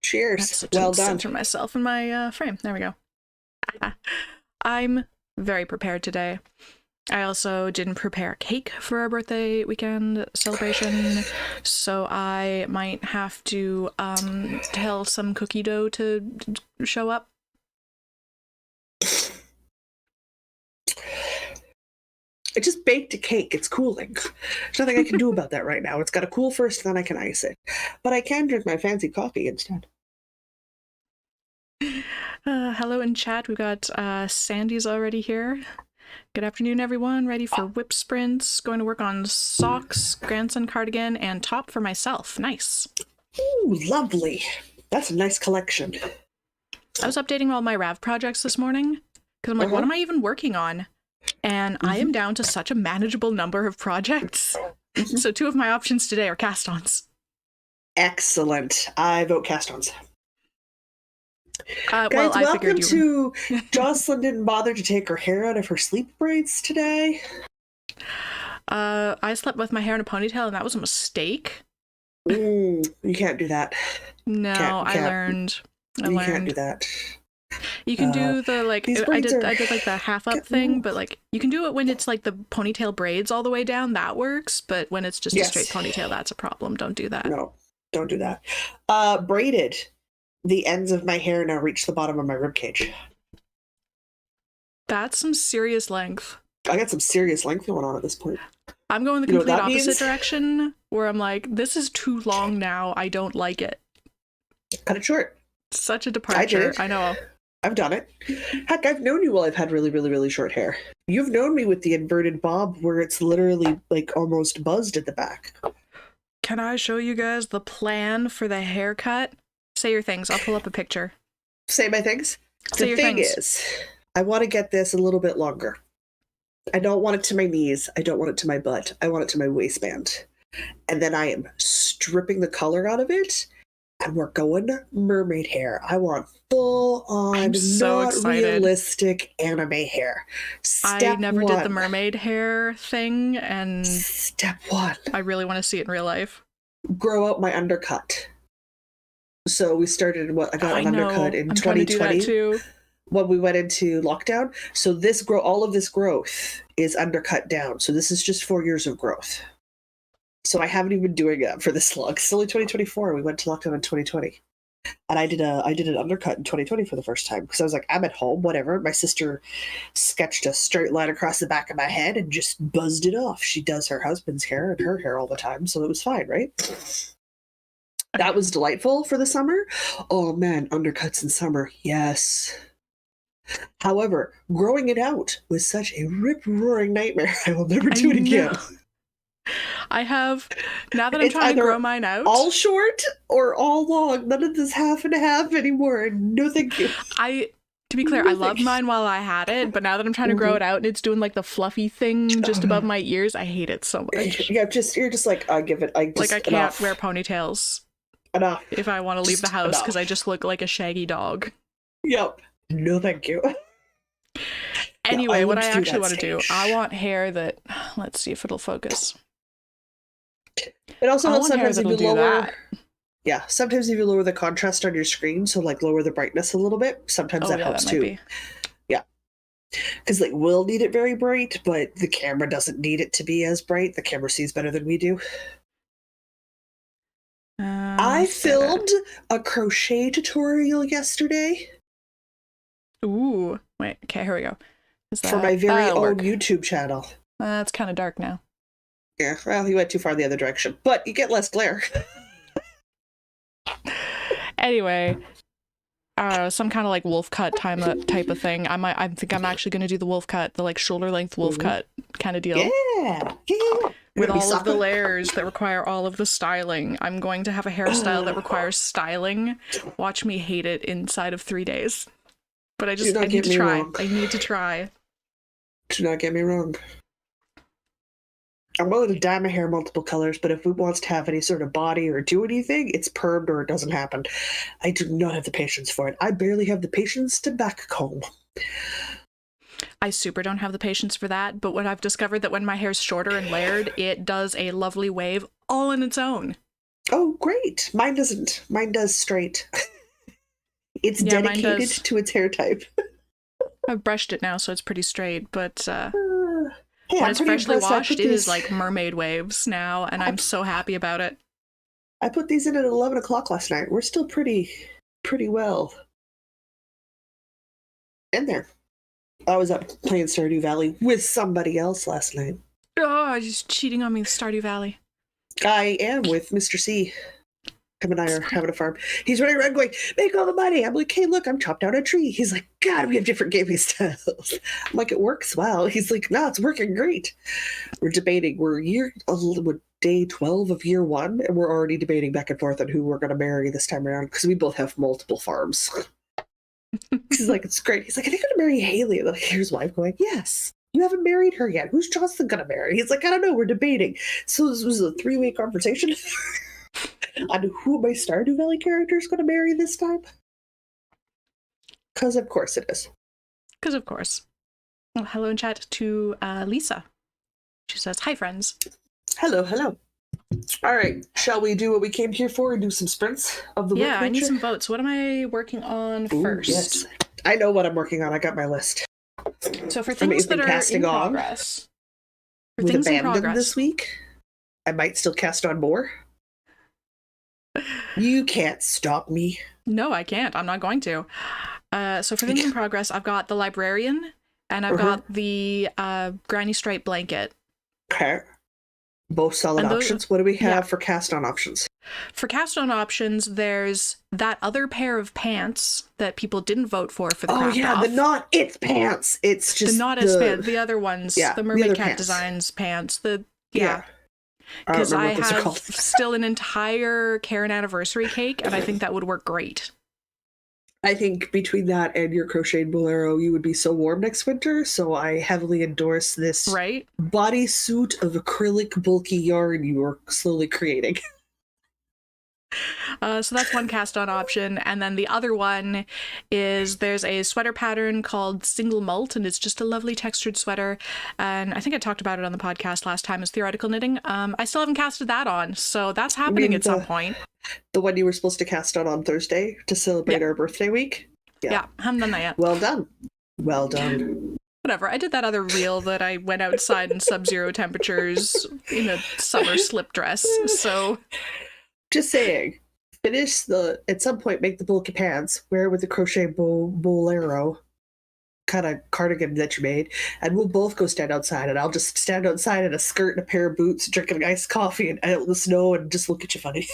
Cheers. Well done. Center myself in my frame. There we go. I'm very prepared today. I also didn't prepare a cake for our birthday weekend celebration, so I might have to tell some cookie dough to show up. I just baked a cake. It's cooling. There's nothing I can do about that right now. It's got to cool first, then I can ice it. But I can drink my fancy coffee instead. Hello in chat. We've got Sandy's already here. Good afternoon, everyone. Ready for WIP Sprints. Going to work on socks, grandson cardigan, and top for myself. Nice. Ooh, lovely. That's a nice collection. I was updating all my RAV projects this morning because I'm like, what am I even working on? And I am down to such a manageable number of projects. So 2 of my options today are cast-ons. Excellent. I vote cast-ons. Guys, well, I welcome to Jocelyn didn't bother to take her hair out of her sleep braids today. I slept with my hair in a ponytail, and that was a mistake. You can't do that. No, I learned. You can't do that. You can do the like. I did like the half up thing, but like you can do it when it's like the ponytail braids all the way down. That works, but when it's just a straight ponytail, that's a problem. Don't do that. No, don't do that. Braided. The ends of my hair now reach the bottom of my ribcage. That's some serious length. I got some serious length going on at this point. I'm going the complete opposite direction, where I'm like, this is too long now. I don't like it. Cut it short. Such a departure. I know. I've done it. Heck, I've known you while I've had really, really, really short hair. You've known me with the inverted bob where it's literally like almost buzzed at the back. Can I show you guys the plan for the haircut? Say your things. I'll pull up a picture. Say my things? Say the thing is, I want to get this a little bit longer. I don't want it to my knees. I don't want it to my butt. I want it to my waistband. And then I am stripping the color out of it. And we're going mermaid hair. I want full-on, not realistic anime hair. I never did the mermaid hair thing, and Step 1. I really want to see it in real life. Grow out my undercut. So we started I got an undercut in 2020 when we went into lockdown. So all of this growth is undercut down. So this is just 4 years of growth. So I haven't even been doing it for this long. It's only 2024. We went to lockdown in 2020. And I did an undercut in 2020 for the first time because I was like, I'm at home, whatever. My sister sketched a straight line across the back of my head and just buzzed it off. She does her husband's hair and her hair all the time, so it was fine, right? That was delightful for the summer. Oh man, undercuts in summer, yes. However, growing it out was such a rip-roaring nightmare. I will never do it again. I have, now that I'm trying to grow mine out. All short or all long. None of this half and half anymore. No thank you. To be clear, I loved mine while I had it, but now that I'm trying to grow it out and it's doing like the fluffy thing just above my ears, I hate it so much. Yeah, you're just like, I can't wear ponytails. Enough. If I want to leave the house because I just look like a shaggy dog. Yep. No thank you. Anyway, what I actually want to do, I want hair that, let's see if it'll focus. It also helps sometimes if you lower. Yeah, sometimes if you lower the contrast on your screen, so like lower the brightness a little bit, sometimes that helps too. Yeah. Because like we'll need it very bright, but the camera doesn't need it to be as bright. The camera sees better than we do. I filmed a crochet tutorial yesterday. Ooh, wait, okay, here we go. For my very own YouTube channel. It's kind of dark now. Yeah, well, you went too far the other direction, but you get less glare. Anyway, some kind of like wolf cut type of thing. I think I'm actually going to do the wolf cut, the like shoulder length wolf cut kind of deal. Yeah. With all of the layers that require all of the styling. I'm going to have a hairstyle that requires styling. Watch me hate it inside of 3 days. But I need to try. I need to try. Do not get me wrong. I'm willing to dye my hair multiple colors, but if it wants to have any sort of body or do anything, it's permed or it doesn't happen. I do not have the patience for it. I barely have the patience to back comb. I super don't have the patience for that, but what I've discovered that when my hair's shorter and layered, it does a lovely wave all on its own. Oh, great. Mine doesn't. Mine does straight. It's dedicated to its hair type. I've brushed it now, so it's pretty straight, but hey, when it's freshly washed, it is like mermaid waves now, and I'm so happy about it. I put these in at 11 o'clock last night. We're still pretty well in there. I was up playing Stardew Valley with somebody else last night. Oh, he's cheating on me with Stardew Valley. I am with Mr. C. Him and I are having a farm. He's running around going, make all the money. I'm like, hey, look, I'm chopped down a tree. He's like, God, we have different gaming styles. I'm like, it works well. He's like, no, it's working great. We're debating. We're day 12 of year 1, and we're already debating back and forth on who we're going to marry this time around, because we both have multiple farms. He's like, it's great. He's like, I think I'm going to marry Haley. And like, here's why I'm going, yes. You haven't married her yet. Who's Jocelyn going to marry? He's like, I don't know. We're debating. So this was a 3-way conversation on who my Stardew Valley character is going to marry this time. Because of course it is. Because of course. Well, hello in chat to Lisa. She says, hi, friends. Hello. All right. Shall we do what we came here for and do some sprints of the WIP I need some votes. What am I working on first? Yes. I know what I'm working on. I got my list. So for things that are in progress. For things in progress this week, I might still cast on more. You can't stop me. No, I can't. I'm not going to. So for things in progress, I've got the librarian, and I've got the granny stripe blanket. Okay. Both solid options. What do we have for cast on options? For cast on options, there's that other pair of pants that people didn't vote for the craft off. The not its pants. It's just the not its pants. The other ones, the Mermaid Cat Designs pants. Because I have still an entire Karen anniversary cake, and I think that would work great. I think between that and your crocheted bolero, you would be so warm next winter, so I heavily endorse this bodysuit of acrylic bulky yarn you are slowly creating. So that's one cast on option, and then the other one is there's a sweater pattern called Single Mult, and it's just a lovely textured sweater, and I think I talked about it on the podcast last time as theoretical knitting. I still haven't casted that on, so that's happening at some point. The one you were supposed to cast on Thursday to celebrate our birthday week? Yeah, haven't done that yet. Well done. Whatever, I did that other reel that I went outside in sub-zero temperatures in a summer slip dress, so... Just saying, at some point, make the bulky pants, wear it with the crochet bolero kind of cardigan that you made, and we'll both go stand outside, and I'll just stand outside in a skirt and a pair of boots, drinking iced coffee and out in the snow and just look at you funny.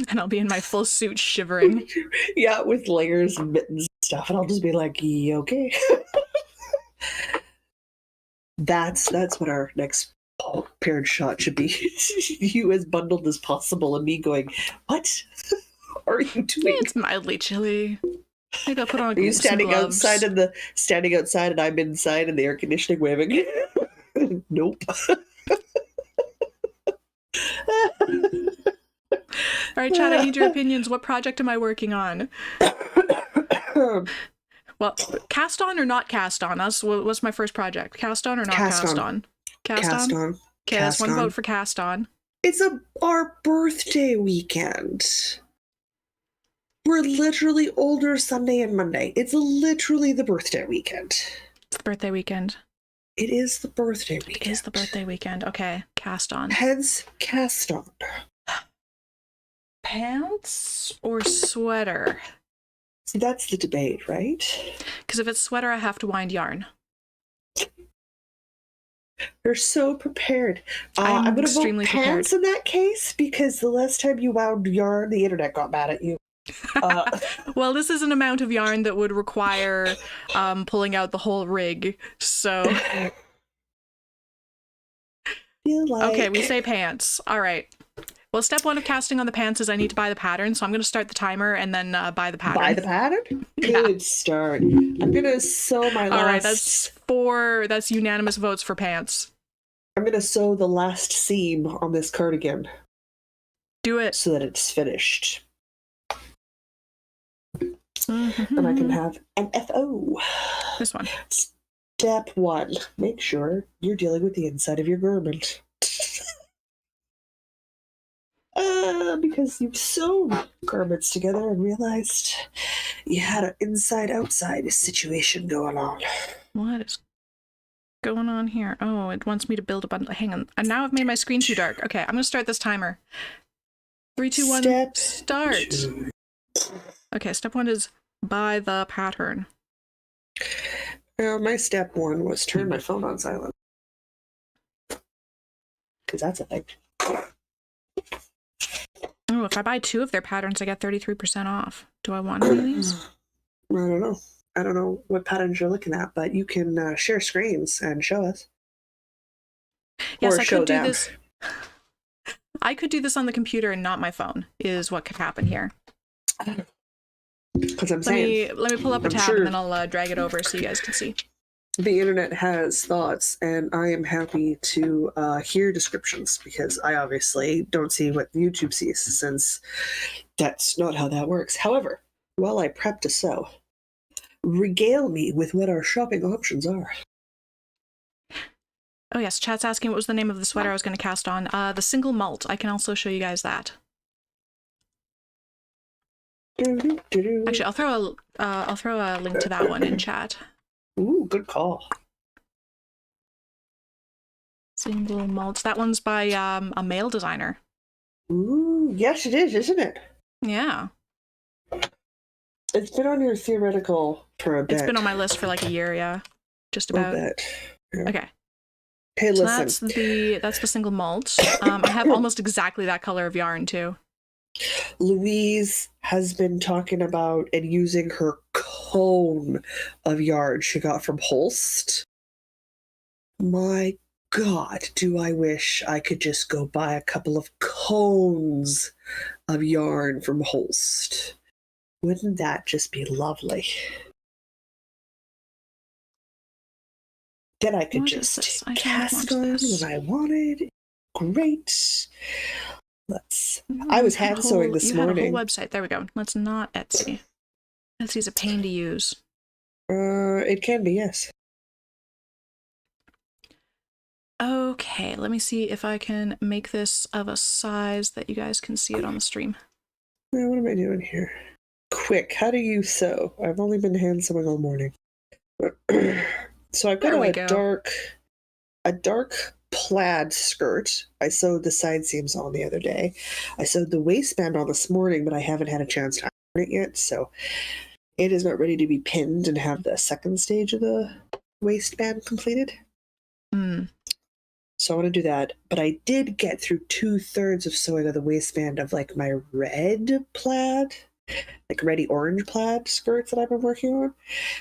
And I'll be in my full suit shivering. Yeah, with layers and mittens and stuff, and I'll just be like, yeah, okay. That's what our next paired shot should be. You as bundled as possible and me going, what are you doing? It's mildly chilly. Maybe I'll put on. Are you standing outside and I'm inside in the air conditioning waving? Nope. All right, Chad, I need your opinions. What project am I working on? Well, cast on or not cast on? What's my first project? Cast on or not cast on? Cast on. Okay, that's one vote for cast on. It's our birthday weekend. We're literally older Sunday and Monday. It's literally the birthday weekend. It's the birthday weekend. It is the birthday weekend. It is the birthday weekend. Okay, cast on. Hence, cast on. Pants or sweater? See, that's the debate, right? Because if it's sweater, I have to wind yarn. You're so prepared. I'm going to vote pants in that case, because the last time you wound yarn, the internet got mad at you. Well, this is an amount of yarn that would require pulling out the whole rig, so... Okay, we say pants. All right. Well, step one of casting on the pants is I need to buy the pattern, so I'm going to start the timer and then buy the pattern. Buy the pattern? Good start. I'm going to sew my last... All right, that's unanimous votes for pants. I'm going to sew the last seam on this cardigan. Do it. So that it's finished. Mm-hmm. And I can have an FO. This one. Step one, make sure you're dealing with the inside of your garment. Because you sewed garments together and realized you had an inside-outside situation going on. What is going on here? Oh, it wants me to build a bundle. Hang on. And now I've made my screen too dark. Okay, I'm gonna start this timer. 3, 2, 1, start. Okay, step 1 is buy the pattern. Well, my step 1 was turn my phone on silent. Because that's a thing. Oh, if I buy 2 of their patterns, I get 33% off. Do I want any of these? I don't know. I don't know what patterns you're looking at, but you can share screens and show us. Yes, I could do this. I could do this on the computer and not my phone, is what could happen here. Because I'm saying... Let me pull up a tab and then I'll drag it over so you guys can see. The internet has thoughts, and I am happy to hear descriptions, because I obviously don't see what YouTube sees, since that's not how that works. However, while I prep to sew, regale me with what our shopping options are. Oh yes, chat's asking what was the name of the sweater I was going to cast on. The single malt. I can also show you guys that. Actually, I'll throw a link to that one in chat. Ooh, good call. Single malts. That one's by a male designer. Ooh, yes it is, isn't it? Yeah. It's been on your theoretical for a bit. It's been on my list for like a year, yeah. Just about. A bit. Yeah. Okay. Hey, so listen. That's the single malt. I have almost exactly that color of yarn too. Louise has been talking about and using her cone of yarn she got from Holst. My God, do I wish I could just go buy a couple of cones of yarn from Holst. Wouldn't that just be lovely? Then I could just cast on when I wanted. Great. I was hand sewing this morning. You had a whole website. There we go. Let's not Etsy. Etsy's a pain to use. It can be, yes. Okay, let me see if I can make this of a size that you guys can see it on the stream. Now, what am I doing here? Quick, how do you sew? I've only been hand sewing all morning. So I've got a dark plaid skirt. I sewed the side seams on the other day. I sewed the waistband on this morning, but I haven't had a chance to iron it yet, so it is not ready to be pinned and have the second stage of the waistband completed. So I want to do that, but I did get through 2/3 of sewing of the waistband of like my red plaid, like reddy orange plaid skirts that I've been working on.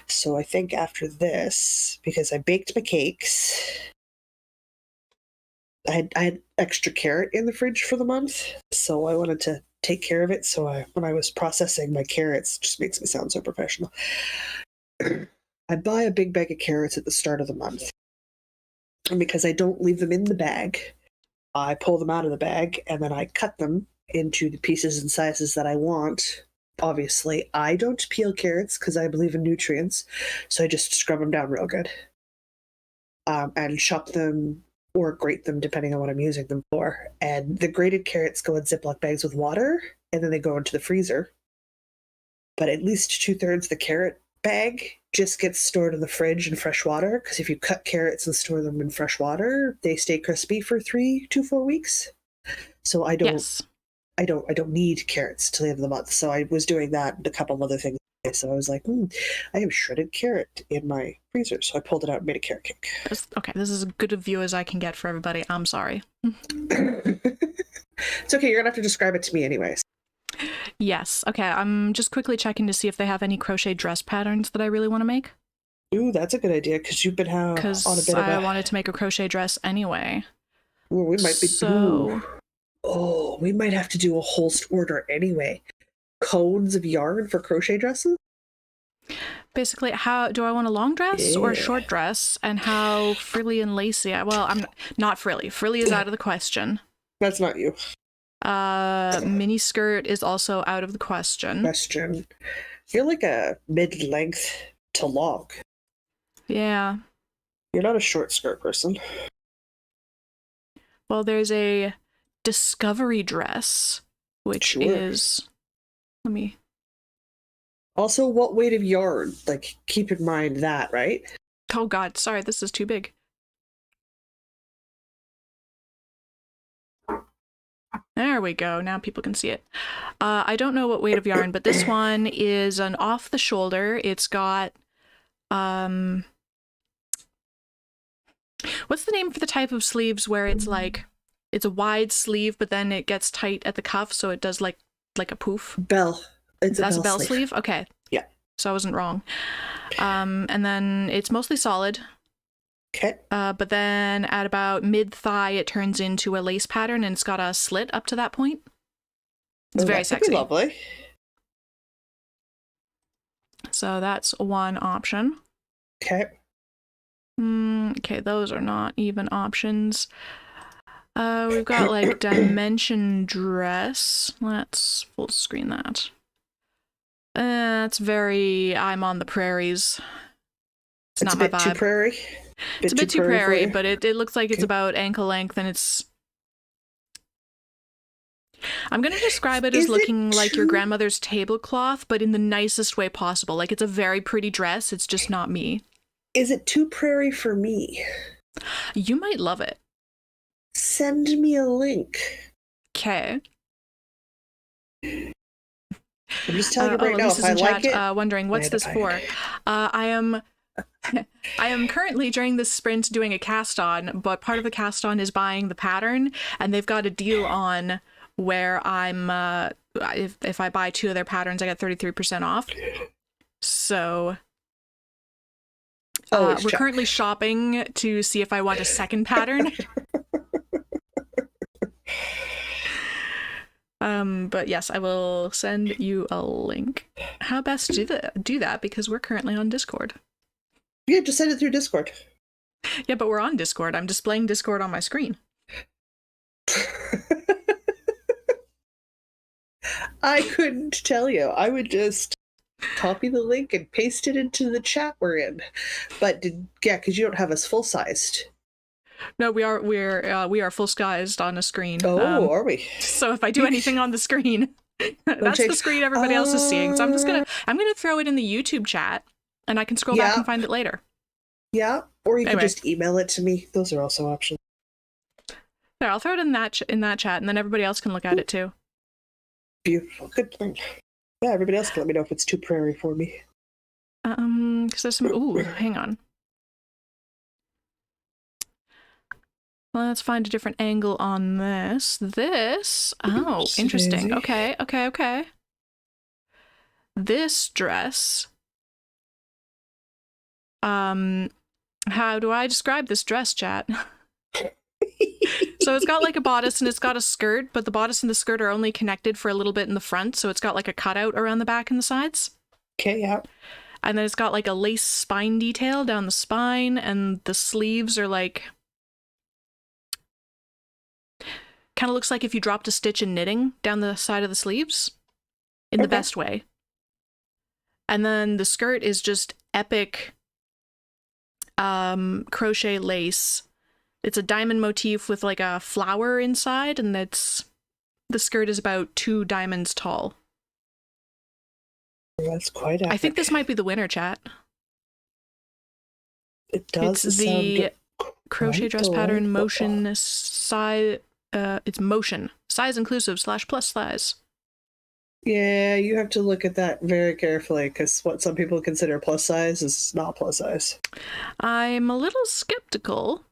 So I think after this, because I baked my cakes, I had extra carrot in the fridge for the month, so I wanted to take care of it. So when I was processing my carrots, it just makes me sound so professional. I buy a big bag of carrots at the start of the month. And because I don't leave them in the bag, I pull them out of the bag and then I cut them into the pieces and sizes that I want. Obviously, I don't peel carrots because I believe in nutrients, so I just scrub them down real good. And chop them or grate them depending on what I'm using them for. And the grated carrots go in Ziploc bags with water, and then they go into the freezer. But at least 2/3 the carrot bag just gets stored in the fridge in fresh water, because if you cut carrots and store them in fresh water, they stay crispy for 3 to 4 weeks. So I don't need carrots till the end of the month. So I was doing that and a couple of other things. So I was like, I have shredded carrot in my freezer. So I pulled it out and made a carrot cake. Okay, this is as good a view as I can get for everybody. I'm sorry. It's okay. You're going to have to describe it to me anyways. Yes. Okay, I'm just quickly checking to see if they have any crochet dress patterns that I really want to make. Ooh, that's a good idea, because you've been on a bit of a... I wanted to make a crochet dress anyway. Well, we might be... So... Oh, we might have to do a Holst order anyway. Cones of yarn for crochet dresses? Basically, how do I want a long dress or a short dress, and how frilly and lacy? Well, I'm not frilly. Frilly is out of the question. That's not you. Mini skirt is also out of the question. You're like a mid-length to long. Yeah. You're not a short skirt person. Well, there's a discovery dress, which is, let me. Also, what weight of yarn? Like, keep in mind that, right? Oh God, sorry, this is too big. There we go. Now people can see it. I don't know what weight of yarn, but this one is an off the shoulder. It's got, what's the name for the type of sleeves where it's like, it's a wide sleeve, but then it gets tight at the cuff, so it does like a poof? Bell. That's a bell sleeve? Okay. Yeah. So I wasn't wrong. And then it's mostly solid. Okay. But then at about mid-thigh, it turns into a lace pattern, and it's got a slit up to that point. It's very sexy. Lovely. So that's one option. Okay. Okay, those are not even options. We've got like dimension dress. Let's full screen that. It's very I'm on the prairies. It's not my vibe. It's a bit too prairie. It's a bit too prairie, but it looks like it's about ankle length, and it's... I'm going to describe it as looking like your grandmother's tablecloth, but in the nicest way possible. Like, it's a very pretty dress. It's just not me. Is it too prairie for me? You might love it. Send me a link. Okay. I'm just telling you right now, if I like it... wondering, what's this for? I am currently during this sprint doing a cast on, but part of the cast on is buying the pattern, and they've got a deal on where I'm if I buy 2 of their patterns, I get 33% off. So we're currently shopping to see if I want a second pattern. But yes, I will send you a link. How best do that because we're currently on Discord. Yeah, just send it through Discord. Yeah, but we're on Discord. I'm displaying Discord on my screen. I couldn't tell you. I would just copy the link and paste it into the chat we're in. But because you don't have us full sized. No, we are full sized on a screen. Oh, are we? So if I do anything on the screen, that's the screen everybody else is seeing. So I'm gonna throw it in the YouTube chat. And I can scroll back and find it later. Yeah, or you can just email it to me. Those are also options. There, I'll throw it in that chat, and then everybody else can look at it too. Beautiful, good thing. Yeah, everybody else can let me know if it's too prairie for me. Because there's some. Ooh, hang on. Let's find a different angle on this. Oh, interesting. Okay. This dress. How do I describe this dress, chat? So it's got like a bodice and it's got a skirt, but the bodice and the skirt are only connected for a little bit in the front, so it's got like a cutout around the back and the sides. Okay, yeah. And then it's got like a lace spine detail down the spine, and the sleeves are like... kind of looks like if you dropped a stitch in knitting down the side of the sleeves. In the best way. And then the skirt is just epic... crochet lace. It's a diamond motif with like a flower inside, and the skirt is about 2 diamonds tall. That's quite epic. I think this might be the winner, chat. It does. It's the crochet dress pattern motion size. It's motion size inclusive / plus size. Yeah, you have to look at that very carefully, because what some people consider plus size is not plus size. I'm a little skeptical.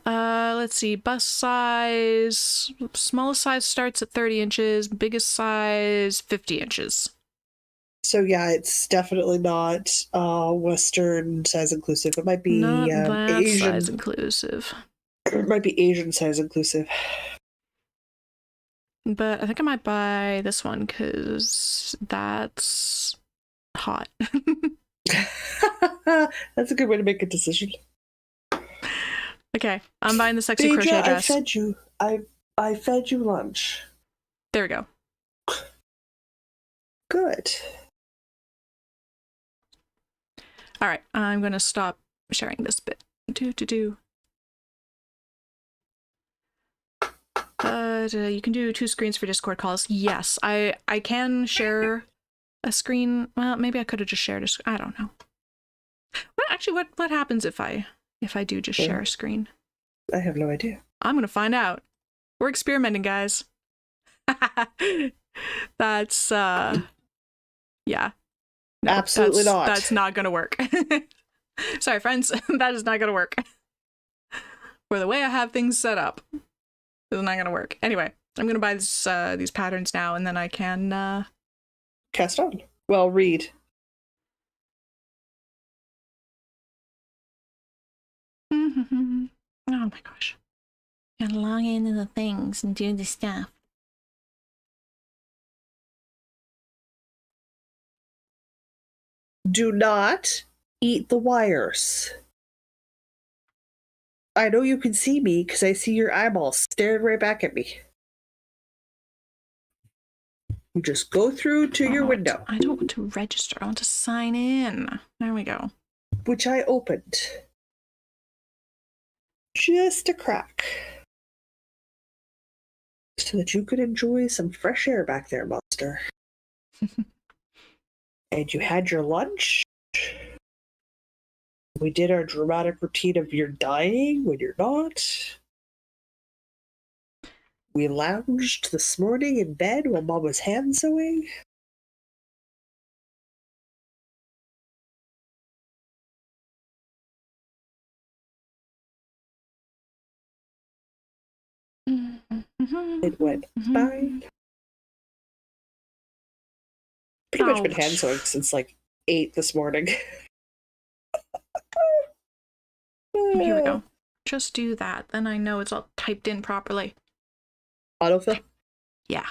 Let's see, bust size, smallest size starts at 30 inches, biggest size 50 inches. So yeah, it's definitely not Western size inclusive. It might be not that Asian size inclusive. It might be Asian size inclusive. But I think I might buy this one because that's hot. That's a good way to make a decision. Okay, I'm buying the sexy Deidre, crochet dress. I fed you lunch. There we go. Good. All right, I'm going to stop sharing this bit. but you can do 2 screens for Discord calls. Yes, I can share a screen. Well, maybe I could have just shared a screen. I don't know. What happens if I do just share a screen? I have no idea. I'm gonna find out. We're experimenting, guys. That's yeah. No, absolutely not. That's not gonna work. Sorry, friends. That is not gonna work. For the way I have things set up, it's not gonna work. Anyway, I'm gonna buy these patterns now, and then I can cast on. Well, read. Oh my gosh. Gotta log into the things and do the stuff. Do not eat the wires. I know you can see me because I see your eyeballs staring right back at me. You just go through to your window. I don't want to register. I want to sign in. There we go. Which I opened. Just a crack. So that you could enjoy some fresh air back there, Monster. And you had your lunch. We did our dramatic routine of you're dying when you're not. We lounged this morning in bed while Mom was hand sewing. It went fine. Pretty much been hand sewing since like 8 this morning. Here we go. Just do that. Then I know it's all typed in properly. Autofill? Yeah.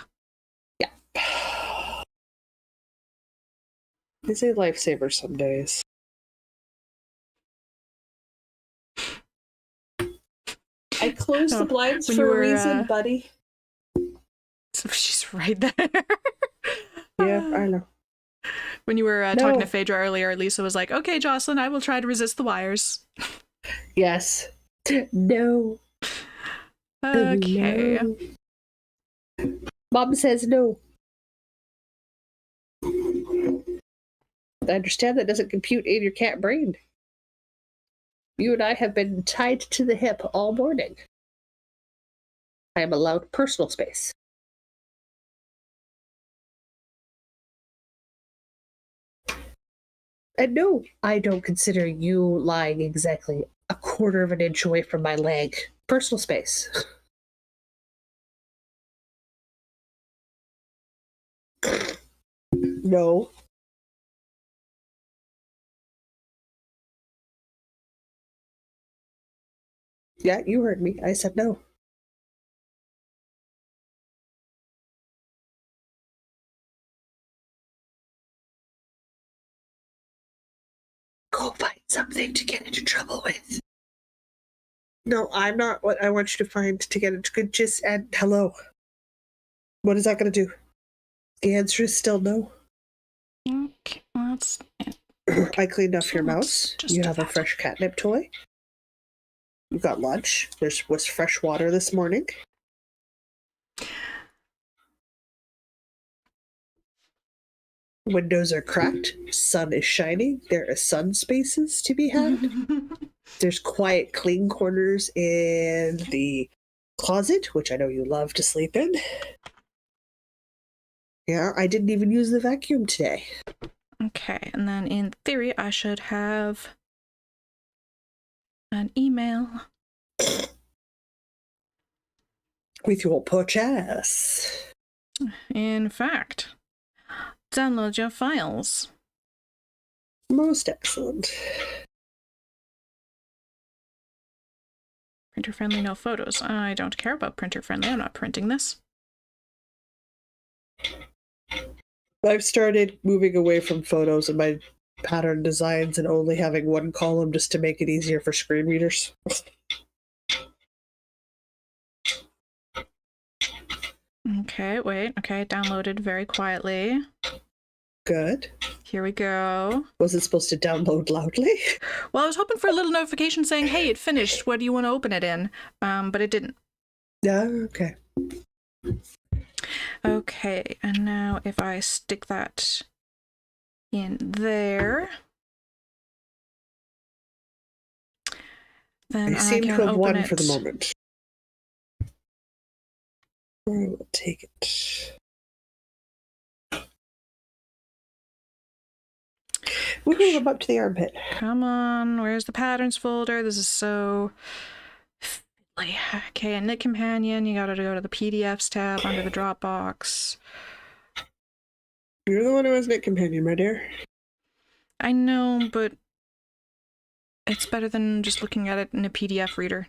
Yeah. It's a lifesaver some days. I closed the blinds for a reason, buddy. So she's right there. Yeah, I know. When you were talking to Phaedra earlier, Lisa was like, okay, Jocelyn, I will try to resist the wires. Yes. No. Okay. No. Mom says no. I understand that doesn't compute in your cat brain. You and I have been tied to the hip all morning. I am allowed personal space. And no, I don't consider you lying exactly a quarter of an inch away from my leg. Personal space. No. Yeah, you heard me. I said no. Go find something to get into trouble with. No, I'm not what I want you to find to get into good. Just add hello. What is that going to do? The answer is still no. Okay, that's it. I cleaned off your mouse. You have a fresh catnip toy. You got lunch. There was fresh water this morning. Windows are cracked. Sun is shining. There are sun spaces to be had. There's quiet, clean corners in the closet, which I know you love to sleep in. Yeah, I didn't even use the vacuum today. Okay, and then in theory, I should have an email. With your purchase. In fact, download your files. Most excellent. Printer friendly, no photos. I don't care about printer friendly. I'm not printing this. I've started moving away from photos in my pattern designs and only having one column just to make it easier for screen readers. Okay, wait. Okay, downloaded very quietly. Good. Here we go. Was it supposed to download loudly? Well, I was hoping for a little notification saying, hey, it finished. What do you want to open it in? But it didn't. Yeah, okay. Okay, and now if I stick that in there, then I seem can to have open won it. for the moment. I will take it. Woohoo, I'm up to the armpit. Come on, where's the patterns folder? This is so fiddly. Okay, Knit Companion, you gotta go to the PDFs tab under the Dropbox. You're the one who has Knit Companion, my dear. I know, but it's better than just looking at it in a PDF reader.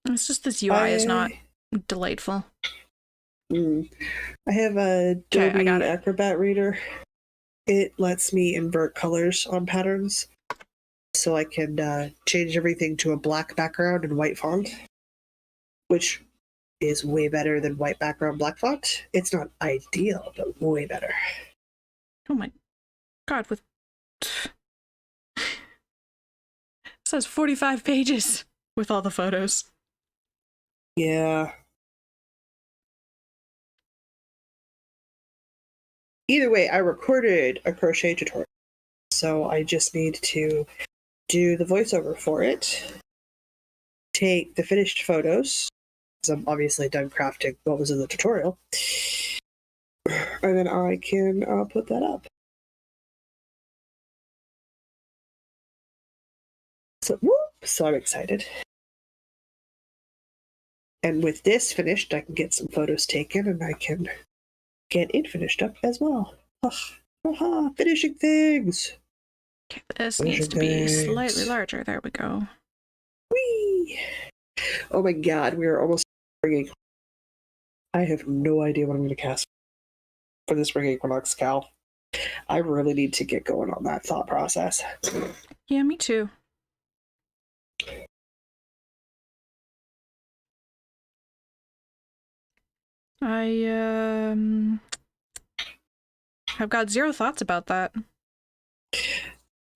It's just this UI is not delightful. I have a Adobe Acrobat Reader. It lets me invert colors on patterns, so I can change everything to a black background and white font, which is way better than white background black font. It's not ideal, but way better. Oh my god, with it says 45 pages with all the photos. Yeah. Either way, I recorded a crochet tutorial, so I just need to do the voiceover for it, take the finished photos, because I'm obviously done crafting what was in the tutorial, and then I can put that up. So I'm excited. And with this finished, I can get some photos taken, and I can get it finished up as well. Finishing things! Okay, this needs to be slightly larger. There we go. Whee! Oh my god, we are almost spring. I have no idea what I'm going to cast for the spring equinox, Cal. I really need to get going on that thought process. Yeah, me too. I've got zero thoughts about that.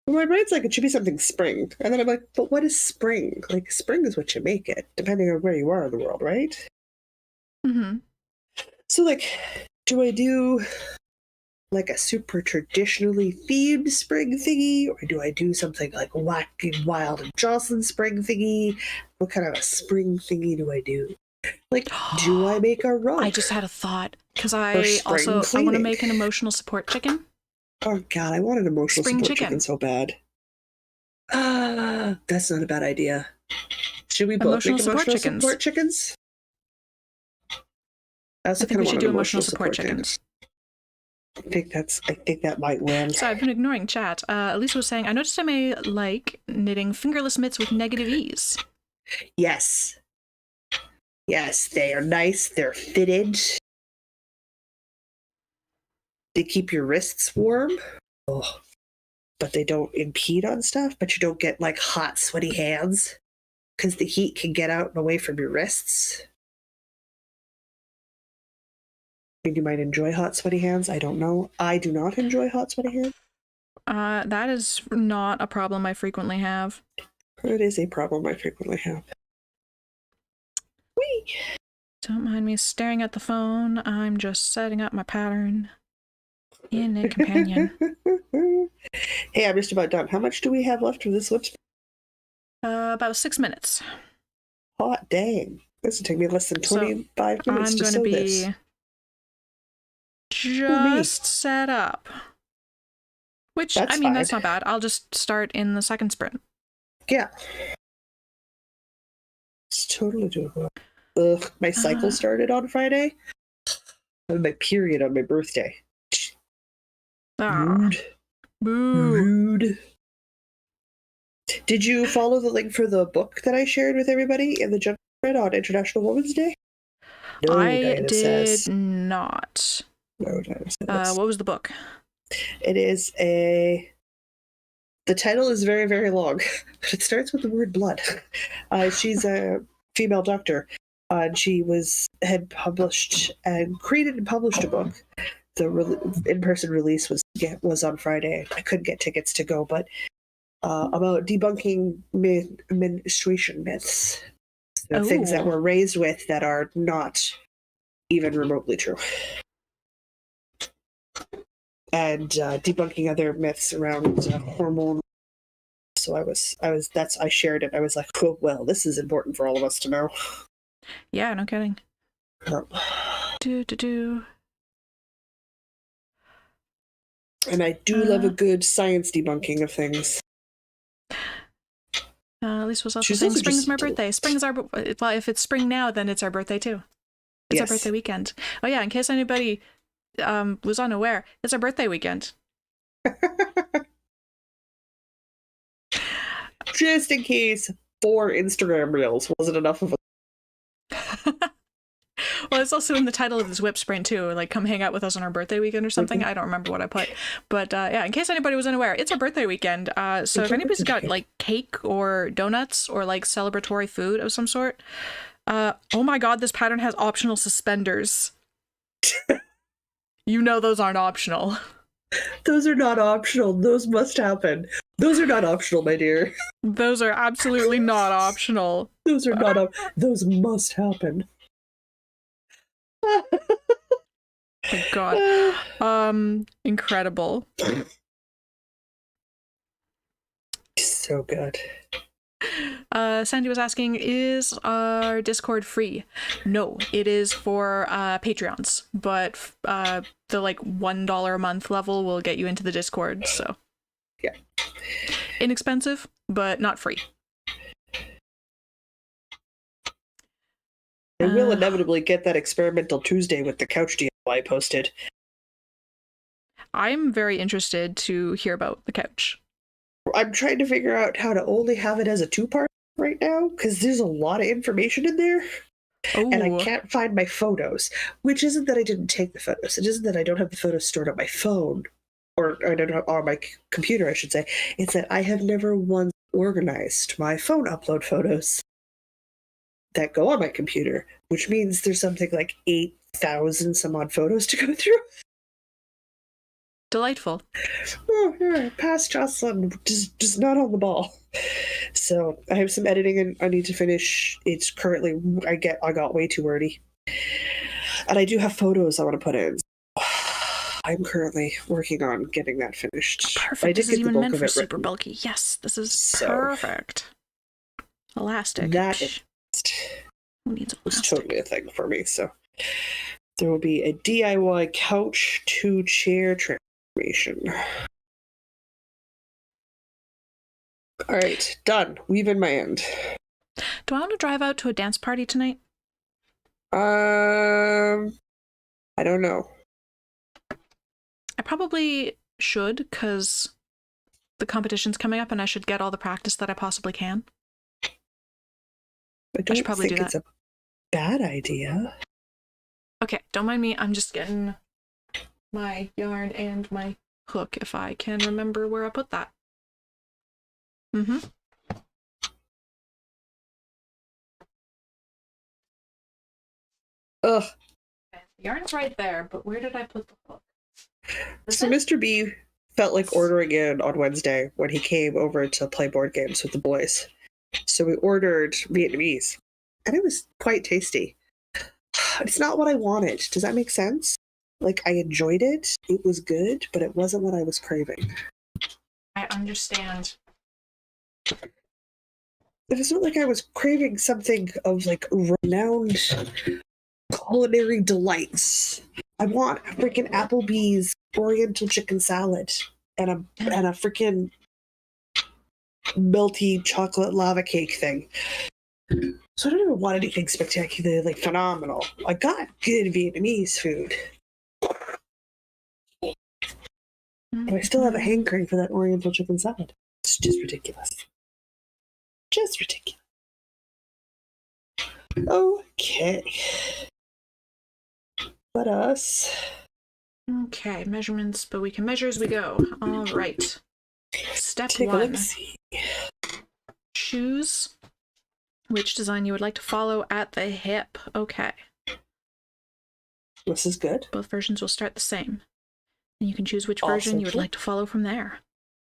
Well, my brain's like, it should be something spring. And then I'm like, but what is spring? Like, spring is what you make it, depending on where you are in the world, right? Mm-hmm. So, like, do I do like a super traditionally themed spring thingy, or do I do something like wacky, wild, and Jocelyn spring thingy? What kind of a spring thingy do I do? Like, do I make a rug? I just had a thought, because I want to make an emotional support chicken. Oh god, I want an emotional support chicken so bad. That's not a bad idea. Should we both make emotional support chickens? I think we should do emotional support chickens. I think that might win. So I've been ignoring chat. Elisa was saying, I noticed I may like knitting fingerless mitts with negative ease. Yes. Yes, they are nice. They're fitted. They keep your wrists warm. Oh, but they don't impede on stuff, but you don't get like hot, sweaty hands because the heat can get out and away from your wrists. I mean, you might enjoy hot, sweaty hands. I don't know. I do not enjoy hot, sweaty hands. That is not a problem I frequently have. It is a problem I frequently have. Whee! Don't mind me staring at the phone. I'm just setting up my pattern in Knit Companion. Hey, I'm just about done. How much do we have left of this WIP sprint? About 6 minutes. Hot dang. This will take me less than 25 minutes to sew this. I'm going to be just set up. Which, I mean, that's not bad. I'll just start in the second sprint. Yeah. It's totally doable. Ugh, my cycle started on Friday. I had my period on my birthday. Rude. Boo. Rude. Did you follow the link for the book that I shared with everybody in the general thread on International Women's Day? No, I did not. No, Diana says. What was the book? It is the title is very, very long, but it starts with the word blood. She's a female doctor, and she had published and created and published a book. The in-person release was on Friday. I couldn't get tickets to go, but about debunking menstruation myths. So things that we're raised with that are not even remotely true. And debunking other myths around hormone. So I shared it. I was like, oh, well, this is important for all of us to know. Yeah, no kidding. And I do love a good science debunking of things. Lisa was also saying spring's my birthday. Spring's our... Well, if it's spring now, then it's our birthday too. It's our birthday weekend. Oh yeah, in case anybody was unaware, it's our birthday weekend. Just in case 4 Instagram reels wasn't enough of a... Well, it's also in the title of this WIP Sprint too, like come hang out with us on our birthday weekend or something. I don't remember what I put, but yeah, in case anybody was unaware, it's our birthday weekend. So if anybody's got like cake or donuts or like celebratory food of some sort, oh my god, this pattern has optional suspenders. You know those aren't optional. Those are not optional. Those must happen. Those are not optional, my dear. Those are absolutely not optional. Those are not those must happen. Oh my god. Incredible. So good. Sandy was asking, is our Discord free? No, it is for Patreons, but the like $1 a month level will get you into the Discord, so yeah, inexpensive but not free. I will inevitably get that experimental Tuesday with the couch deal I posted. I'm very interested to hear about the couch. I'm trying to figure out how to only have it as a 2-part right now, because there's a lot of information in there. Ooh. And I can't find my photos, which isn't that I didn't take the photos. It isn't that I don't have the photos stored on my phone, or I don't have on my computer, I should say. It's that I have never once organized my phone upload photos that go on my computer, which means there's something like 8,000 some odd photos to go through. Delightful. Oh, yeah, past Jocelyn, just not on the ball. So I have some editing I need to finish. It's currently I got way too wordy, and I do have photos I want to put in. I'm currently working on getting that finished. Perfect. I did this is even meant for super bulky. Yes, this is perfect. Elastic. That Who needs elastic? It's totally a thing for me. So there will be a DIY couch to chair transformation. All right, done. Weave in my end. Do I want to drive out to a dance party tonight? I don't know. I probably should, because the competition's coming up and I should get all the practice that I possibly can. I should probably do that. It's a bad idea. Okay, don't mind me. I'm just getting my yarn and my hook if I can remember where I put that. Mm-hmm. Ugh. Okay, the yarn's right there, but where did I put the hook? So Mr. B felt like ordering in on Wednesday when he came over to play board games with the boys. So we ordered Vietnamese, and it was quite tasty. It's not what I wanted. Does that make sense? Like, I enjoyed it. It was good, but it wasn't what I was craving. I understand. It's not like I was craving something of, like, renowned culinary delights. I want a freaking Applebee's Oriental chicken salad and a freaking melty chocolate lava cake thing. So I don't even want anything spectacularly, like, phenomenal. I got good Vietnamese food. But I still have a hankering for that Oriental chicken salad. It's just ridiculous. Just ridiculous. Okay. Let us. Okay, measurements, but we can measure as we go. All right. Step Take 1. A look-see. Choose which design you would like to follow at the hip. Okay. This is good. Both versions will start the same. And you can choose which version you would like to follow from there.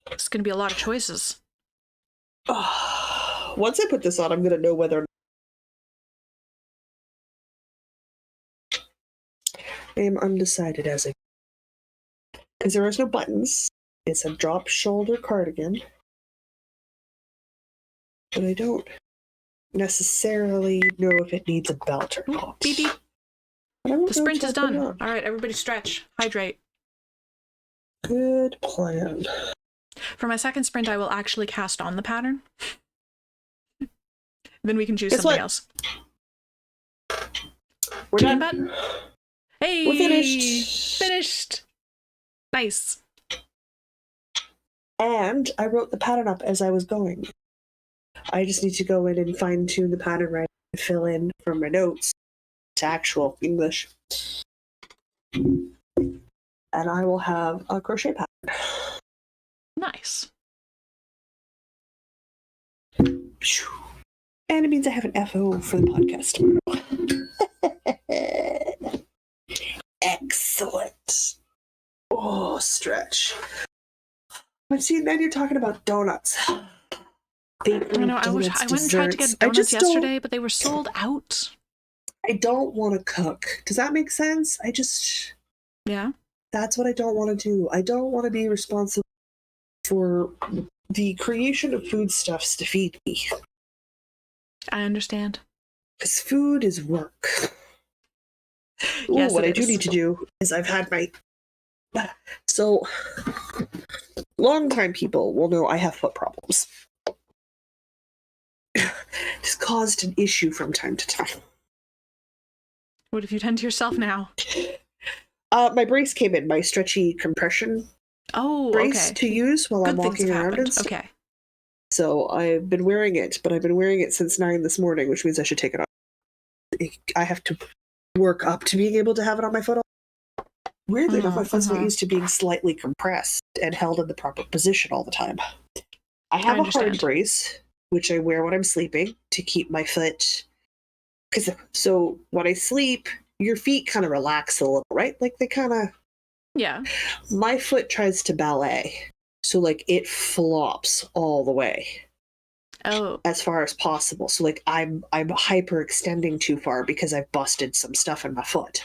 It's going to be a lot of choices. Once I put this on, I'm going to know whether or not I am undecided as a... Because there is no buttons. It's a drop shoulder cardigan. But I don't necessarily know if it needs a belt or not. Beep, beep. The sprint is done. All right, everybody stretch. Hydrate. Good plan. For my second sprint, I will actually cast on the pattern. Then we can choose something else. We're done. Button. Hey! We're finished. Finished! Nice. And I wrote the pattern up as I was going. I just need to go in and fine-tune the pattern right and fill in from my notes to actual English. And I will have a crochet pattern. Nice. And it means I have an FO for the podcast tomorrow. Excellent. Oh, stretch. But see, then you're talking about donuts. I know, I went and tried to get donuts yesterday, but they were sold out. I don't want to cook. Does that make sense? Yeah. That's what I don't want to do. I don't want to be responsible for the creation of foodstuffs to feed me. I understand. Because food is work. Yes, what I do need to do is I've had my... So, long-time people will know I have foot problems. It's caused an issue from time to time. What have you done to yourself now? My brace came in, my stretchy compression brace to use while I'm walking around and stuff. Okay. So I've been wearing it, but I've been wearing it since 9 this morning, which means I should take it off. I have to work up to being able to have it on my foot. Weirdly enough, my foot's not used to being slightly compressed and held in the proper position all the time. I have a hard brace, which I wear when I'm sleeping to keep my foot... So when I sleep, your feet kind of relax a little, right? Like they kind of... Yeah. My foot tries to ballet. So like it flops all the way. Oh. As far as possible. So like I'm hyperextending too far because I've busted some stuff in my foot.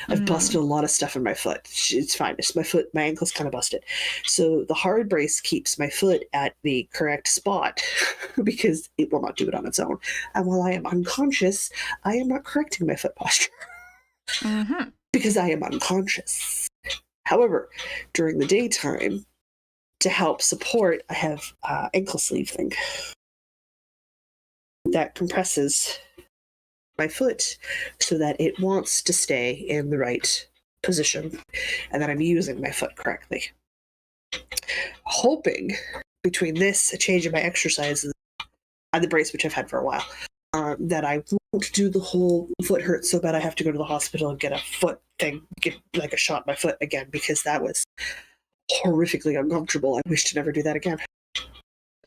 I've busted a lot of stuff in my foot. It's fine. It's my foot. My ankle's kind of busted. So the hard brace keeps my foot at the correct spot because it will not do it on its own. And while I am unconscious, I am not correcting my foot posture because I am unconscious. However, during the daytime, to help support, I have ankle sleeve thing that compresses my foot so that it wants to stay in the right position and that I'm using my foot correctly. Hoping between this, a change in my exercises, and the brace, which I've had for a while, that I won't do the whole foot hurt so bad I have to go to the hospital and get a foot thing, get like a shot in my foot again, because that was horrifically uncomfortable. I wish to never do that again.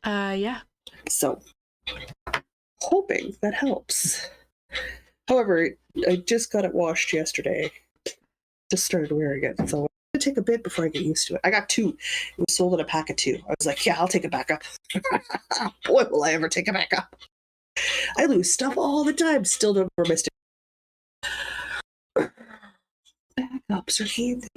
Yeah. So, hoping that helps. However, I just got it washed yesterday. Just started wearing it, so I'm gonna take a bit before I get used to it. I got 2. It was sold in a pack of 2. I was like, yeah, I'll take it back up. Boy, will I ever take it back up. I lose stuff all the time. Still don't know where my backups are handy.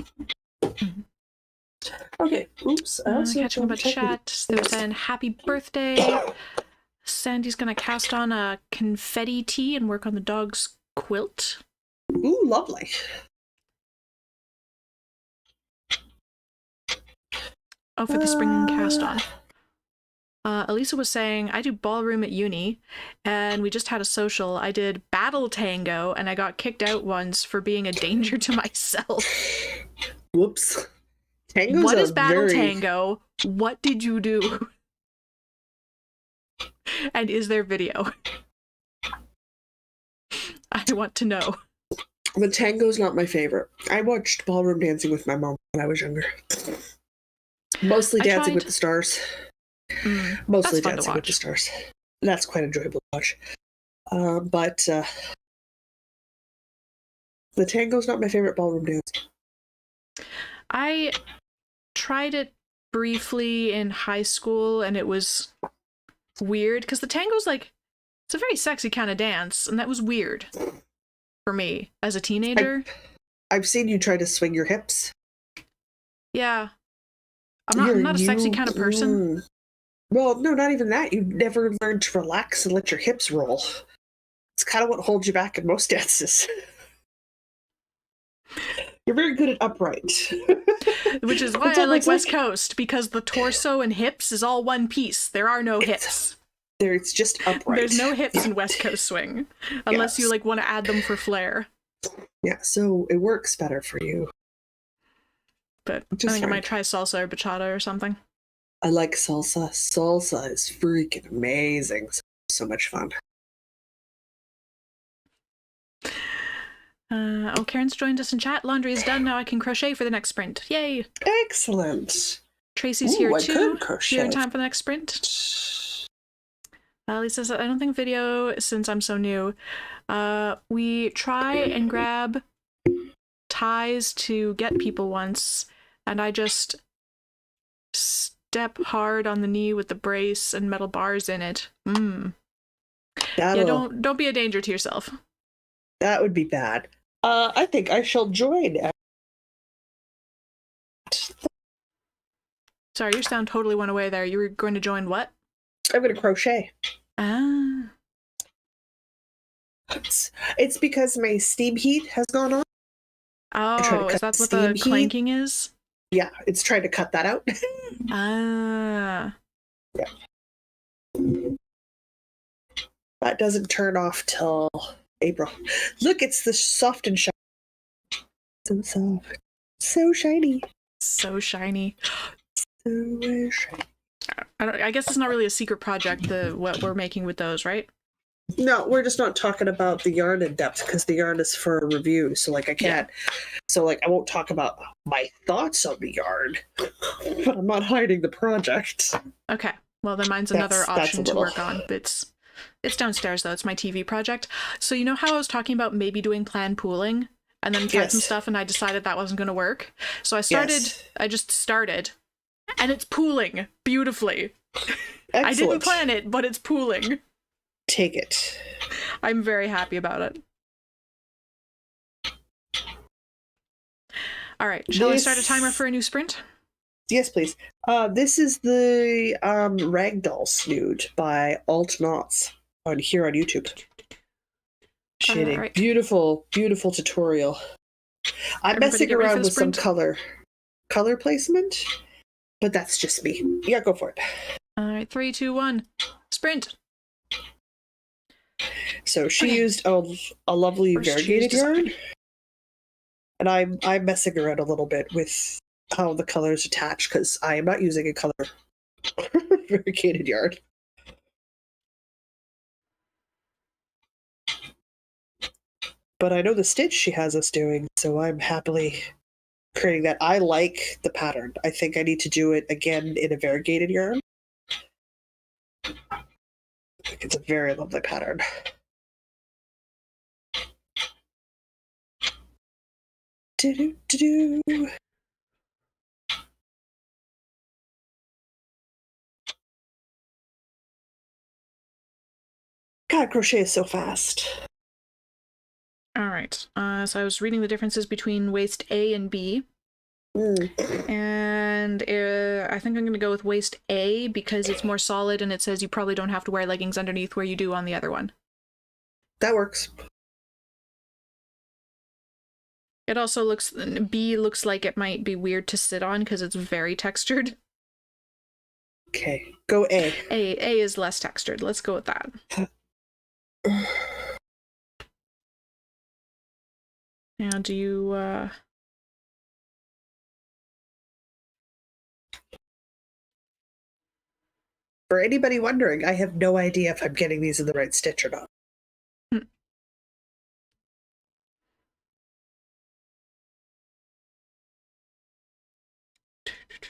Okay, oops. Catching up a chat. They were saying happy birthday. Sandy's gonna cast on a confetti tea and work on the dog's quilt. Ooh, lovely. Oh, for the spring cast on. Elisa was saying, I do ballroom at uni, and we just had a social. I did battle tango, and I got kicked out once for being a danger to myself. Whoops. Tango's what is battle tango? What did you do? And is there video? I want to know. The tango's not my favorite. I watched ballroom dancing with my mom when I was younger. Mostly Dancing with the Stars. Mostly Dancing with the Stars. That's quite enjoyable to watch. But the tango's not my favorite ballroom dance. I tried it briefly in high school, and it was weird because the tango's like, it's a very sexy kind of dance, and that was weird for me as a teenager. I've seen you try to swing your hips. Yeah. I'm not a sexy kind of person. Well, no, not even that. You've never learned to relax and let your hips roll. It's kind of what holds you back in most dances. You're very good at upright. Which is why I like West Coast, because the torso and hips is all one piece. There are no hips. It's just upright. There's no hips in West Coast swing, unless you like want to add them for flair. Yeah, so it works better for you. But I think I might try salsa or bachata or something. I like salsa. Salsa is freaking amazing. So much fun. Oh, Karen's joined us in chat. Laundry is done. Now I can crochet for the next sprint. Yay! Excellent. Tracy's here too. Here in time for the next sprint. Lisa says, I don't think video, since I'm so new. We try and grab ties to get people once, and I just step hard on the knee with the brace and metal bars in it. Yeah, don't be a danger to yourself. That would be bad. I think I shall join. Sorry, your sound totally went away there. You were going to join what? I'm going to crochet. Ah. It's because my steam heat has gone on. Oh, is that what the clanking is? Yeah, it's trying to cut that out. Ah. Yeah. That doesn't turn off till April. Look, it's the soft and shiny. So soft. So shiny. So shiny. So shiny. I guess it's not really a secret project, what we're making with those, right? No, we're just not talking about the yarn in depth because the yarn is for a review. So, like, I can't. Yeah. So, like, I won't talk about my thoughts on the yarn, but I'm not hiding the project. Okay. Well, then mine's another option to work on. It's downstairs, though. It's my TV project. So, you know how I was talking about maybe doing planned pooling and then tried some stuff and I decided that wasn't going to work? So, I just started, and it's pooling beautifully. Excellent. I didn't plan it, but it's pooling. Take it. I'm very happy about it. All right, shall I start a timer for a new sprint? Yes, please. This is the Ragdoll Snood by Alt Knots here on YouTube. Shitting. Right. Beautiful, beautiful tutorial. I'm messing around with some color placement, but that's just me. Yeah, go for it. All right, 3, 2, 1, sprint. So she used a lovely variegated yarn, and I'm messing around a little bit with how the colors attach because I am not using a color variegated yarn. But I know the stitch she has us doing, so I'm happily creating that. I like the pattern. I think I need to do it again in a variegated yarn. I think it's a very lovely pattern. Do-do-do-do. God, crochet is so fast. All right. So I was reading the differences between waist A and B. And I think I'm going to go with waist A because it's more solid and it says you probably don't have to wear leggings underneath where you do on the other one. That works. It also B looks like it might be weird to sit on because it's very textured. Okay, go A. A is less textured. Let's go with that. Now, do you, For anybody wondering, I have no idea if I'm getting these in the right stitch or not.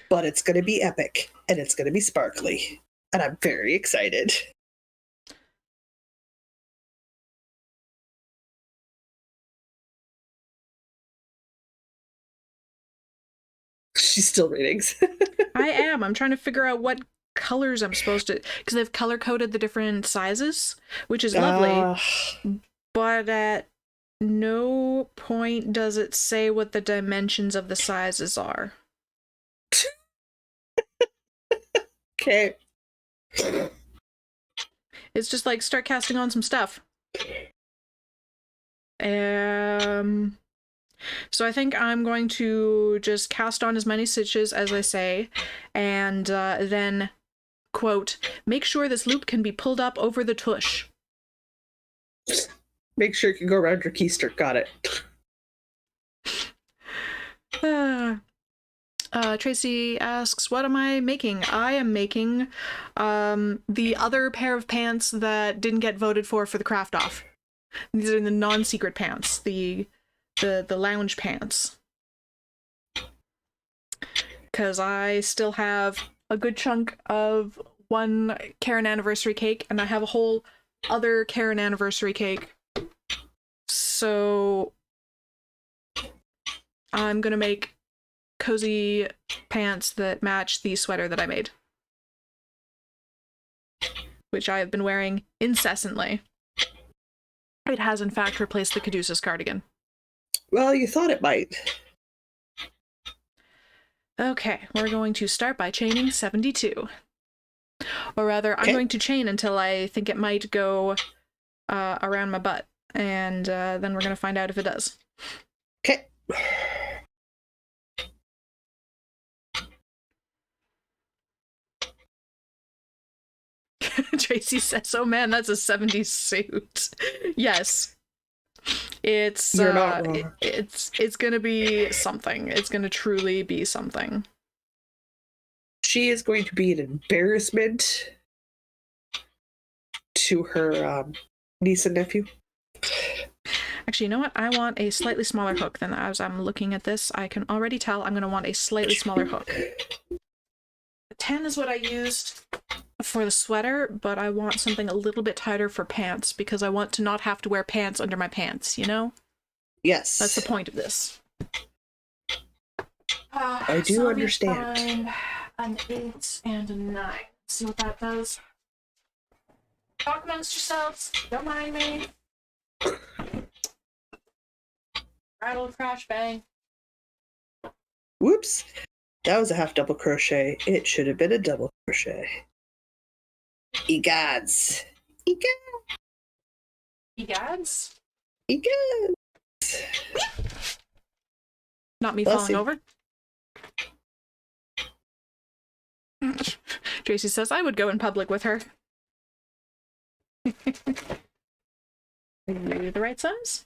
But it's going to be epic, and it's going to be sparkly, and I'm very excited. She's still reading. I am. I'm trying to figure out what colors I'm supposed to, because they've color coded the different sizes, which is lovely, but at no point does it say what the dimensions of the sizes are. Okay. It's just like, start casting on some stuff. So I think I'm going to just cast on as many stitches as I say, and then, quote, make sure this loop can be pulled up over the tush. Make sure you can go around your keister. Got it. Tracy asks, what am I making? I am making the other pair of pants that didn't get voted for the craft off. These are the non-secret pants, the lounge pants. Because I still have a good chunk of one Karen anniversary cake, and I have a whole other Karen anniversary cake. So I'm gonna make cozy pants that match the sweater that I made, which I have been wearing incessantly. It has in fact replaced the Caduceus cardigan. Well, you thought it might. Okay, we're going to start by chaining 72. Or rather, I'm going to chain until I think it might go around my butt, and then we're going to find out if it does. Okay. Tracy says, oh man, that's a 70s suit. Yes. It's You're not wrong. It's gonna be something. It's gonna truly be something. She is going to be an embarrassment to her niece and nephew. Actually, you know what? I want a slightly smaller hook than as I'm looking at this. I can already tell I'm gonna want a slightly smaller hook. The 10 is what I used for the sweater, but I want something a little bit tighter for pants because I want to not have to wear pants under my pants, you know? Yes. That's the point of this. I do understand. Find an 8 and a 9. Let's see what that does. Talk amongst yourselves. Don't mind me. Rattle, crash, bang. Whoops. That was a half double crochet. It should have been a double crochet. Egads. Egads. Egads? Egads. Not me falling over? Tracy says, I would go in public with her. Are you the right size?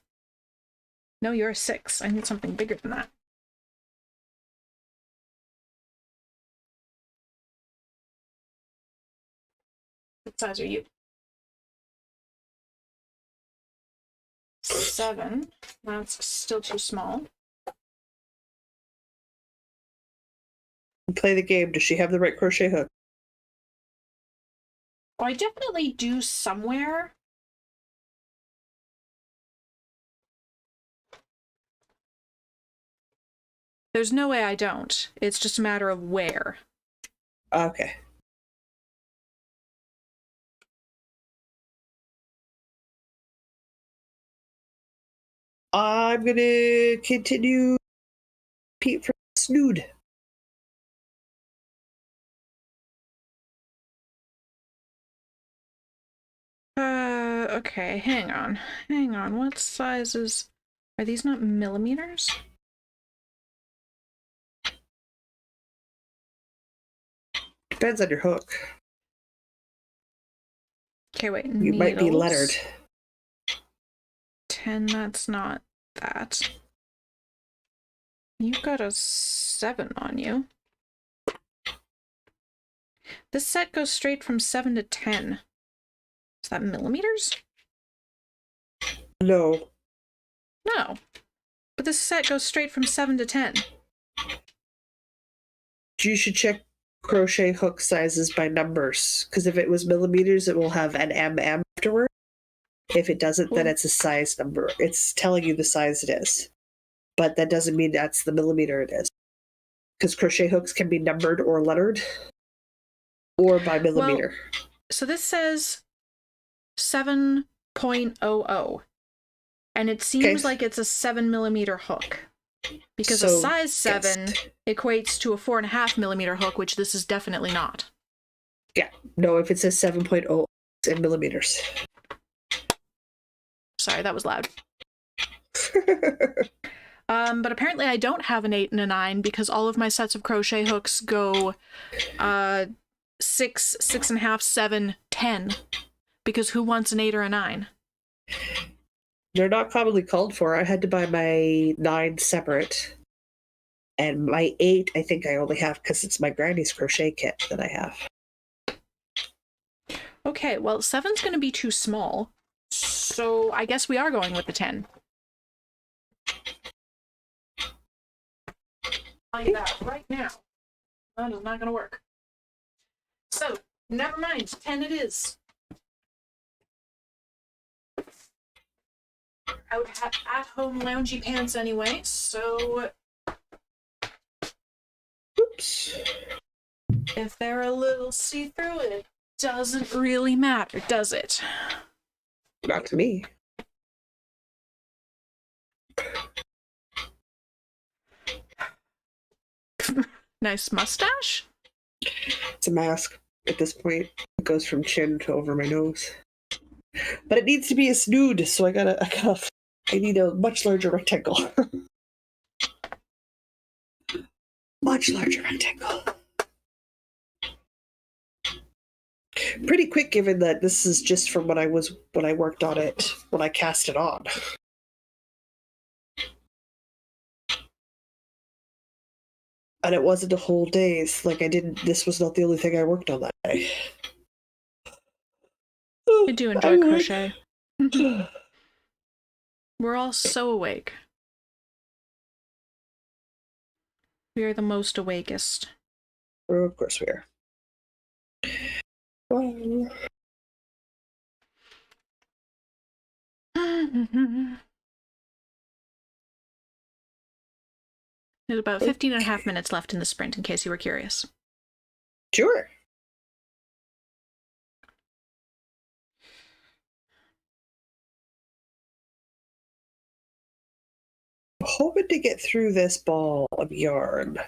No, you're a 6. I need something bigger than that. What size are you? 7. That's still too small. Play the game. Does she have the right crochet hook? Oh, I definitely do somewhere. There's no way I don't. It's just a matter of where. Okay. I'm gonna continue Pete from Snood. Okay, hang on. Hang on, what sizes? Are these not millimeters? Depends on your hook. Okay, wait, You might be lettered. 10, that's not that. You've got a 7 on you. This set goes straight from 7 to 10. Is that millimeters? No. No. But this set goes straight from 7 to 10. You should check crochet hook sizes by numbers, because if it was millimeters, it will have an MM afterward. If it doesn't, then it's a size number. It's telling you the size it is. But that doesn't mean that's the millimeter it is. Because crochet hooks can be numbered or lettered. Or by millimeter? Well, so this says 7.00. And it seems like it's a 7mm hook. Because a size 7 equates to a 4.5mm hook, which this is definitely not. Yeah. No, if it says 7.0 in millimeters. Sorry, that was loud. But apparently I don't have an 8 and a 9 because all of my sets of crochet hooks go 6, 6.5, 7, 10. Because who wants an 8 or a 9? They're not commonly called for. I had to buy my 9 separate. And my 8, I think I only have because it's my granny's crochet kit that I have. Okay, well, 7's going to be too small. So I guess we are going with the 10. I'll tell you that right now. That is not going to work. So, never mind. 10 it is. I would have at-home loungy pants anyway, so... Oops. If they're a little see-through, it doesn't really matter, does it? Not to me. Nice mustache? It's a mask at this point. It goes from chin to over my nose. But it needs to be a snood, so I need a much larger rectangle. Much larger rectangle. Pretty quick, given that this is just from when I worked on it, when I cast it on. And it wasn't a whole day's. This was not the only thing I worked on that day. I do enjoy crochet. We're all so awake. We are the most awakest. Oh, of course we are. Well. There's about 15 and a half minutes left in the sprint, in case you were curious. Sure. Hoping to get through this ball of yarn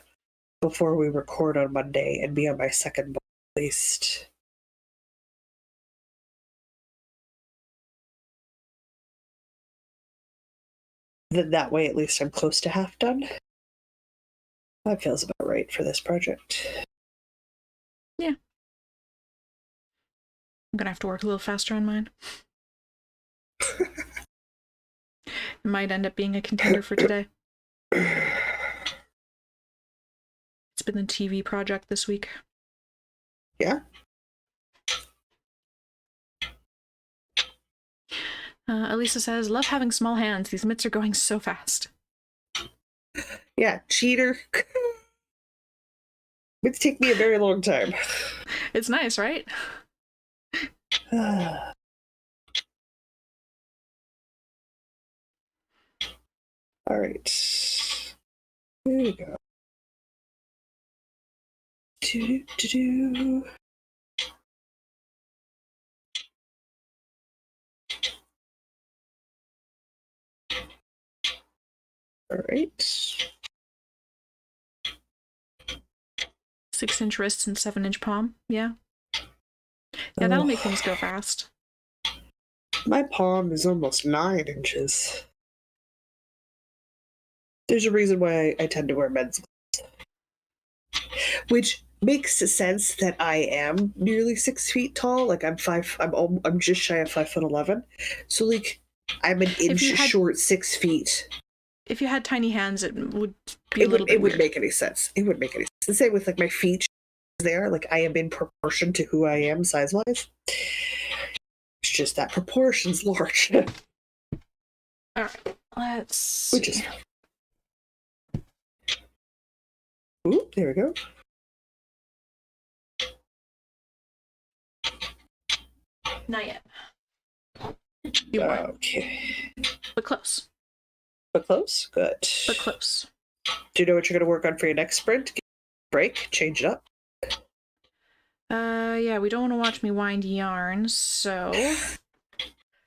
before we record on Monday and be on my second ball at least. Then that way at least I'm close to half done. That feels about right for this project. Yeah. I'm gonna have to work a little faster on mine. It might end up being a contender for today. It's been the TV project this week. Yeah? Elisa says, love having small hands. These mitts are going so fast. Yeah, cheater. Mitts take me a very long time. It's nice, right? All right. Here we go. Do-do-do-do. All right. 6-inch wrists and 7-inch palm. Yeah. Yeah, that'll make things go fast. My palm is almost 9 inches. There's a reason why I tend to wear men's gloves. Which makes sense that I am nearly 6 feet tall. Like I'm just shy of 5'11". So like I'm an inch short 6 feet. If you had tiny hands, it would be a little bit weird. It would make any sense. It would make any sense. The same with like my feet. There, like I am in proportion to who I am size wise. It's just that proportion's large. All right, let's see. Which is. Ooh, there we go. Not yet. Okay. But close. But close? Good. But close. Do you know what you're going to work on for your next sprint? Break? Change it up? Yeah, we don't want to watch me wind yarn, so I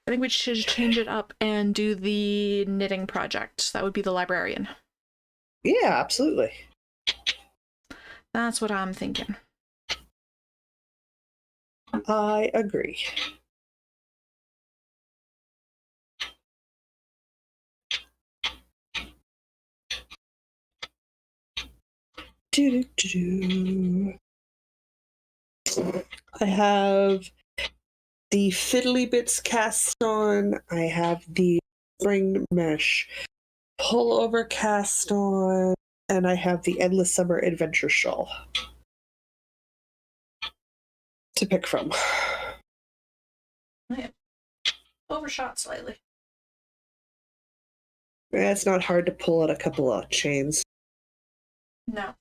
think we should change it up and do the knitting project. That would be the librarian. Yeah, absolutely. That's what I'm thinking. I agree. I have the Fiddly Bits cast on. I have the Spring Mesh pullover cast on. And I have the Endless Summer Adventure Shawl to pick from. Yeah. Overshot slightly. It's not hard to pull out a couple of chains. No.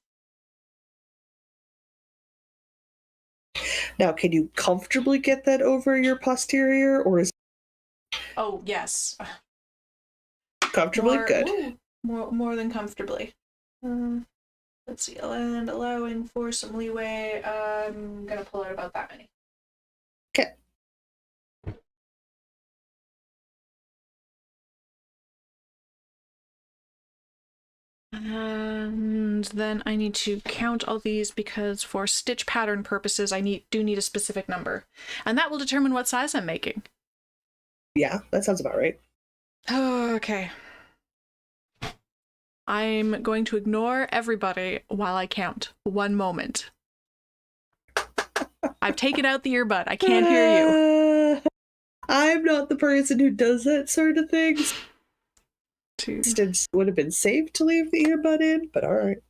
Now, can you comfortably get that over your posterior, or is Oh, yes. Comfortably? Good. More than comfortably. Let's see, and allowing for some leeway, I'm gonna pull out about that many. Okay. And then I need to count all these because for stitch pattern purposes, I do need a specific number. And that will determine what size I'm making. Yeah, that sounds about right. Okay. I'm going to ignore everybody while I count. 1 moment. I've taken out the earbud. I can't hear you. I'm not the person who does that sort of thing. It would have been safe to leave the earbud in, but all right.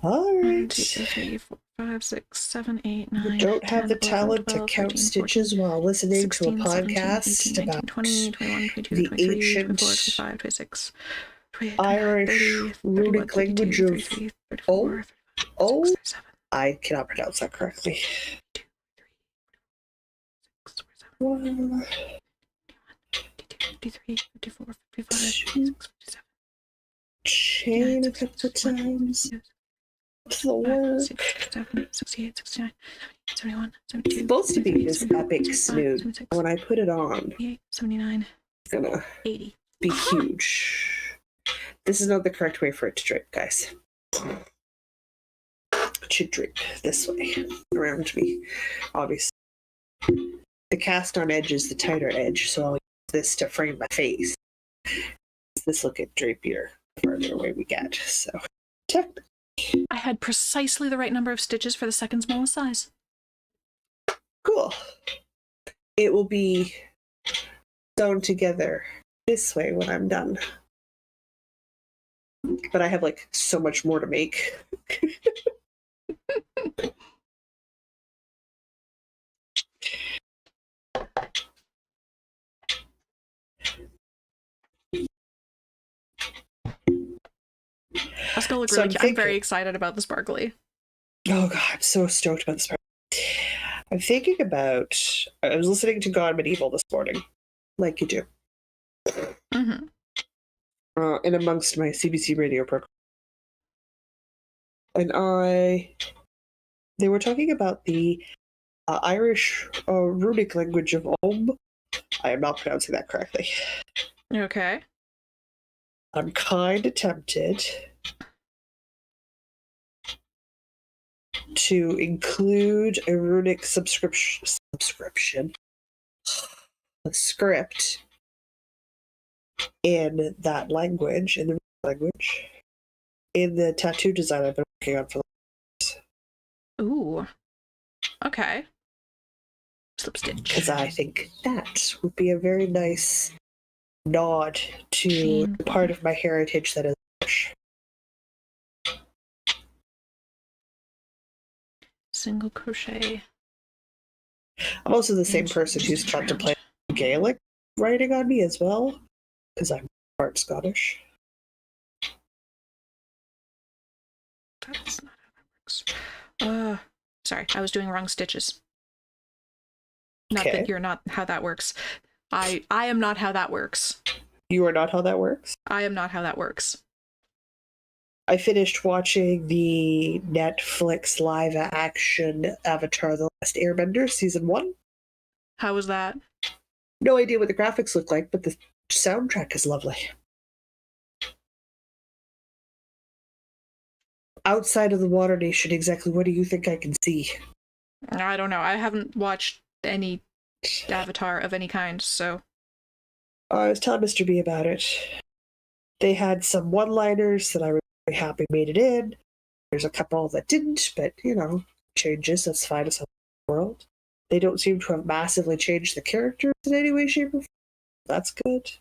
All right. 1, 2, 3, 4, 5, 6, 7, 8, 9. You don't 10, have the 11, talent 12, to count 13, stitches 14, while listening 16, to a podcast 17, 18, 19, 20, 21, 22, the 23, ancient 24, 25, 26, 28, Irish 30, 31, runic 32, language 33, of 34, 35, 36, 37. I cannot pronounce that correctly. 1, 53, 54, 55, 56, 57. Chain a couple of times. The word. 67, 68, 69, 71, 72. It's supposed to be this epic snoot. When I put it on, 79, it's gonna 80. Be huge. This is not the correct way for it to drape, guys. It should drape this way around me, obviously. The cast on edge is the tighter edge, so I'll use this to frame my face. This will get drapier the further away we get. So, technically. I had precisely the right number of stitches for the second smallest size. Cool. It will be sewn together this way when I'm done. But I have like so much more to make. That's gonna look really cute. I'm very excited about the sparkly. Oh god, I'm so stoked about the sparkly. I'm thinking about. I was listening to God Medieval this morning, like you do. Mm-hmm. In amongst my CBC radio program, and they were talking about the Irish runic language of Om. I am not pronouncing that correctly. Okay. I'm kind of tempted to include a runic subscription, a script in that language, in the language, in the tattoo design I've been working on for the years. Ooh. Okay. Slip stitch. Because I think that would be a very nice nod to the part of my heritage that is Irish. Single crochet. I'm also the same person who's taught to play Gaelic writing on me as well, because I'm part Scottish. That's not how that works. Sorry, I was doing wrong stitches. Not that you're not how that works. I am not how that works. You are not how that works? I am not how that works. I finished watching the Netflix live action Avatar: The Last Airbender season 1. How was that? No idea what the graphics look like, but the soundtrack is lovely. Outside of the Water Nation, exactly what do you think I can see? I don't know. I haven't watched any Avatar of any kind, so... I was telling Mr. B about it. They had some one-liners that I was very happy made it in. There's a couple that didn't, but, changes. That's fine. It's a world. They don't seem to have massively changed the characters in any way, shape, or form. That's good.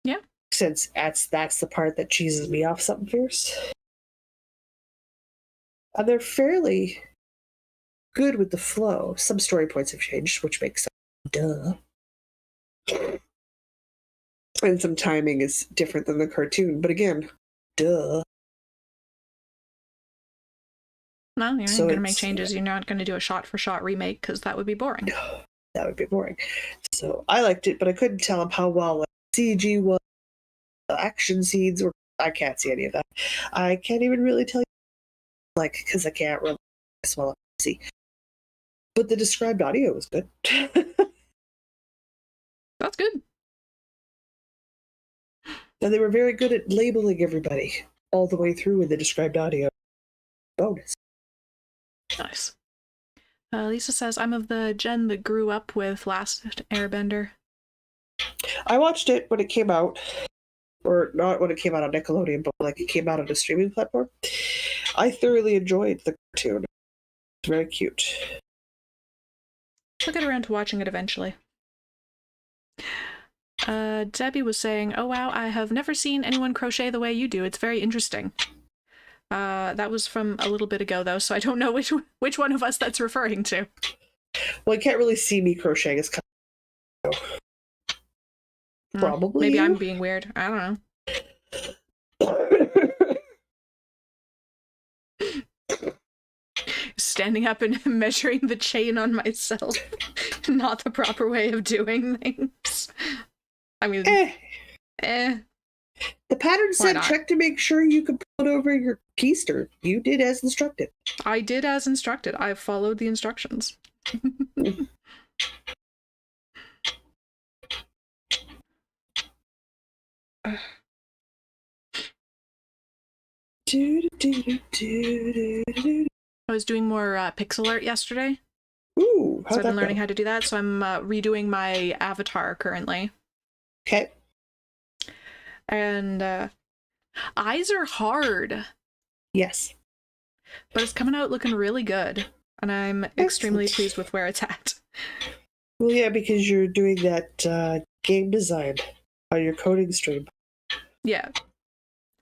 Yeah. Since that's the part that cheeses me off something fierce. And they're fairly good with the flow. Some story points have changed, which makes sense. Duh. And some timing is different than the cartoon, but again, duh. No, you're not going to make changes. You're not going to do a shot-for-shot remake, because that would be boring. No, that would be boring. So I liked it, but I couldn't tell him how well CG was, the action scenes were. I can't see any of that. I can't even really tell you, because I can't really well see. But the described audio was good. That's good. And they were very good at labeling everybody all the way through in the described audio. Bonus. Nice. Lisa says, I'm of the gen that grew up with Last Airbender. I watched it when it came out. Or not when it came out on Nickelodeon, but it came out on a streaming platform. I thoroughly enjoyed the cartoon. It's very cute. I'll get around to watching it eventually. Debbie was saying, oh wow, I have never seen anyone crochet the way you do. It's very interesting. That was from a little bit ago, though, so I don't know which one of us that's referring to. Well, you can't really see me crocheting. It's kind of... Probably maybe you? I'm being weird. I don't know. Standing up and measuring the chain on myself. Not the proper way of doing things. I mean, The pattern said check to make sure you can pull it over your keister. You did as instructed. I did as instructed. I followed the instructions. I was doing more pixel art yesterday. Ooh, so I've been learning how to do that. So I'm redoing my avatar currently. Okay. And eyes are hard. Yes. But it's coming out looking really good. And I'm extremely pleased with where it's at. Well, yeah, because you're doing that game design on your coding stream. Yeah.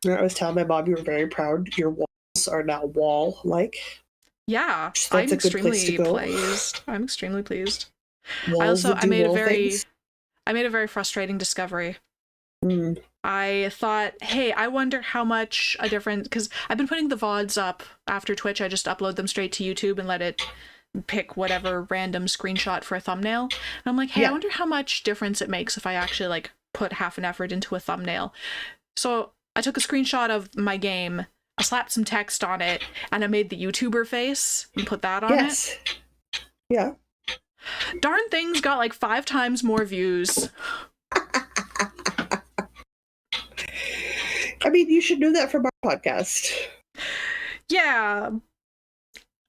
I was telling my mom you were very proud. Your walls are now wall-like. Yeah, I'm extremely pleased. I'm extremely pleased. Walls I made a very frustrating discovery. Mm. I thought, hey, I wonder how much a difference, because I've been putting the VODs up after Twitch. I just upload them straight to YouTube and let it pick whatever random screenshot for a thumbnail. And I'm like, hey, yeah. I wonder how much difference it makes if I actually put half an effort into a thumbnail. So I took a screenshot of my game, I slapped some text on it, and I made the YouTuber face and put that on it. Yeah. Darn thing's got 5 times more views. I mean, you should know that from our podcast. Yeah.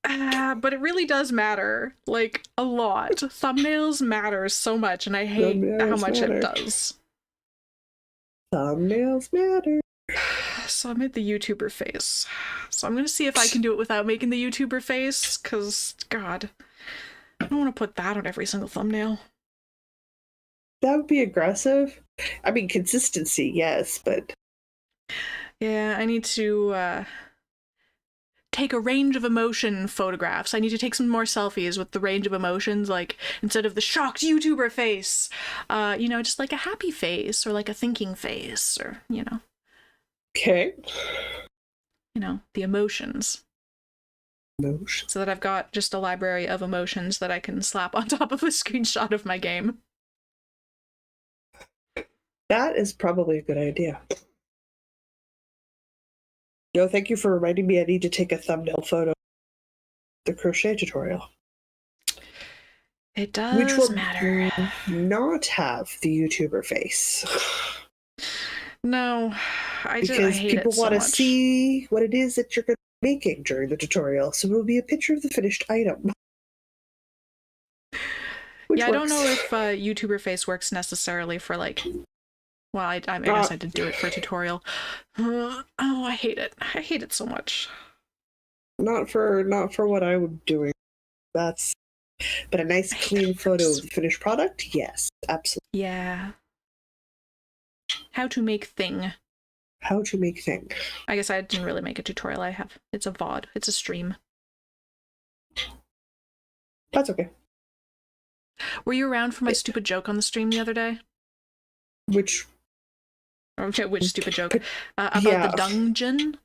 But it really does matter. A lot. Thumbnails matter so much, and I hate how much it does. Thumbnails matter. So I made the YouTuber face. So I'm gonna see if I can do it without making the YouTuber face, because, God, I don't want to put that on every single thumbnail. That would be aggressive. I mean, consistency, yes, but... Yeah, I need to take a range of emotion photographs. I need to take some more selfies with the range of emotions, instead of the shocked YouTuber face, just a happy face, or a thinking face, or, Okay. The emotions. Emotions. So that I've got just a library of emotions that I can slap on top of a screenshot of my game. That is probably a good idea. No, thank you for reminding me I need to take a thumbnail photo of the crochet tutorial. It does Which will matter. Not have the YouTuber face. No, I hate because people it so want to much. see what it is that you're going to be making during the tutorial. So it will be a picture of the finished item. Yeah, I don't know if YouTuber face works necessarily for like. Well, I guess I did do it for a tutorial. Oh, I hate it. I hate it so much. Not for what I was doing. But a nice clean photo of the finished product, yes, absolutely. Yeah. How to make thing. How to make thing. I guess I didn't really make a tutorial. It's a VOD. It's a stream. That's okay. Were you around for my stupid joke on the stream the other day? Which stupid joke? About the dungeon?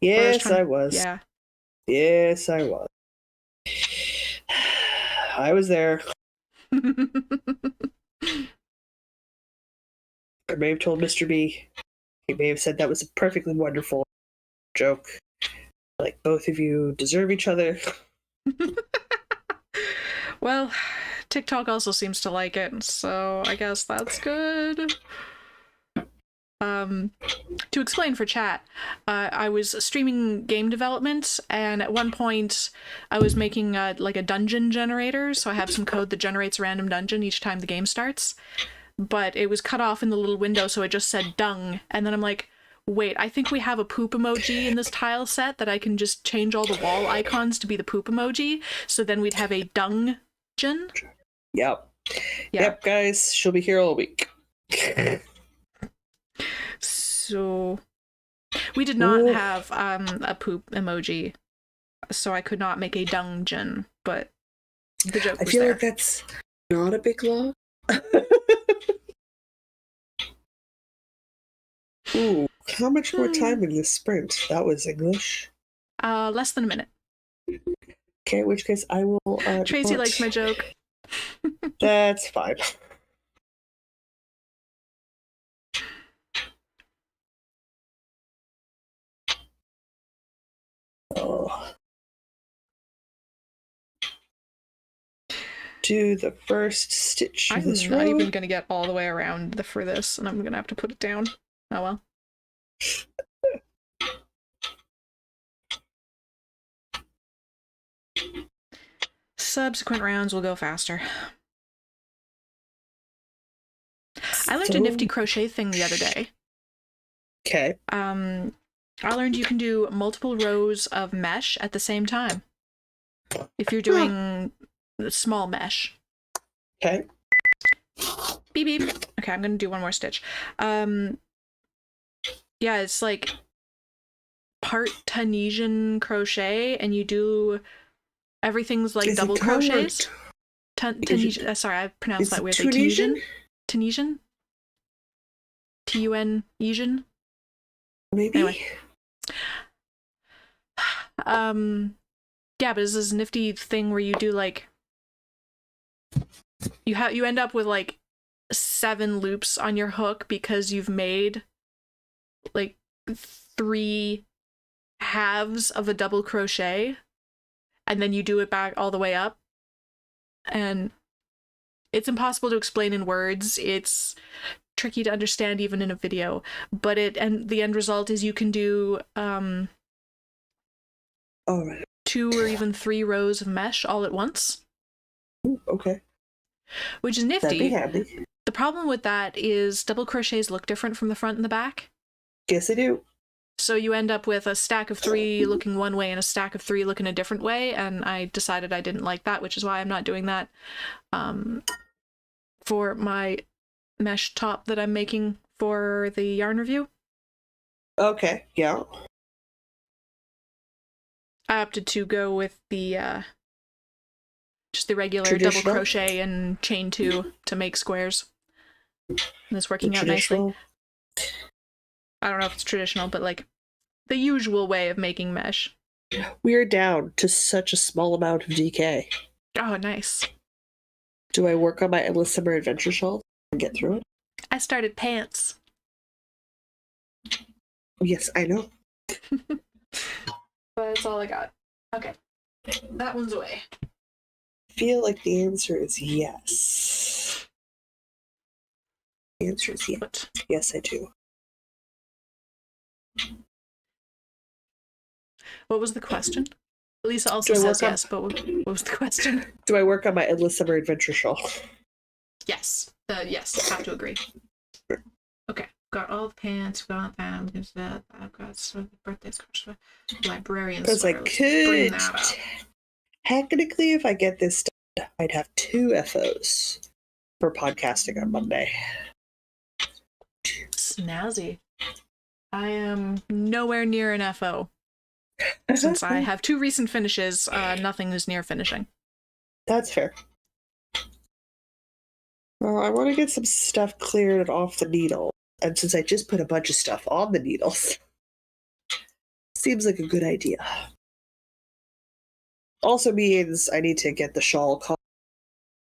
Yes, I was. Yeah. Yes, I was. I was there. I may have told Mr. B. He may have said that was a perfectly wonderful joke. Like, both of you deserve each other. Well, TikTok also seems to like it, so I guess that's good. To explain for chat, I was streaming game development, and at one point I was making like a dungeon generator, so I have some code that generates a random dungeon each time the game starts, but it was cut off in the little window, so it just said dung, and then I'm like, wait, I think we have a poop emoji in this tile set that I can just change all the wall icons to be the poop emoji, so then we'd have a dungeon. Yep, guys, she'll be here all week. So we did not have a poop emoji, so I could not make a dungeon, but the joke was there. I feel like that's not a big law. Ooh, how much more time in this sprint? That was English. Less than a minute. Okay, in which case I will... Tracy likes my joke. That's fine. Oh. Do the first stitch of this row. I'm not even going to get all the way around for this, and I'm going to have to put it down. Oh well. Subsequent rounds will go faster. I learned a nifty crochet thing the other day. Okay. I learned you can do multiple rows of mesh at the same time. If you're doing small mesh. Okay. Beep beep. Okay, I'm gonna do one more stitch. Yeah, it's like part Tunisian crochet, and you do everything's like double crochets. Tunisian. Sorry, I pronounced that weirdly. Tunisian. Tunisian. Tunisian. Maybe. Anyway. Yeah, but it's this nifty thing where you do like you end up with like 7 loops on your hook because you've made like 3 halves of a double crochet, and then you do it back all the way up, and it's impossible to explain in words. It's tricky to understand even in a video, but the end result is you can do all right. 2 or even 3 rows of mesh all at once. Ooh, okay. Which is nifty. That'd be handy. The problem with that is double crochets look different from the front and the back. Yes, they do. So you end up with a stack of 3 looking one way and a stack of 3 looking a different way, and I decided I didn't like that, which is why I'm not doing that for my mesh top that I'm making for the yarn review. Okay, yeah. I opted to go with the just the regular double crochet and chain 2 to make squares. And it's working out nicely. I don't know if it's traditional, but like the usual way of making mesh. We are down to such a small amount of DK. Oh, nice. Do I work on my Endless Summer Adventure shawl and get through it? I started pants. Yes, I know. but it's all I got. Okay. That one's away. I feel like the answer is yes. The answer is yes. What? Yes, I do. What was the question? Lisa also says yes, but what was the question? Do I work on my Endless Summer Adventure shawl? Yes. Yes, have to agree. Okay. Got all the pants, got them, I've got some birthdays, librarian sweater. Because I could, technically, if I get this done, I'd have 2 FOs for podcasting on Monday. Snazzy. I am nowhere near an FO. Since I have 2 recent finishes, nothing is near finishing. That's fair. Well, I want to get some stuff cleared off the needle. And since I just put a bunch of stuff on the needles, seems like a good idea. Also means I need to get the shawl called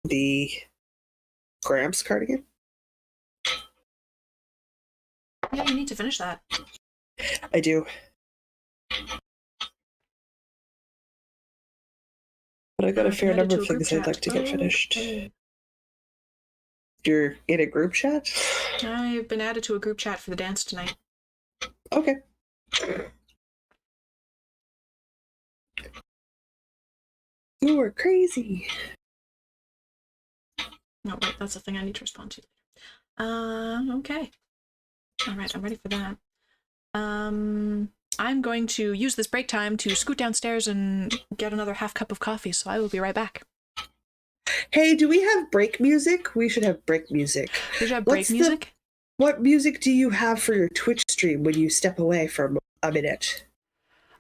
the Gramps cardigan. Yeah, you need to finish that. I do. But I got a fair number of things I'd like to get finished. Okay. You're in a group chat? I've been added to a group chat for the dance tonight. Okay. You are crazy. No, wait, that's the thing I need to respond to. Okay. All right, I'm ready for that. I'm going to use this break time to scoot downstairs and get another half cup of coffee, so I will be right back. Hey, do we have break music? We should have break music. We should have break music? What music do you have for your Twitch stream when you step away for a minute?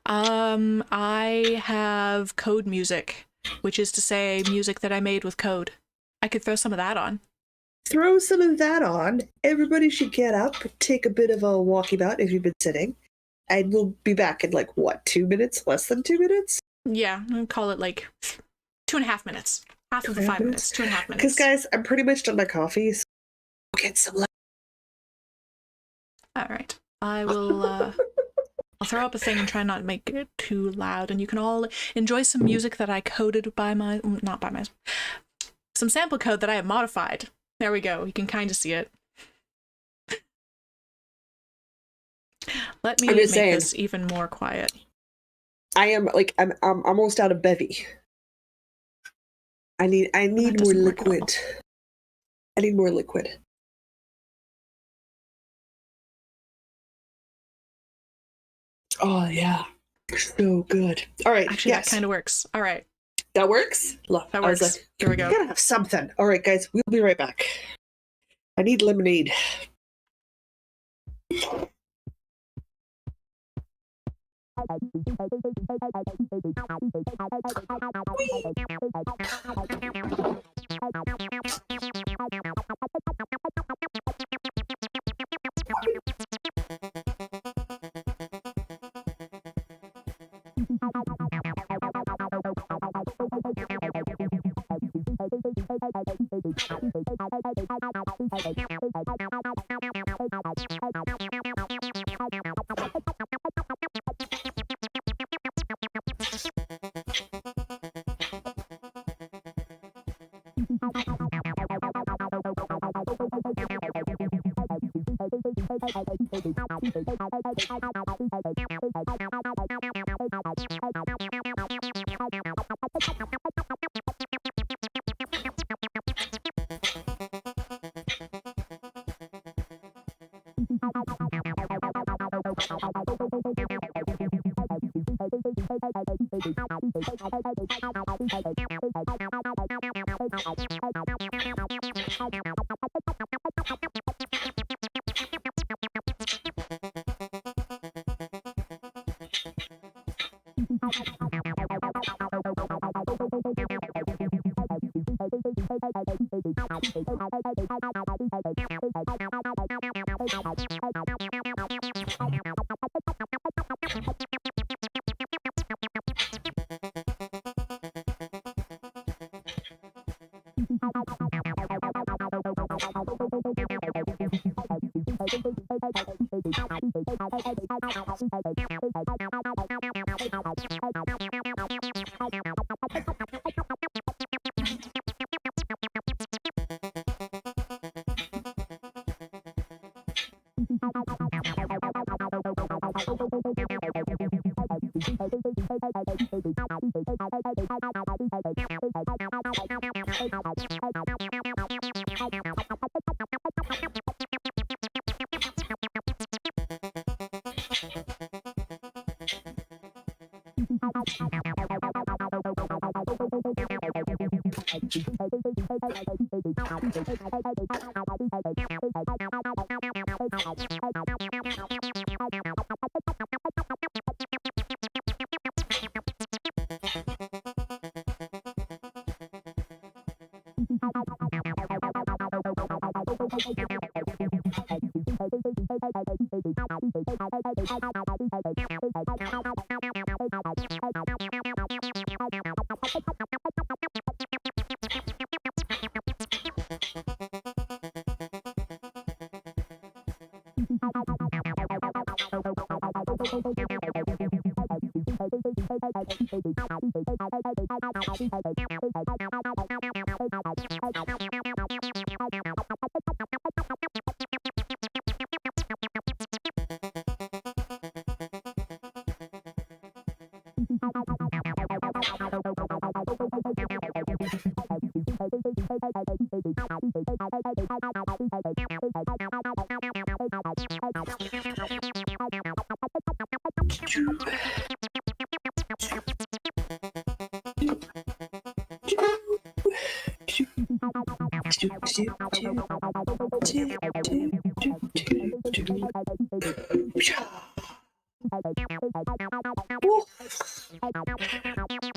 I have code music, which is to say music that I made with code. I could throw some of that on. Throw some of that on. Everybody should get up, take a bit of a walkabout if you've been sitting, and we'll be back in 2 minutes? Less than 2 minutes? Yeah, I'll call it 2.5 minutes. Half of the 5 minutes, 2.5 minutes. Because, guys, I'm pretty much done my coffee, so I'll get some. All right. I will, I'll throw up a thing and try not to make it too loud, and you can all enjoy some music that I coded some sample code that I have modified. There we go. You can kind of see it. Let me make this even more quiet. I am, I'm almost out of bevy. I need more liquid. I need more liquid. Oh, yeah. So good. All right. Actually, yes. That kind of works. All right. That works? Look, that works. Here we go. We gotta have something. All right, guys. We'll be right back. I need lemonade.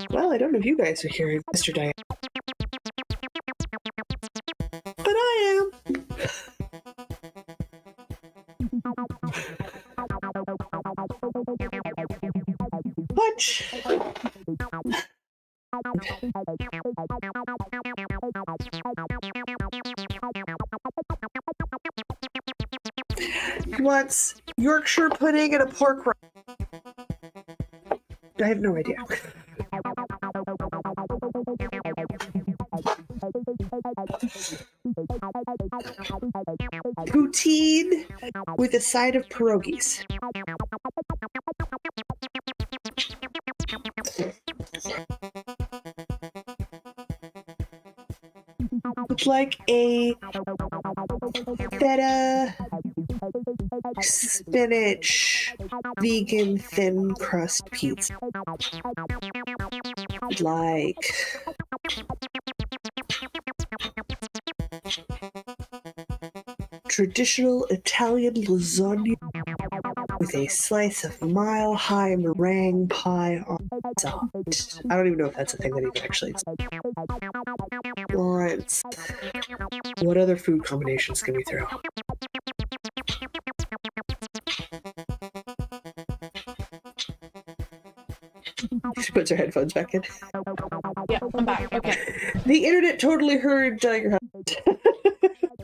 Well, I don't know if you guys are hearing Mr. Diane, but I am. Punch. He wants Yorkshire pudding and a pork rind. I have no idea. Poutine with a side of pierogies. It's like a feta spinach vegan thin crust pizza. Like traditional Italian lasagna with a slice of mile-high meringue pie on top. I don't even know if that's a thing that even actually exists. Lawrence. What other food combinations can we throw? She puts her headphones back in. Yeah, I'm back. Okay. The internet totally heard your husband.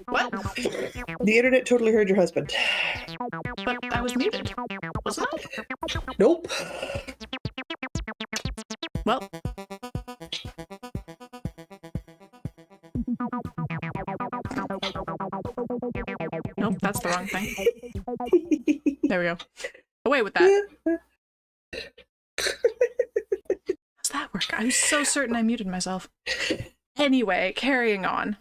What? The internet totally heard your husband. But I was muted, wasn't I? Nope. Well. Nope, that's the wrong thing. There we go. Away with that. How's that work? I'm so certain I muted myself. Anyway, carrying on.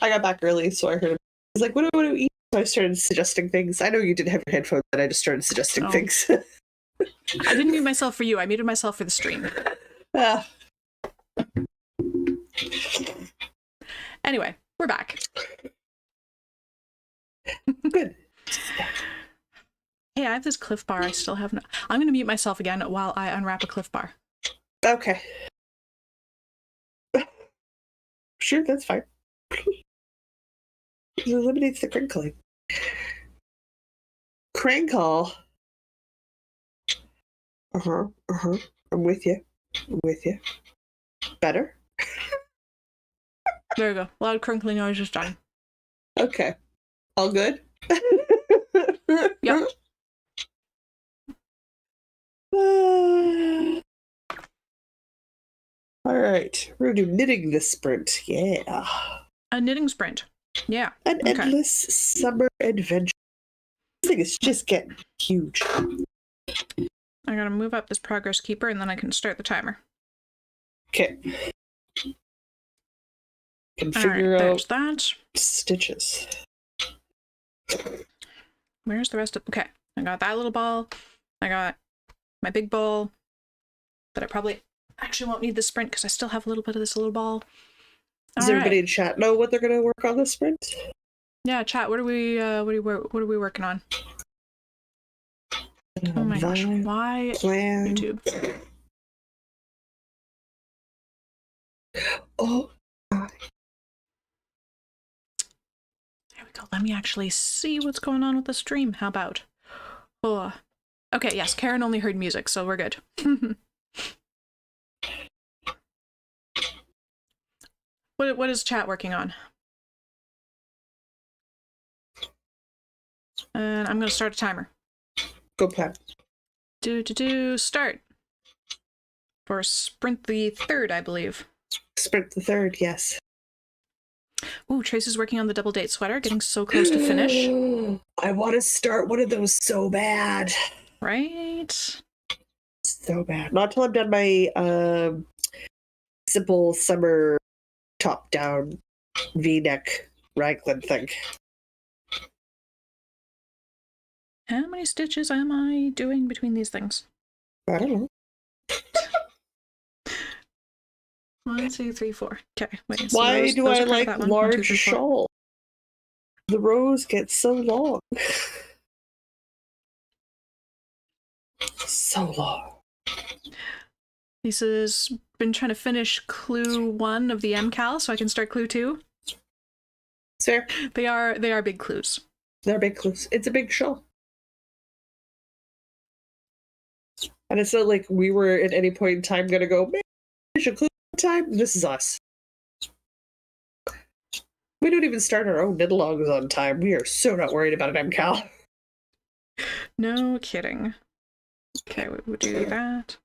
I got back early, so I heard him. He's like, what do we eat? So I started suggesting things. I know you didn't have your headphones, but I just started suggesting things. I didn't mute myself for you. I muted myself for the stream. Anyway, we're back. Good. Hey, I have this Cliff Bar. I still have not. I'm going to mute myself again while I unwrap a Cliff Bar. Okay. Sure, that's fine. It eliminates the crinkling. Crinkle. I'm with you. Better? There you go. Loud crinkling noise is done. Okay. All good? Yep. All right. We're going to do knitting this sprint. Yeah. A knitting sprint. Yeah. An endless summer adventure. This thing is just getting huge. I gotta move up this progress keeper and then I can start the timer. Okay. Can figure out that. Stitches. Where's the rest of... Okay. I got that little ball. I got my big ball. But I probably actually won't need the sprint because I still have a little bit of this little ball. Does everybody in chat know what they're going to work on this sprint? Yeah, chat. What are we working on? Oh my gosh! Why plan. YouTube? Oh. There we go. Let me actually see what's going on with the stream. How about? Oh. Okay. Yes. Karen only heard music, so we're good. What is chat working on? And I'm gonna start a timer. Go plan. Start. For sprint the 3rd, I believe. Sprint the 3rd, yes. Ooh, Trace is working on the double date sweater, getting so close to finish. I want to start one of those so bad. Right? So bad. Not till I'm done my simple summer top-down V-neck raglan thing. How many stitches am I doing between these things? I don't know. 1, 2, 3, 4. Okay, wait. So why do I like large shawl? The rows get so long. So long. Lisa's been trying to finish clue 1 of the MCAL so I can start clue 2. Fair. They are big clues. They're big clues. It's a big shawl. And it's not like we were at any point in time gonna go, man, finish a clue time. This is us. We don't even start our own knit-alongs on time. We are so not worried about an MCAL. No kidding. Okay, we would do that.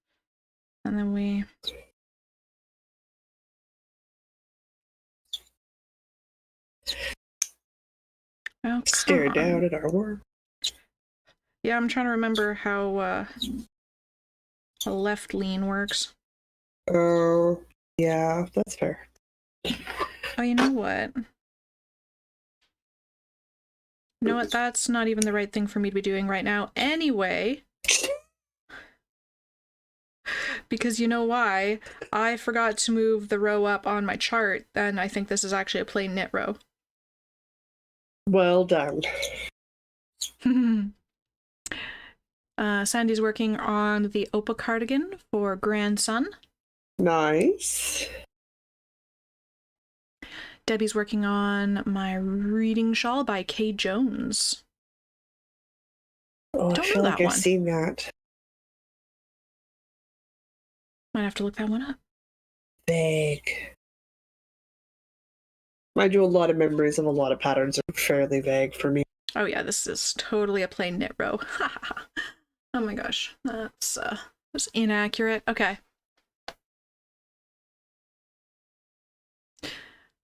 And then we... Oh, stare down at our work. Yeah, I'm trying to remember how a left lean works. Oh, yeah, that's fair. Oh, you know what? You know what? That's not even the right thing for me to be doing right now anyway. Because you know why? I forgot to move the row up on my chart, and I think this is actually a plain knit row. Well done. Sandy's working on the Opa cardigan for grandson. Nice. Debbie's working on my reading shawl by Kay Jones. Oh, I feel like I've seen that. Might have to look that one up. Vague. I do a lot of memories of a lot of patterns are fairly vague for me. Oh yeah, this is totally a plain knit row. Oh my gosh, that's inaccurate. Okay.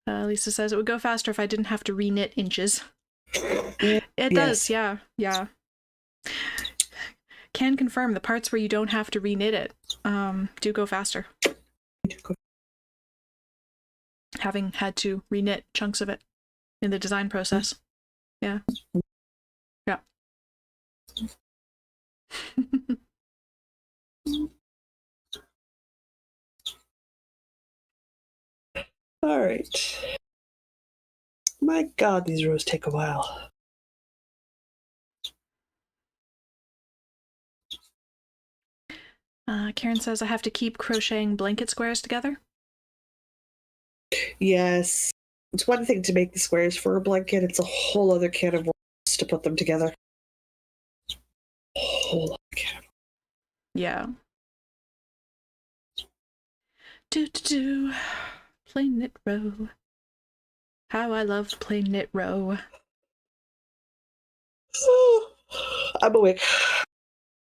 Lisa says it would go faster if I didn't have to re-knit inches. It does, yeah. Can confirm the parts where you don't have to re-knit it do go faster. Having had to re-knit chunks of it in the design process. Yeah. Yeah. All right. My God, these rows take a while. Karen says I have to keep crocheting blanket squares together. Yes. It's one thing to make the squares for a blanket. It's a whole other can of worms to put them together. A whole other can of worms. Yeah. Plain knit row. How I love plain knit row. I'm awake.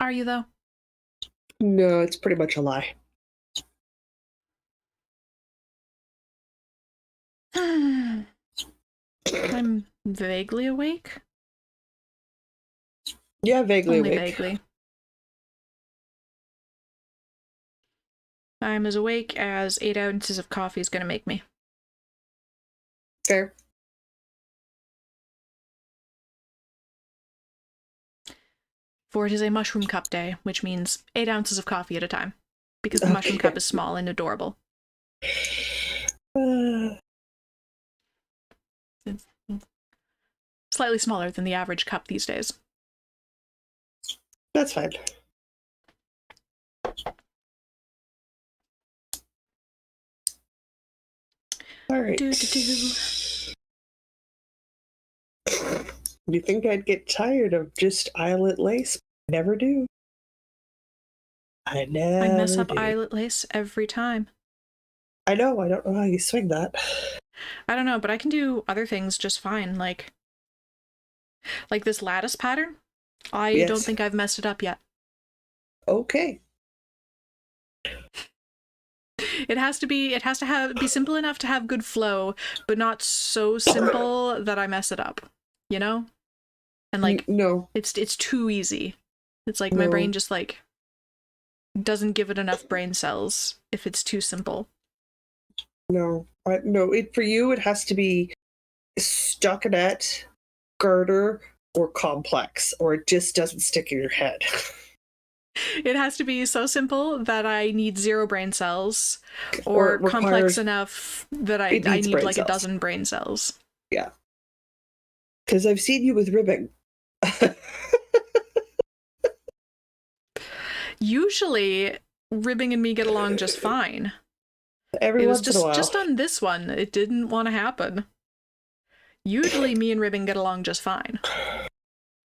Are you though? No, it's pretty much a lie. I'm vaguely awake. Yeah, vaguely Only awake. Vaguely. I'm as awake as 8 ounces of coffee is going to make me. Fair. For it is a mushroom cup day, which means 8 ounces of coffee at a time, because the mushroom cup is small and adorable. It's slightly smaller than the average cup these days. That's fine. All right. You think I'd get tired of just eyelet lace? Never do. I mess up eyelet lace every time. I know. I don't know how you swing that. I don't know, but I can do other things just fine. Like this lattice pattern. I don't think I've messed it up yet. Okay. It has to be simple enough to have good flow, but not so simple that I mess it up. You know? And like, no, it's too easy. It's like my brain just like doesn't give it enough brain cells if it's too simple. No, for you it has to be stockinette, garter, or complex, or it just doesn't stick in your head. It has to be so simple that I need 0 brain cells, or complex enough that I need like cells. A dozen brain cells. Yeah. Because I've seen you with ribbing. Usually, ribbing and me get along just fine. It was just on this one, it didn't want to happen. Usually, me and ribbing get along just fine.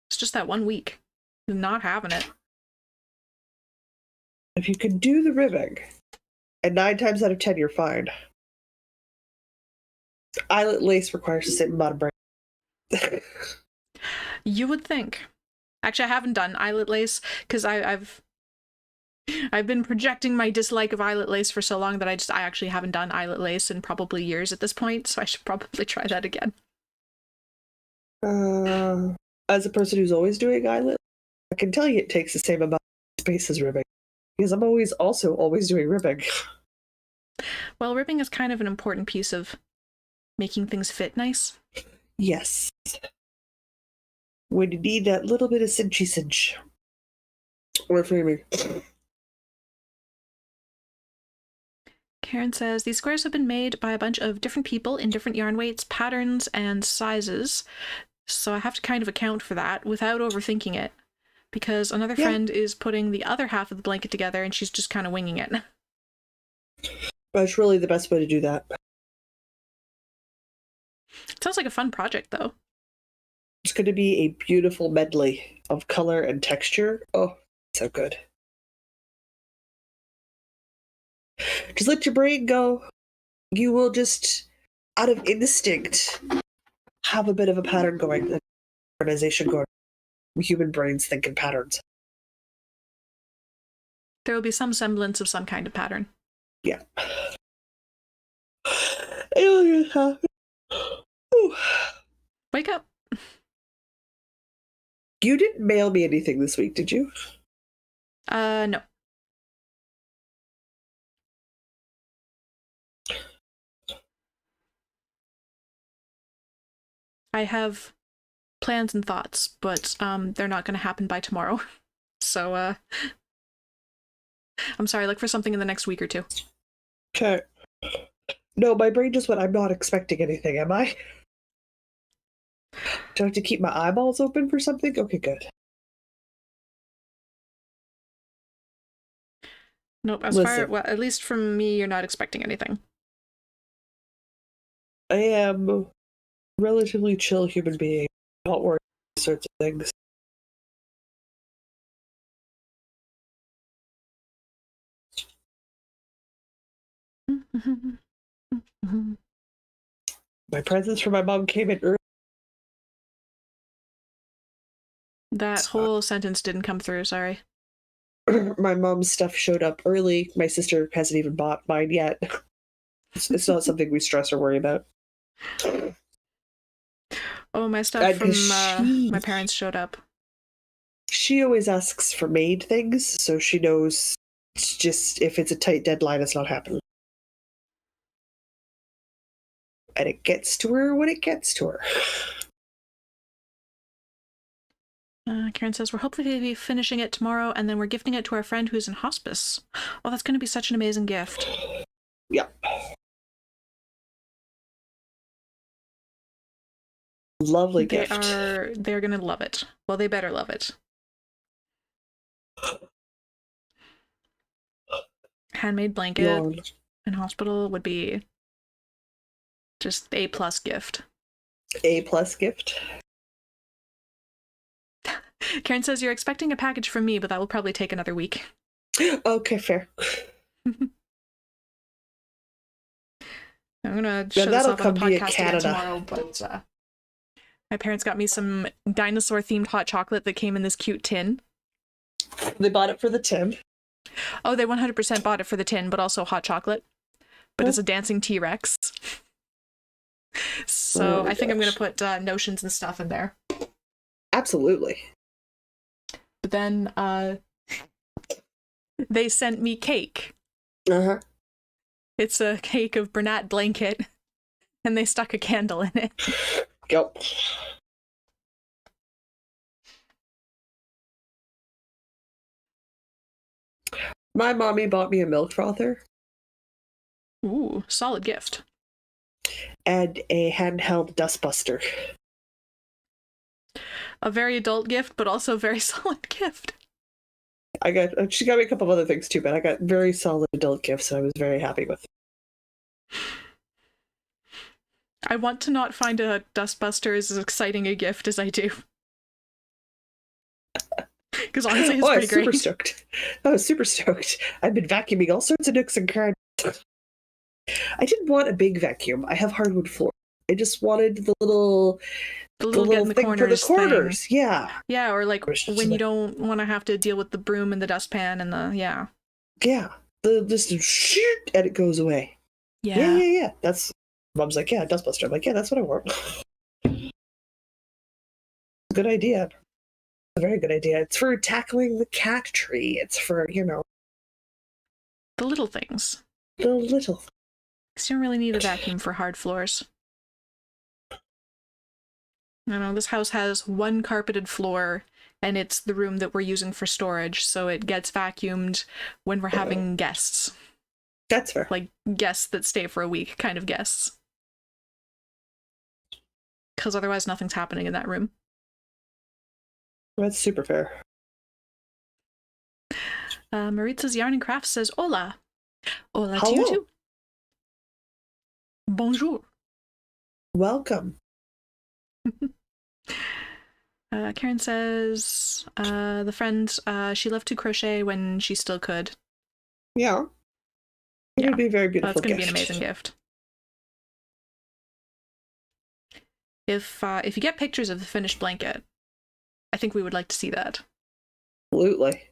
It's just that 1 week. Not having it. If you can do the ribbing, and 9 times out of 10 you're fine. Eyelet lace requires the same amount of brain. You would think. Actually, I haven't done eyelet lace because I've been projecting my dislike of eyelet lace for so long that I actually haven't done eyelet lace in probably years at this point, so I should probably try that again. As a person who's always doing eyelet, I can tell you it takes the same amount of space as ribbing. Because I'm always doing ribbing. Well, ribbing is kind of an important piece of making things fit nice. Yes. When you need that little bit of cinchy cinch. Or framing. Karen says, these squares have been made by a bunch of different people in different yarn weights, patterns, and sizes. So I have to kind of account for that without overthinking it. Because another friend is putting the other half of the blanket together and she's just kind of winging it. That's really the best way to do that. It sounds like a fun project, though. It's going to be a beautiful medley of color and texture. Oh, so good. Just let your brain go. You will just, out of instinct, have a bit of a pattern going, an organization going. Human brains think in patterns. There will be some semblance of some kind of pattern. Yeah. Wake up. You didn't mail me anything this week, did you? No. I have plans and thoughts, but they're not going to happen by tomorrow. So, I'm sorry, look for something in the next week or 2. Okay. No, my brain just went, I'm not expecting anything, am I? Do I have to keep my eyeballs open for something? Okay, good. Nope, at least from me, you're not expecting anything. I am a relatively chill human being. Not worried about these sorts of things. My presents for my mom came in early. That whole sentence didn't come through, sorry. My mom's stuff showed up early. My sister hasn't even bought mine yet. It's not something we stress or worry about. Oh, my stuff from my parents showed up. She always asks for made things, so she knows it's just if it's a tight deadline, it's not happening. And it gets to her when it gets to her. Karen says, we're hopefully going to be finishing it tomorrow, and then we're gifting it to our friend who's in hospice. Oh, that's going to be such an amazing gift. Yep. Lovely gift. They're going to love it. Well, they better love it. Handmade blanket in hospital would be just A+ gift. A+ gift. Karen says, you're expecting a package from me, but that will probably take another week. Okay, fair. I'm gonna show this off on the podcast again tomorrow, but my parents got me some dinosaur-themed hot chocolate that came in this cute tin. They bought it for the tin. Oh, they 100% bought it for the tin, but also hot chocolate. But it's a dancing T-Rex. So I think I'm gonna put notions and stuff in there. Absolutely. But then they sent me cake. Uh-huh. It's a cake of Bernat blanket, and they stuck a candle in it. Yep. My mommy bought me a milk frother. Ooh, solid gift. And a handheld dustbuster. A very adult gift, but also a very solid gift. She got me a couple of other things too, but I got very solid adult gifts, and I was very happy with it. I want to not find a dustbuster as exciting a gift as I do. Because honestly, it's pretty great. I was super stoked. I've been vacuuming all sorts of nooks and crannies. I didn't want a big vacuum. I have hardwood floor. I just wanted the little get in the corners for the corners. Thing. Yeah. Yeah, or like when you don't want to have to deal with the broom and the dustpan and the Yeah. Just shoot and it goes away. Yeah. That's Mom's like, yeah, dustbuster. I'm like, yeah, that's what I want. Good idea. A very good idea. It's for tackling the cat tree. It's for, the little things. The little. Because you don't really need a vacuum for hard floors. I know this house has one carpeted floor, and it's the room that we're using for storage, so it gets vacuumed when we're having guests. That's fair. Like guests that stay for a week, kind of guests. Because otherwise nothing's happening in that room. That's super fair. Maritza's Yarn and Crafts says, Hola. Hola Hello. to you too. Bonjour. Welcome. Karen says, the friend, she loved to crochet when she still could. Yeah. It would be a very beautiful That's going to gift. be an amazing gift. If you get pictures of the finished blanket, I think we would like to see that. Absolutely.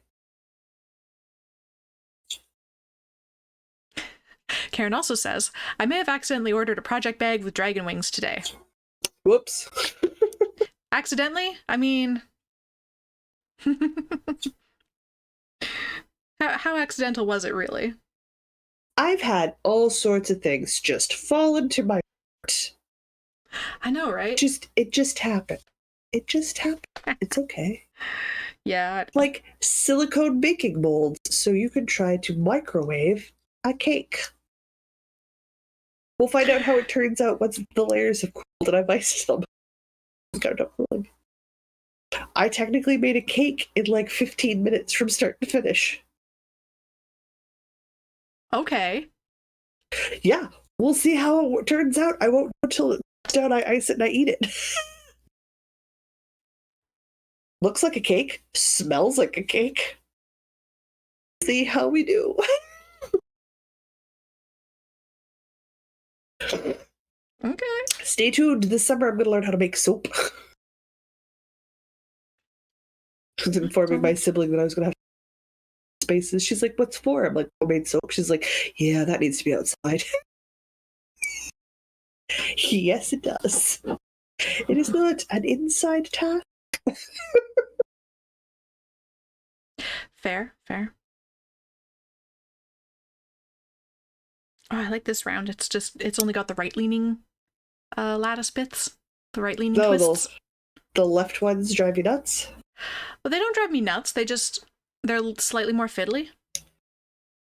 Karen also says, I may have accidentally ordered a project bag with dragon wings today. Whoops. Accidentally? I mean... how accidental was it, really? I've had all sorts of things just fall into my heart. I know, right? It just happened. It just happened. It's okay. Yeah. Like silicone baking molds, so you can try to microwave a cake. We'll find out how it turns out once the layers have cooled and I've iced them. I technically made a cake in like 15 minutes from start to finish. Okay. Yeah, we'll see how it turns out. I won't know until it's done. I ice it and I eat it. Looks like a cake. Smells like a cake. See how we do. Okay. Stay tuned. This summer I'm going to learn how to make soap. I was informing my sibling that I was going to have spaces. She's like, what's for? I'm like, homemade soap. She's like, yeah, that needs to be outside. Yes, it does. It is not an inside task. Fair. Oh, I like this round. It's only got the right leaning lattice bits, the right leaning twists. The left ones drive you nuts? Well, they don't drive me nuts. They're slightly more fiddly.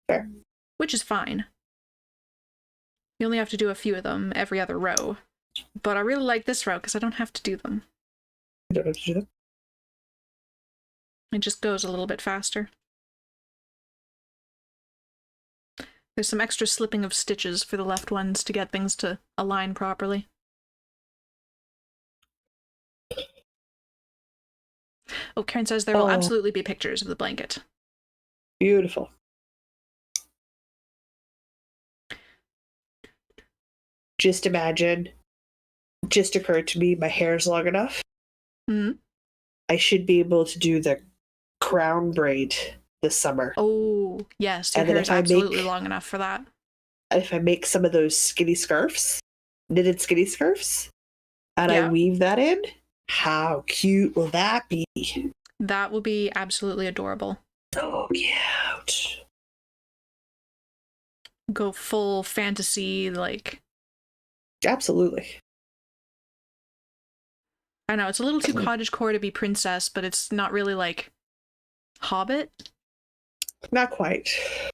Fair. Which is fine. You only have to do a few of them every other row. But I really like this row because I don't have to do them. You don't have to do them? It just goes a little bit faster. There's some extra slipping of stitches for the left ones to get things to align properly. Oh, Karen says there will absolutely be pictures of the blanket. Beautiful. Just imagine, just occurred to me, my hair's long enough. Mm-hmm. I should be able to do the crown braid this summer. Oh, yes, your hair is absolutely long enough for that. If I make some of those skinny scarves, knitted skinny scarves, and I weave that in, how cute will that be? That will be absolutely adorable. So cute. Go full fantasy, like... Absolutely. I know, it's a little too cottagecore to be princess, but it's not really like Hobbit. Not quite.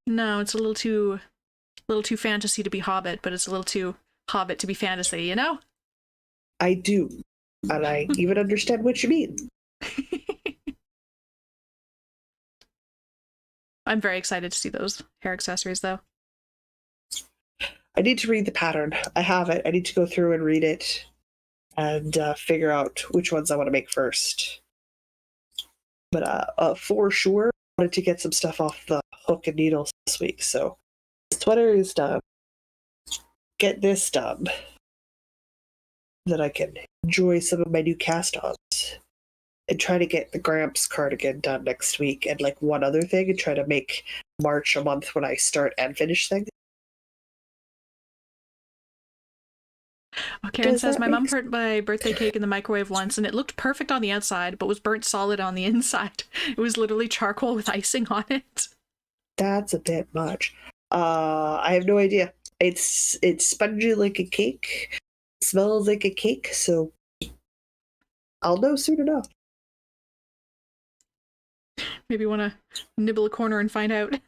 No, it's a little too fantasy to be Hobbit, but it's a little too Hobbit to be fantasy, you know? I do. And I even understand what you mean. I'm very excited to see those hair accessories, though. I need to read the pattern. I have it. I need to go through and read it and figure out which ones I want to make first. But for sure, I wanted to get some stuff off the hook and needles this week. So the sweater is done. Get this done. Then I can enjoy some of my new cast-ons. And try to get the Gramps cardigan done next week. And like one other thing, and try to make March a month when I start and finish things. Oh, Karen says, my mom put my birthday cake in the microwave once, and it looked perfect on the outside, but was burnt solid on the inside. It was literally charcoal with icing on it. That's a bit much. I have no idea. It's spongy like a cake. It smells like a cake, so I'll know soon enough. Maybe want to nibble a corner and find out.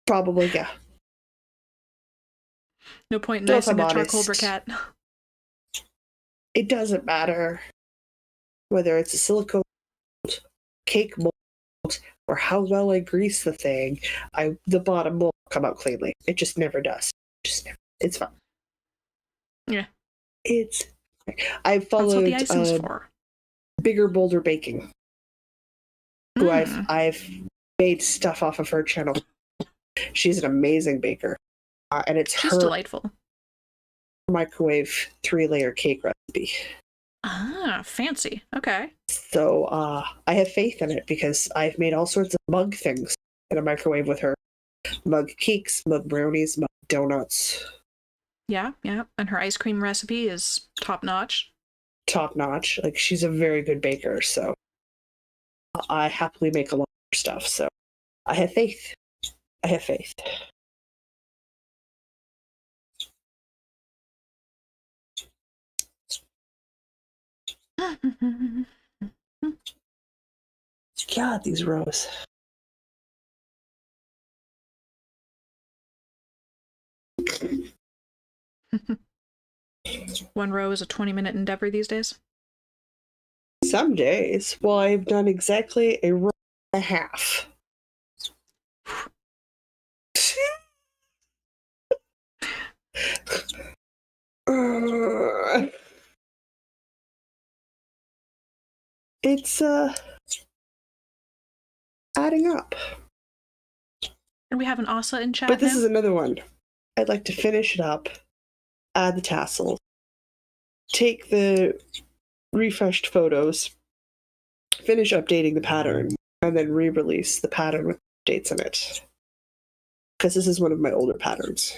Probably, yeah. No point in icing a charcoal briquette. It doesn't matter whether it's a silicone cake mold or how well I grease the thing. The bottom will come out cleanly. It just never does. It's fine. Yeah. I've followed that's what the icing's for. Bigger Bolder Baking, who I've made stuff off of her channel. She's an amazing baker. And she's delightful. Microwave 3-layer cake recipe. Ah, fancy. Okay. So I have faith in it because I've made all sorts of mug things in a microwave with her. Mug cakes, mug brownies, mug donuts. Yeah. And her ice cream recipe is top notch. Top notch. Like, she's a very good baker, so I happily make a lot of stuff. So I have faith. God, these rows. One row is a 20-minute endeavor these days? Some days. Well, I've done exactly a row and a half. It's adding up. And we have an Asa in chat. But this is another one. I'd like to finish it up, add the tassels, take the refreshed photos, finish updating the pattern, and then re-release the pattern with dates in it. Because this is one of my older patterns.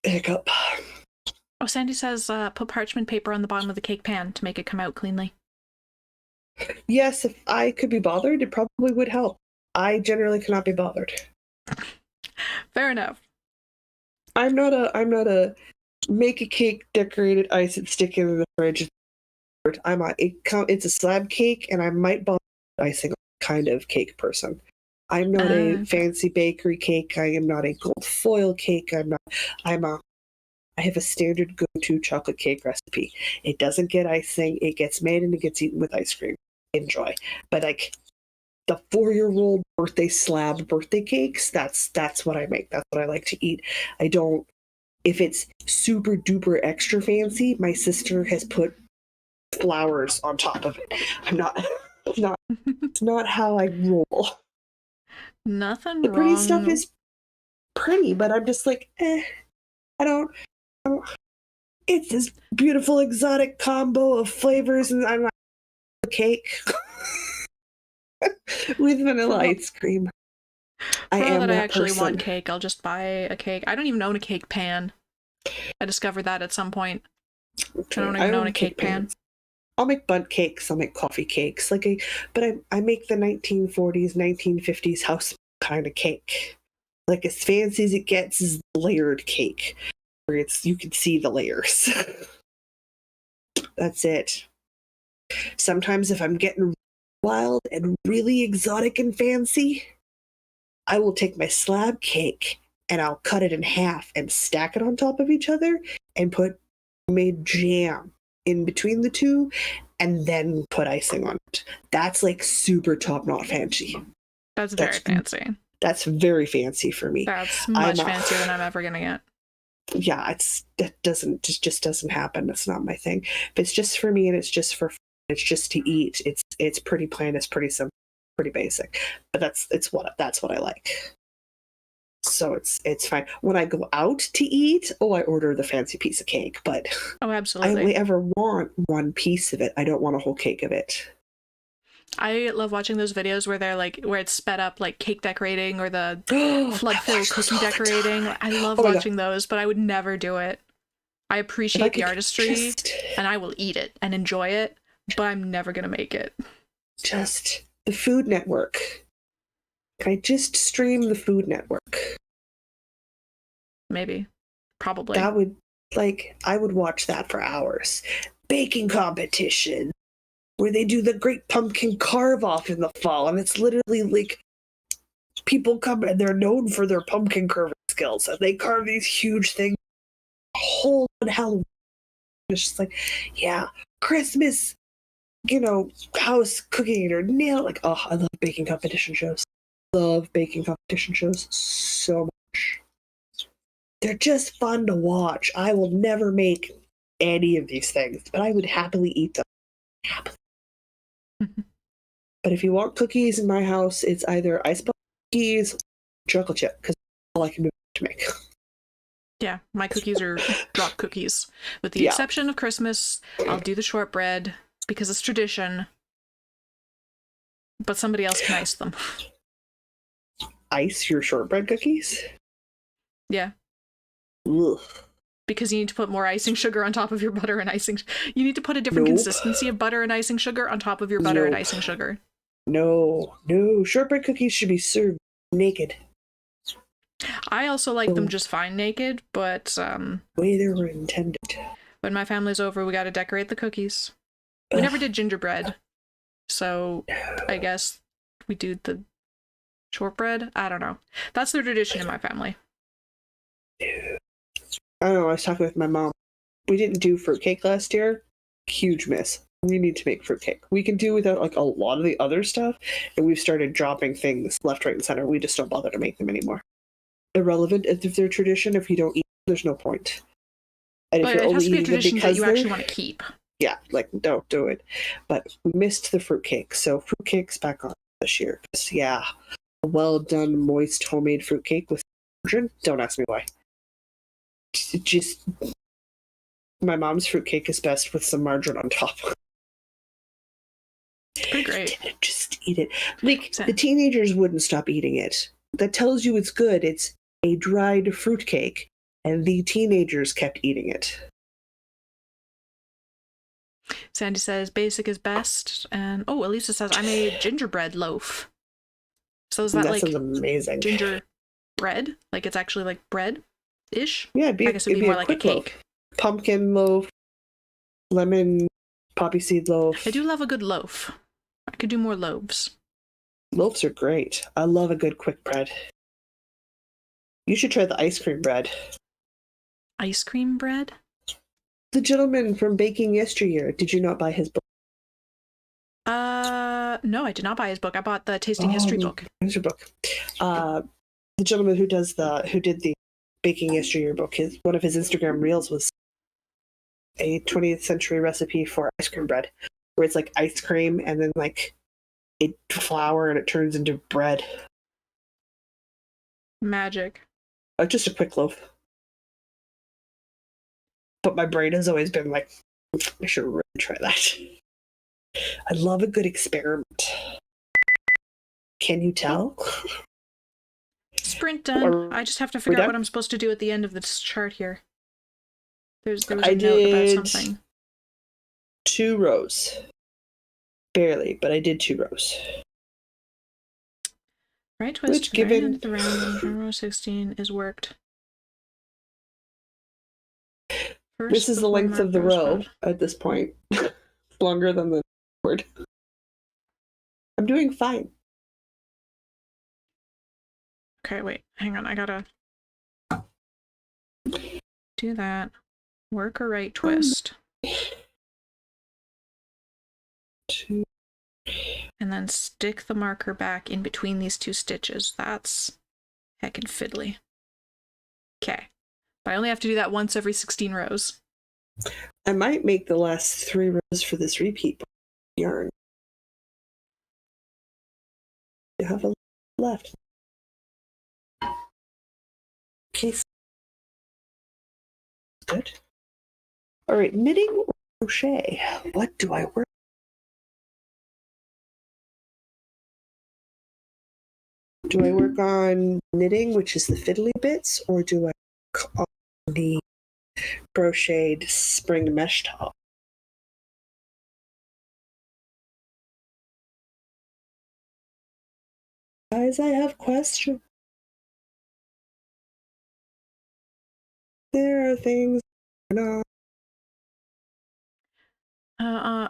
Hiccup. Oh, Sandy says put parchment paper on the bottom of the cake pan to make it come out cleanly. Yes, if I could be bothered, it probably would help. I generally cannot be bothered. Fair enough. I'm not a make a cake, decorate it, ice it, stick it in the fridge. It's a slab cake, and I might bother icing kind of cake person. I'm not a fancy bakery cake. I am not a gold foil cake. I have a standard go-to chocolate cake recipe. It doesn't get icing. It gets made and it gets eaten with ice cream. Enjoy. But like the 4-year-old birthday slab birthday cakes, that's what I make. That's what I like to eat. I don't. If it's super duper extra fancy, my sister has put flowers on top of it. It's not how I roll. Nothing the wrong. Pretty stuff is pretty, but I'm just like, I don't. It's this beautiful exotic combo of flavors, and I'm not a cake with vanilla ice cream. I actually want cake, I'll just buy a cake. I don't even own a cake pan. I discovered that at some point. Okay. I don't even own a cake pan. I'll make bundt cakes. I'll make coffee cakes. But I make the 1940s, 1950s house kind of cake. Like as fancy as it gets is layered cake, where you can see the layers. That's it. Sometimes if I'm getting wild and really exotic and fancy, I will take my slab cake and I'll cut it in half and stack it on top of each other and put homemade jam in between the two and then put icing on it. That's like super top knot fancy. That's very fancy. That's very fancy for me. That's much fancier than I'm ever gonna get. Yeah, it just doesn't happen. That's not my thing. If it's just for me and it's just for fun, it's just to eat. It's pretty plain. It's pretty simple, pretty basic. But that's what I like. So it's fine. When I go out to eat, I order the fancy piece of cake. But absolutely, I only ever want one piece of it. I don't want a whole cake of it. I love watching those videos where it's sped up like cake decorating or the flood-filled cookie decorating. I love watching those, but I would never do it. I appreciate the artistry and I will eat it and enjoy it, but I'm never gonna make it. Just the Food Network. Can I just stream the Food Network? Maybe. Probably. That would I would watch that for hours. Baking competition, where they do the Great Pumpkin Carve-Off in the fall, and it's literally like people come and they're known for their pumpkin carving skills, and they carve these huge things whole on Halloween. It's just like, yeah, Christmas, house cooking or nail. Like, oh, I love baking competition shows. Love baking competition shows so much. They're just fun to watch. I will never make any of these things, but I would happily eat them. Happily. But if you want cookies in my house, it's either ice block cookies or chocolate chip, because that's all I can do to make. Yeah, my cookies are drop cookies. With the exception of Christmas, I'll do the shortbread because it's tradition. But somebody else can ice them. Ice your shortbread cookies? Yeah. Ugh. Because you need to put more icing sugar on top of your butter and icing. You need to put a different consistency of butter and icing sugar on top of your butter and icing sugar. No. Shortbread cookies should be served naked. I also like them just fine naked, but the way they were intended. When my family's over, we got to decorate the cookies. We never did gingerbread, so I guess we do the shortbread. I don't know. That's the tradition in my family. I don't know. I was talking with my mom. We didn't do fruitcake last year. Huge miss. We need to make fruitcake. We can do without like a lot of the other stuff, and we've started dropping things left, right, and center. We just don't bother to make them anymore. Irrelevant if they're tradition. If you don't eat, there's no point. And but it has to be a tradition that you actually want to keep. Yeah, don't do it. But we missed the fruitcake, so fruitcake's back on this year. Yeah, a well done, moist, homemade fruitcake with margarine. Don't ask me why. Just my mom's fruitcake is best with some margarine on top. Pretty great. Just eat it. Like the teenagers wouldn't stop eating it. That tells you it's good. It's a dried fruitcake and the teenagers kept eating it. Sandy says basic is best, and Elisa says I made gingerbread loaf. So is that like sounds amazing? Ginger bread? Like it's actually like bread-ish? Yeah, I guess it'd be more like a cake. Loaf. Pumpkin loaf, lemon poppy seed loaf. I do love a good loaf. I could do more loaves. Loaves are great. I love a good quick bread. You should try the ice cream bread. Ice cream bread? The gentleman from Baking Yesteryear. Did you not buy his book? No, I did not buy his book. I bought the Tasting History book. History book. The gentleman who did the Baking Yesteryear book, one of his Instagram reels was a 20th century recipe for ice cream bread, where it's like ice cream and then like a flour and it turns into bread. Magic. Just a quick loaf. But my brain has always been like, I should really try that. I love a good experiment. Can you tell? Sprint done. I just have to figure out what I'm supposed to do at the end of this chart here. There was a note about something. 2 rows. Barely, but I did 2 rows. Right twist, which given the round row 16 is worked. First, this is the length of the row at this point. Longer than the word. I'm doing fine. Okay, wait, hang on. I gotta do that. Work a right twist. 2. And then stick the marker back in between these 2 stitches. That's heckin' fiddly. Okay. But I only have to do that once every 16 rows. I might make the last 3 rows for this repeat yarn. You have a left. Okay. Good. All right, knitting or crochet. What do I work? Do I work on knitting, which is the fiddly bits, or do I work on the crocheted spring mesh top? Guys, I have questions. There are things going on.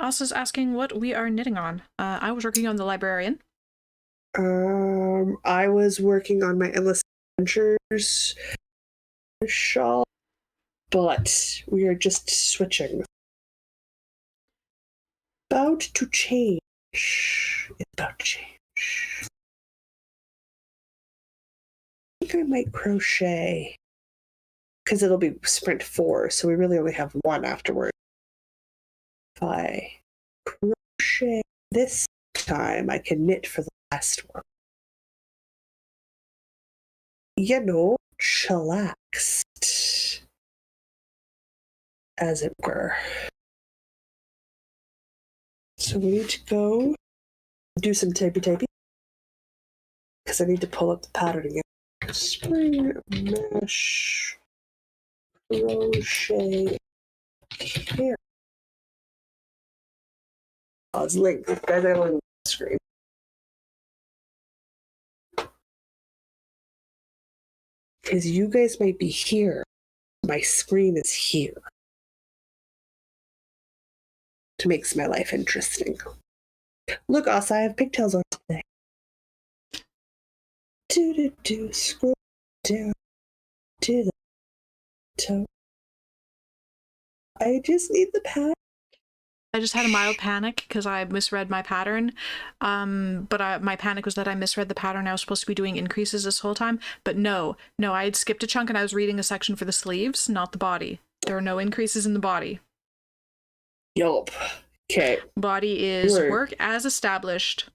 Asa's asking what we are knitting on. I was working on the librarian. I was working on my Endless Adventures shawl, but we are just switching. About to change. It's about to change. I think I might crochet because it'll be sprint 4, so we really only have 1 afterward. If I crochet this time, I can knit for the last one. You know, chillaxed, as it were. So we need to go do some tapey because I need to pull up the pattern again. Spring mesh crochet here. Oh, it's linked. Guys, I got a link on the screen. Because you guys might be here. My screen is here. It makes my life interesting. Look, Asa, I have pigtails on today. Scroll down to the toe. I just need the pattern. I just had a mild panic because I misread my pattern. But my panic was that I misread the pattern. I was supposed to be doing increases this whole time. But no, I had skipped a chunk and I was reading a section for the sleeves, not the body. There are no increases in the body. Yup. Okay. Body is work as established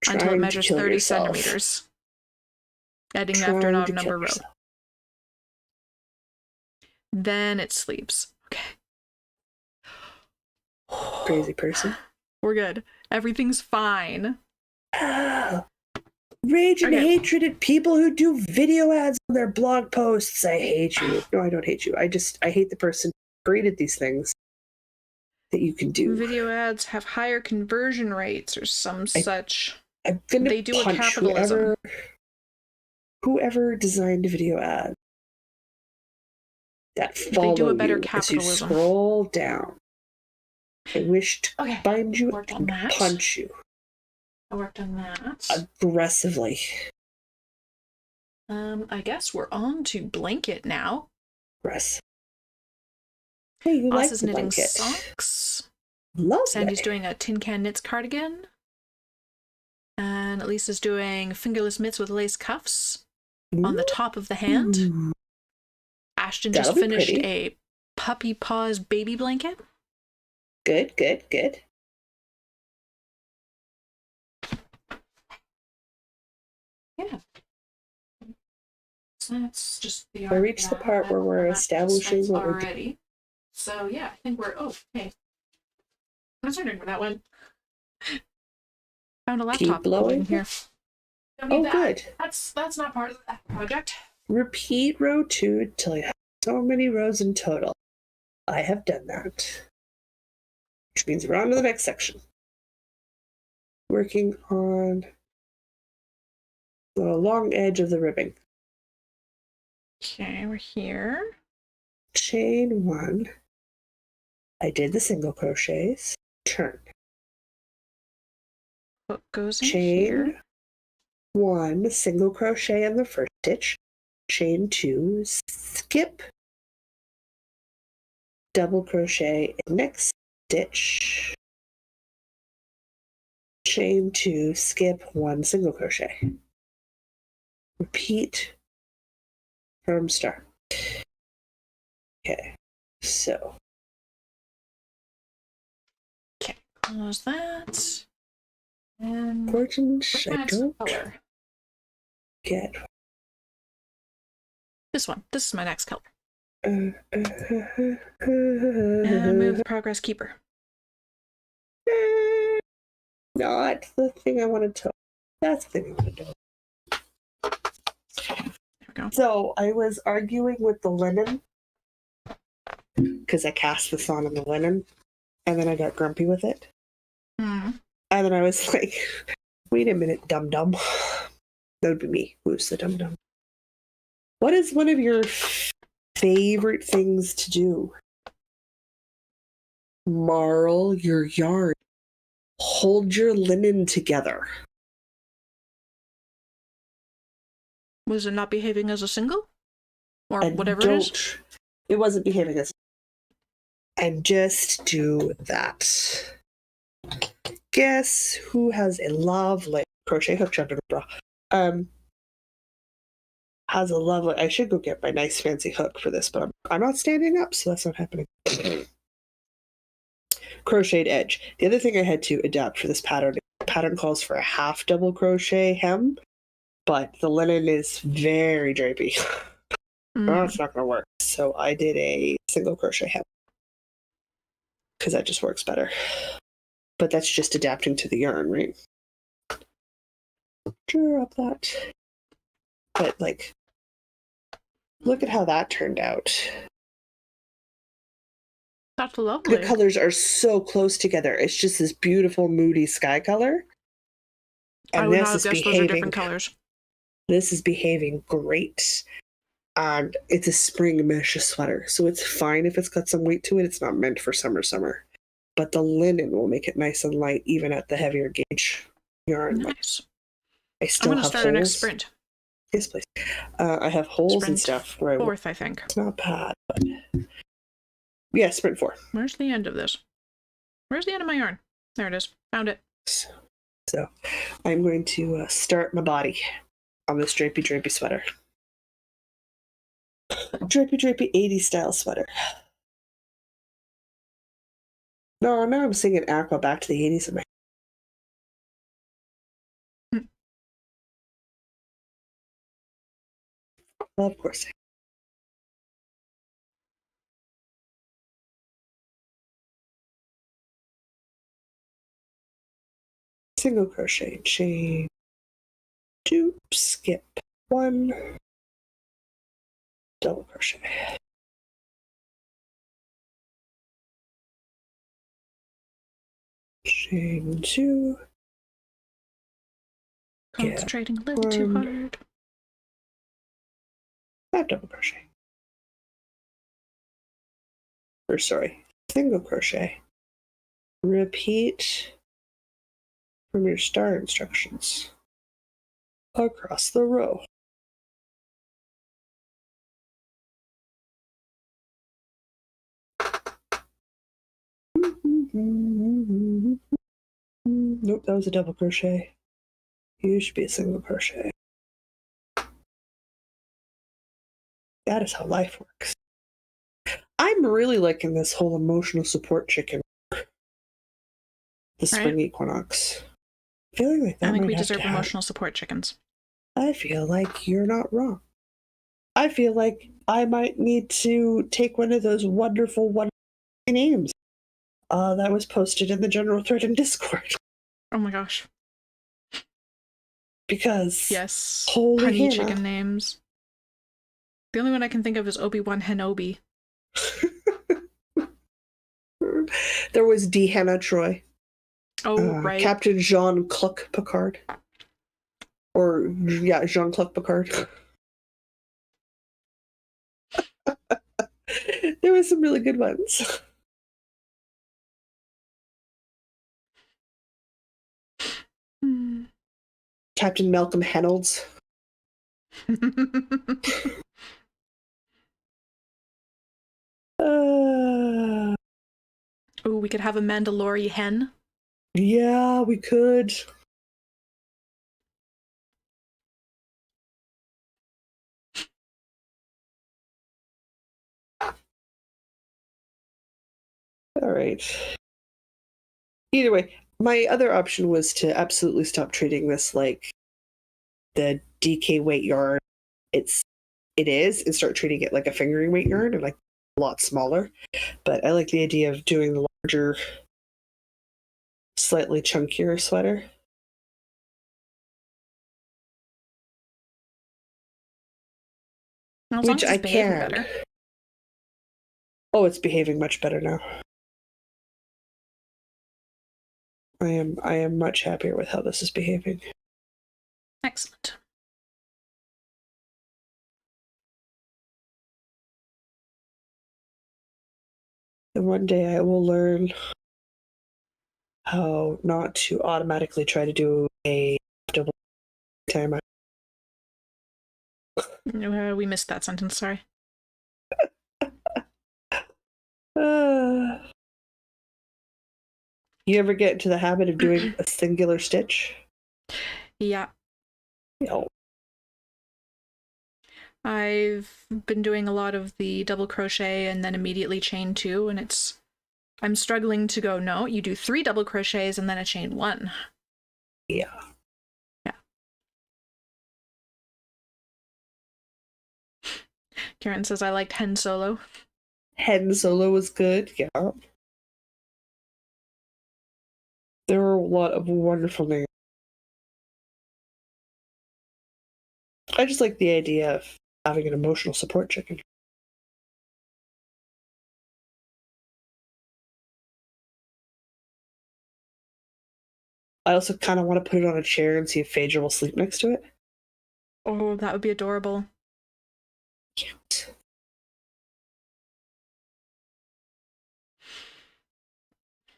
until it measures 30 centimeters. Adding after an odd number row. Then it sleeps. Okay. Crazy person. We're good. Everything's fine. Rage and hatred at people who do video ads on their blog posts. I hate you. No, I don't hate you. I hate the person who created these things that you can do. Video ads have higher conversion rates or some such. I'm gonna they do punch a capitalism. Whoever designed a video ad that follow they do a better you capitalism. As you scroll down. I wish to find you and punch you. I worked on that. Aggressively. I guess we're on to blanket now. Yes. Hey, you like is the knitting blanket. socks. Love Sandy's doing a tin can knits cardigan. And Elisa's doing fingerless mitts with lace cuffs on the top of the hand. Ooh. Ashton just finished a puppy paws baby blanket. Good, good, good. Yeah. So that's just the I reached the part where we're establishing what we're doing. So yeah, I think we're hey. I was wondering where that went. Found a laptop in here. Good. That's not part of that project. Repeat row 2 until you have so many rows in total. I have done that. Which means we're on to the next section. Working on the long edge of the ribbing. Okay, we're here. Chain 1. I did the single crochets. Turn. Hook goes in chain here. 1, single crochet in the first stitch. Chain 2, skip. Double crochet in next stitch. Chain 2, skip 1, single crochet. Repeat from start. Okay, so. Okay, close that. And Gorgeous, I don't get. This one. This is my next color. And move the progress keeper. Not the thing I wanted to. That's the thing I wanted to do. There we go. So I was arguing with the linen because I cast this on in the linen, and then I got grumpy with it. Mm. And then I was like, wait a minute, dum-dum. That would be me. Who's the dum-dum? What is one of your favorite things to do? Marl your yarn. Hold your linen together. Was it not behaving as a single? Or whatever it is? It wasn't behaving as. And just do that. Guess who has a lovely crochet hook under the bra? Has a lovely. I should go get my nice fancy hook for this, but I'm not standing up, so that's not happening. Crocheted edge. The other thing I had to adapt for this pattern. The pattern calls for a half double crochet hem, but the linen is very drapey. Oh, it's not going to work. So I did a single crochet hem because that just works better. But that's just adapting to the yarn, right? Sure, up that. But like, look at how that turned out. That's lovely. The colors are so close together. It's just this beautiful, moody sky color. And I would not have guessed those are different colors. This is behaving great. And it's a spring mesh sweater, so it's fine if it's got some weight to it. It's not meant for summer. But the linen will make it nice and light, even at the heavier gauge yarn. Nice. I still have holes. I'm going to start our next sprint. Yes, please. I have holes sprint and stuff. Where 4th, I think. It's not bad, but yeah, sprint 4. Where's the end of this? Where's the end of my yarn? There it is. Found it. So I'm going to start my body on this drapey sweater. Drapey 80s style sweater. No, now I'm singing Aqua back to the 80s in my Well, of course. Single crochet, chain 2, skip 1, double crochet. Chain 2. Concentrating a little too hard. 5 double crochet. Or sorry, single crochet. Repeat from your star instructions across the row. Nope, that was a double crochet. You should be a single crochet. That is how life works. I'm really liking this whole emotional support chicken. The spring equinox. Feeling like that I think we deserve emotional support chickens. I feel like you're not wrong. I feel like I might need to take one of those wonderful names that was posted in the general thread in Discord. Oh my gosh. Because yes, holy punny Hannah. Chicken names. The only one I can think of is Obi-Wan Kenobi. There was D. Hannah Troy. Oh, right. Captain Jean-Claude Picard. Or, yeah, Jean-Claude Picard. There were some really good ones. Captain Malcolm Reynolds. Oh, we could have a Mandalorian hen. Yeah, we could. All right. Either way, my other option was to absolutely stop treating this like the DK weight yarn it is, and start treating it like a fingering weight yarn, and like a lot smaller. But I like the idea of doing the larger, slightly chunkier sweater. Well, which I can. Better. Oh, it's behaving much better now. I am much happier with how this is behaving. Excellent. And one day I will learn how not to automatically try to do a double time. We missed that sentence, sorry. You ever get into the habit of doing a singular stitch? Yeah. No. I've been doing a lot of the double crochet and then immediately chain 2, and I'm struggling to go, no, you do 3 double crochets and then a chain 1. Yeah. Yeah. Karen says I liked Hen Solo. Hen Solo was good, yeah. There were a lot of wonderful names. I just like the idea of having an emotional support chicken. I also kind of want to put it on a chair and see if Phaedra will sleep next to it. Oh, that would be adorable. Cute.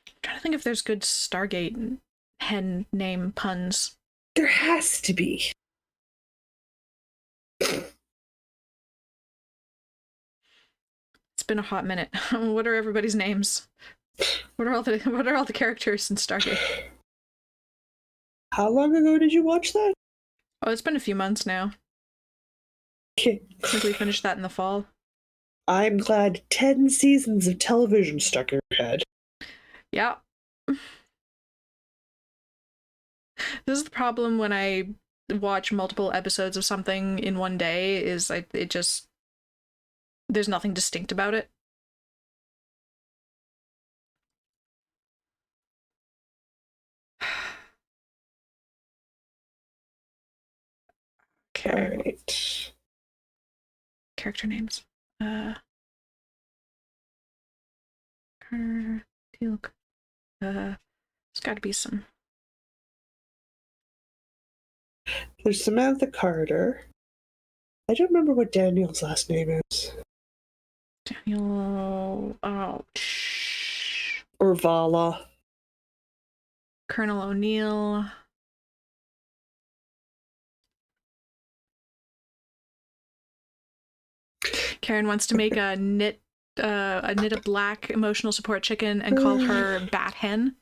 I'm trying to think if there's good Stargate hen name puns. There has to be. It's been a hot minute. What are everybody's names? What are all the characters in Stargate? How long ago did you watch that? Oh, it's been a few months now. Okay. I think we finished that in the fall. I'm glad 10 seasons of television stuck in your head. Yeah. This is the problem when I watch multiple episodes of something in one day, is there's nothing distinct about it. Okay. All right. Character names. Carter, Teal. There's got to be some. There's Samantha Carter. I don't remember what Daniel's last name is. Daniel. Oh. Or Vala. Colonel O'Neill. Karen wants to make a knit a black emotional support chicken and call her Bat Hen.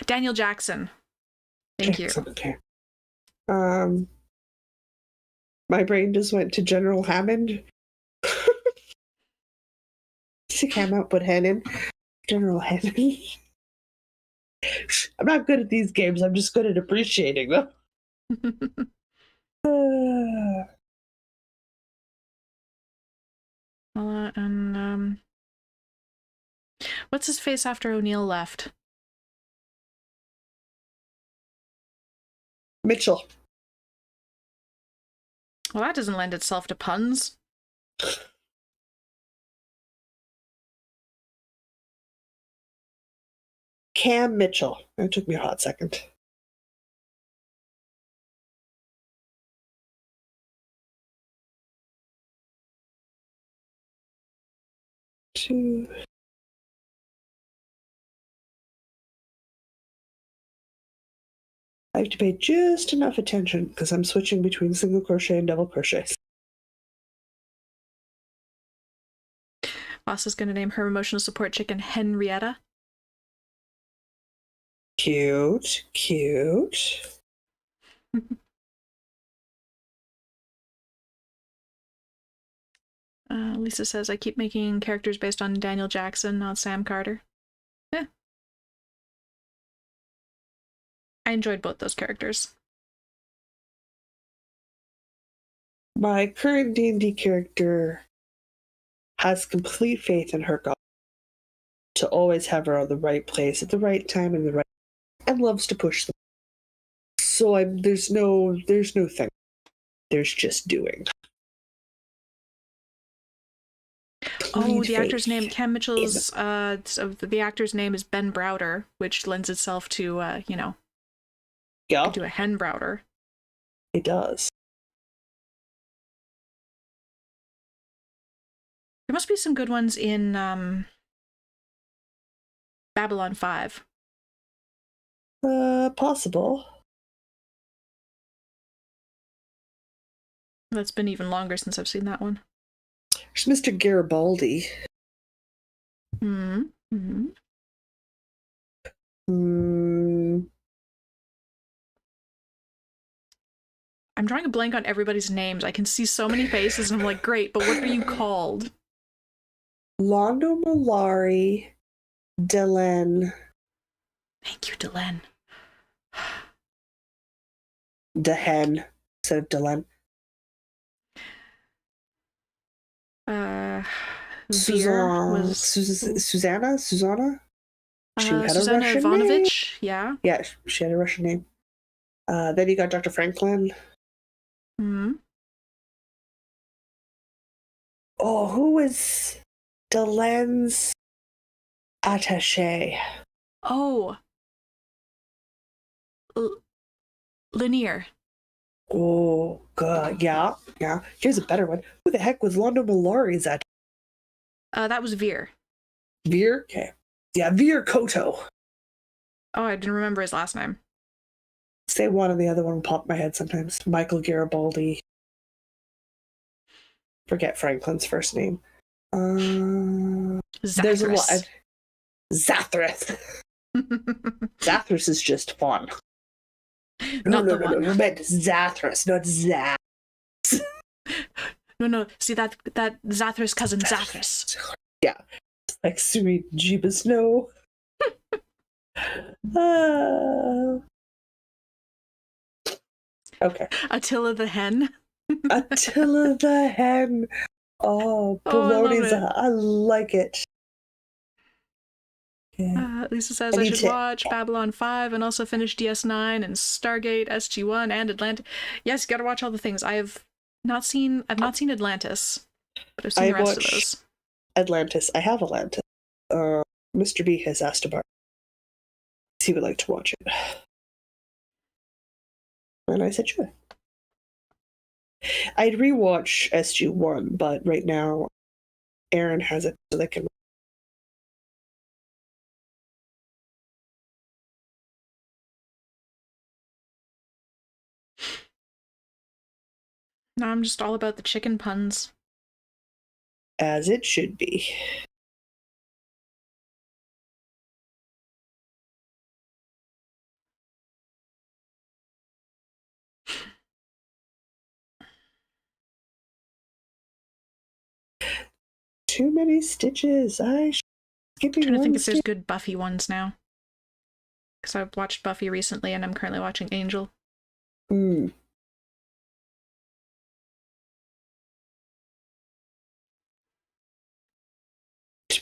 Daniel Jackson. Thank you. Okay. My brain just went to General Hammond. Stick ham out, put hen in. General Hammond. I'm not good at these games. I'm just good at appreciating them. And what's his face after O'Neill left? Mitchell. Well, that doesn't lend itself to puns. Cam Mitchell. It took me a hot second. I have to pay just enough attention because I'm switching between single crochet and double crochet. Boss is going to name her emotional support chicken Henrietta. Cute, cute. Lisa says, I keep making characters based on Daniel Jackson, not Sam Carter. Yeah. I enjoyed both those characters. My current D&D character has complete faith in her God to always have her on the right place at the right time and the right, and loves to push them. So there's no thing. There's just doing. Oh, the actor's name, Cam Mitchell's, the actor's name is Ben Browder, which lends itself to, yeah, to a hen browder. It does. There must be some good ones in Babylon 5. Possible. That's been even longer since I've seen that one. There's Mr. Garibaldi. Mm-hmm. I'm drawing a blank on everybody's names. I can see so many faces, and I'm like, great, but what are you called? Londo Malari, Dylan. Thank you, Dylan. Dehen instead of Dylan. Susanna? She had Susanna a Russian Ivanovich, name. yeah. Yeah, she had a Russian name. Then you got Dr. Franklin. Mm-hmm. Oh, who was Dylan's attaché? Oh. Lanier. Oh, God. Yeah. Here's a better one. Who the heck was Londo Malari's attaché? That was Veer. Veer? Okay. Yeah, Veer Koto. Oh, I didn't remember his last name. Say one and the other one will pop in my head sometimes. Michael Garibaldi. Forget Franklin's first name. There's a lot. Zathras. Zathras is just fun. No. You meant Zathras, not Zath. No. See that Zathras cousin Zathras. Yeah. Like sweet Jeeba Snow. Okay. Attila the hen. Attila the hen. Oh, baloney's I like it. Yeah. Lisa says I should watch Babylon 5 and also finish DS9 and Stargate, SG1, and Atlantis. Yes, you gotta watch all the things. I've not seen Atlantis, but I've seen the rest of those. Atlantis. I have Atlantis. Mr. B has asked about it. He would like to watch it. And I said, sure. I'd rewatch SG1, but right now Aaron has it so they can. Now I'm just all about the chicken puns. As it should be. Too many stitches. I'm trying to think if there's good Buffy ones now. Because I've watched Buffy recently and I'm currently watching Angel. To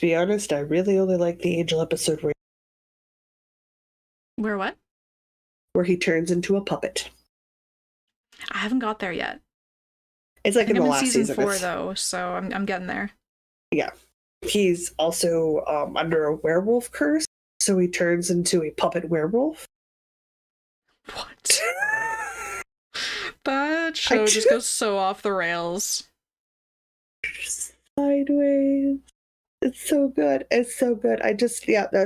be honest, I really only like the Angel episode where what? Where he turns into a puppet. I haven't got there yet. It's like in the last season 4 though, so I'm getting there. Yeah. He's also under a werewolf curse, so he turns into a puppet werewolf. What? That show just goes so off the rails. Sideways. It's so good. It's so good.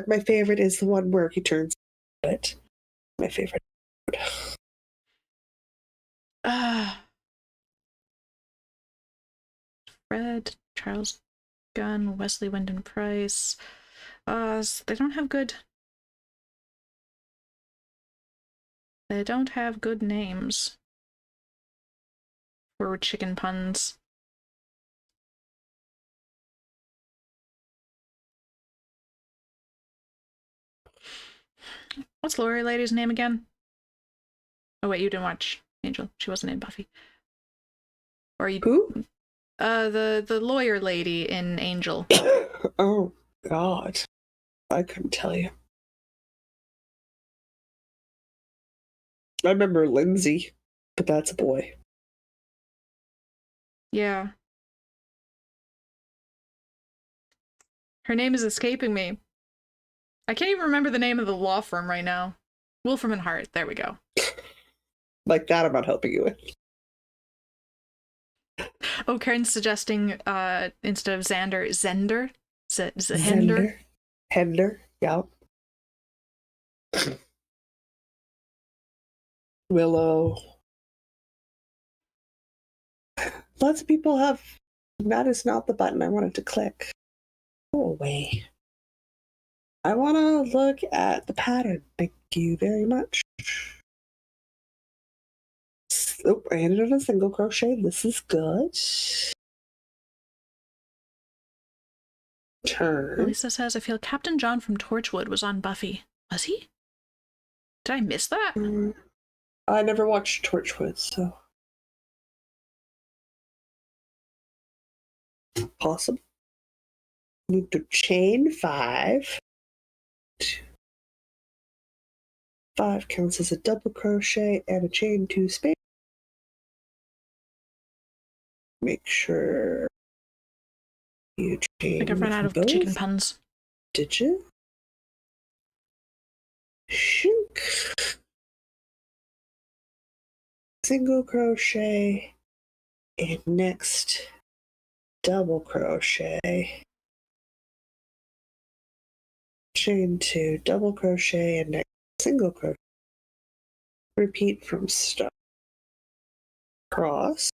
My favorite is the one where he turns it. My favorite. Fred, Charles Gunn, Wesley Wyndon Price. They don't have good. They don't have good names for chicken puns. What's Lori Lady's name again? Oh wait, you didn't watch Angel. She wasn't in Buffy. Or you? Who? The lawyer lady in Angel. Oh God, I couldn't tell you. I remember Lindsay, but that's a boy. Yeah. Her name is escaping me. I can't even remember the name of the law firm right now. Wolfram and Hart. There we go. Like that, I'm not helping you with. Oh, Karen's suggesting instead of Xander, Zender? Zender? Hender, yeah. Willow. Lots of people have. That is not the button I wanted to click. Go away. I want to look at the pattern. Thank you very much. Oh, I ended on a single crochet. This is good. Turn. Lisa says, I feel Captain John from Torchwood was on Buffy. Was he? Did I miss that? I never watched Torchwood, so. Possible. Need to chain 5. 5 counts as a double crochet and a chain 2 space. Make sure you chain. I think I've run out of chicken puns. Did you? Shink. Single crochet and next double crochet. Chain 2, double crochet and next single crochet. Repeat from start. Cross.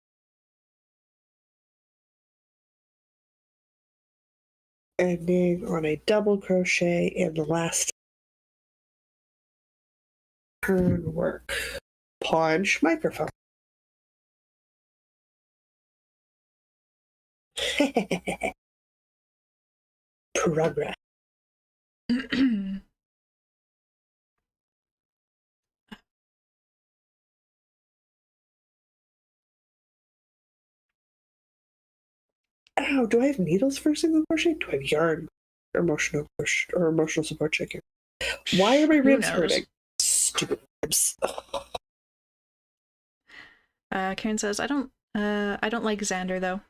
Ending on a double crochet in the last turn work. Punch microphone. Progress. Ow, do I have needles for single crochet? Do I have yarn? emotional push or emotional support chicken. Why are my ribs hurting? Stupid ribs. Karen says, I don't like Xander though.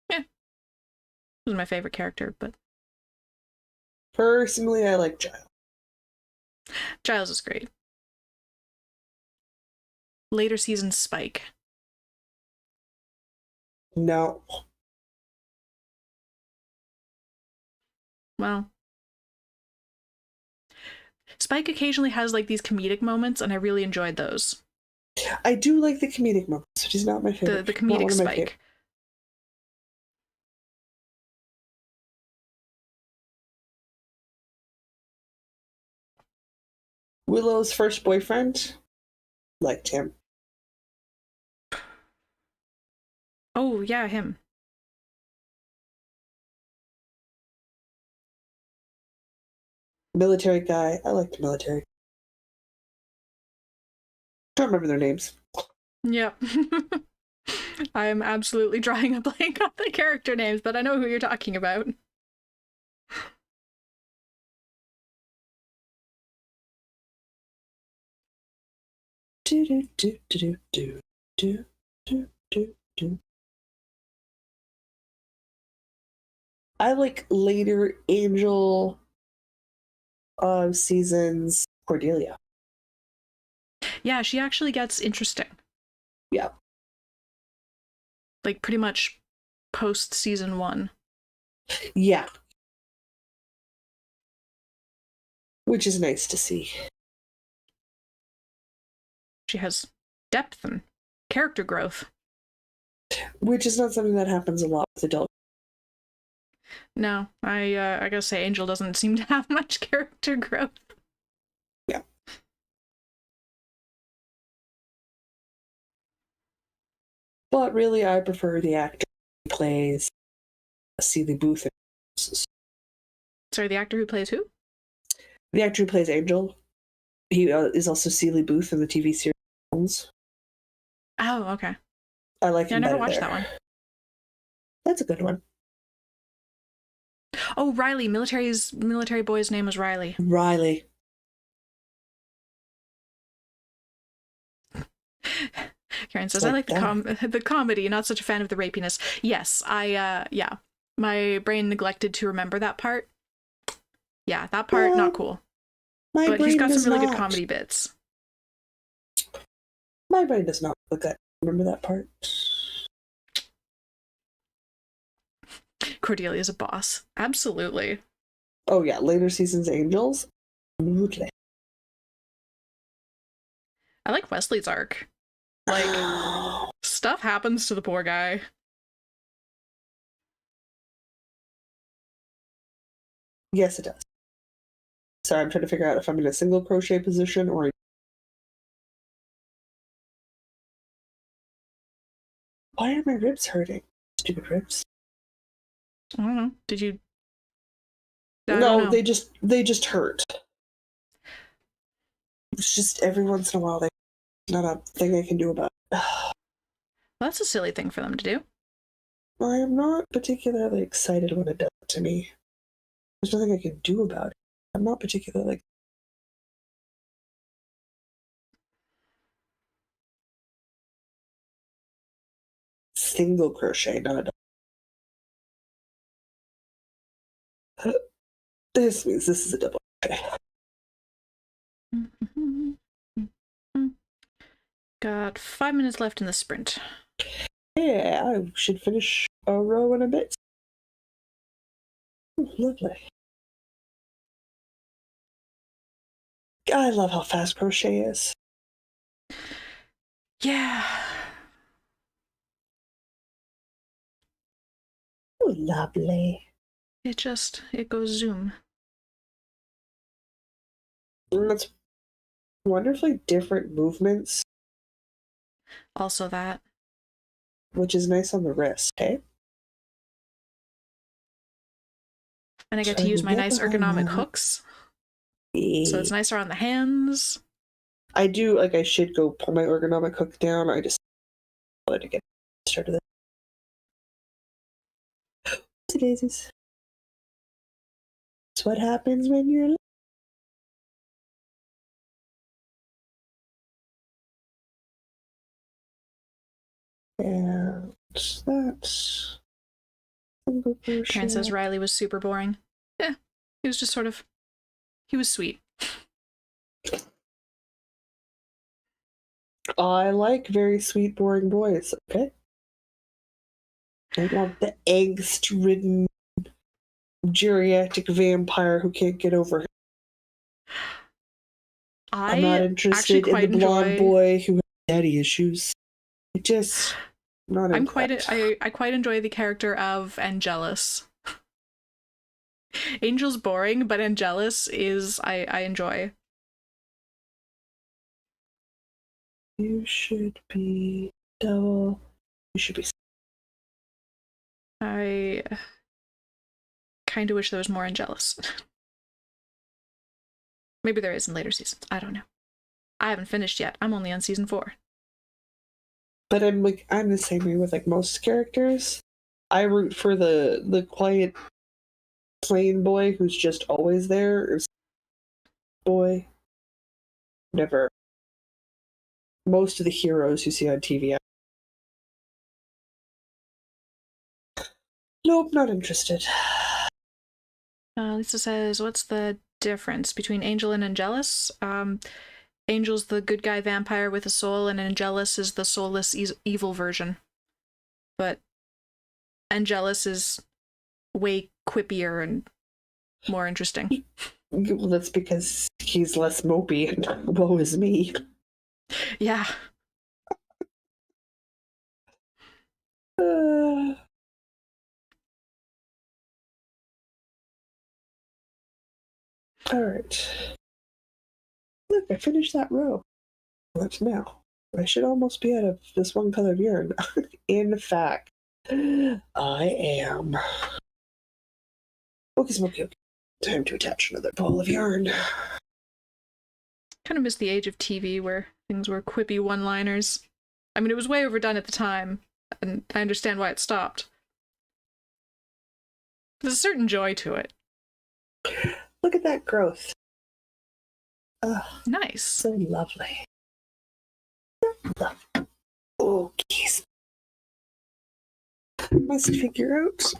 Yeah. He was my favorite character, but personally I like Giles. Giles is great. Later season Spike. No. Well, Spike occasionally has like these comedic moments, and I really enjoyed those. I do like the comedic moments, but he's not my favorite. The comedic Spike. Willow's first boyfriend, liked him. Oh, yeah, him. Military guy, I liked military. Don't remember their names. Yep. I am absolutely drawing a blank on the character names, but I know who you're talking about. I like later Angel seasons Cordelia. Yeah, she actually gets interesting. Yeah. Like pretty much post season 1. Yeah. Which is nice to see. She has depth and character growth. Which is not something that happens a lot with adults. No, I gotta say Angel doesn't seem to have much character growth. Yeah. But really, I prefer the actor who plays Seeley Booth. Sorry, the actor who plays who? The actor who plays Angel. He is also Seeley Booth in the TV series. Oh, okay. I like him. I never watched there. that one. That's a good one. Oh, Riley. Military boy's name was Riley. Riley. Karen says, I like the comedy, not such a fan of the rapiness. Yes, yeah. My brain neglected to remember that part. Yeah, that part, not cool. But he's got some really good comedy bits. My brain does not remember that part. Cordelia's a boss. Absolutely. Oh yeah, later seasons Angels. Absolutely. I like Wesley's arc. Like, stuff happens to the poor guy. Yes, it does. Sorry, I'm trying to figure out if I'm in a single crochet position or... Why are my ribs hurting? Stupid ribs. I don't know. Did you... No, they just hurt. It's just every once in a while, not a thing I can do about it. Well, that's a silly thing for them to do. I am not particularly excited when it does it to me. There's nothing I can do about it. I'm not particularly... Single crochet, not a... This means this is a double crochet. Got 5 minutes left in the sprint. Yeah, I should finish a row in a bit. Ooh, lovely. I love how fast crochet is. Yeah. Ooh, lovely. It goes zoom. And that's wonderfully different movements. Also that. Which is nice on the wrist, okay? And I get to use my nice ergonomic hooks. So it's nicer on the hands. I do, like, I should go pull my ergonomic hook down. I just wanted to get started. Daisies. That's what happens when you're... And that's... Karen says Riley was super boring. Yeah, he was just sort of... He was sweet. I like very sweet, boring boys, okay? I want the angst-ridden geriatric vampire who can't get over him. I'm not interested in the blonde boy who has daddy issues. I quite enjoy the character of Angelus. Angel's boring, but Angelus is I enjoy. You should be devil. You should be... I kind of wish there was more Angelus. Maybe there is in later seasons. I don't know. I haven't finished yet. I'm only on season 4. But I'm the same way with like most characters. I root for the quiet, plain boy who's just always there. Or boy, never. Most of the heroes you see on TV. Nope, not interested. Lisa says, "What's the difference between Angel and Angelus?" Angel's the good guy vampire with a soul, and Angelus is the soulless evil version. But Angelus is way quippier and more interesting. Well, that's because he's less mopey and woe is me. Yeah. Alright. Look, I finished that row. What now? I should almost be out of this one color of yarn. In fact, I am. Okay. Time to attach another ball of yarn. Kind of miss the age of TV where things were quippy one-liners. I mean, it was way overdone at the time, and I understand why it stopped. There's a certain joy to it. Look at that growth. Nice. So lovely. Oh, geez. Must figure out.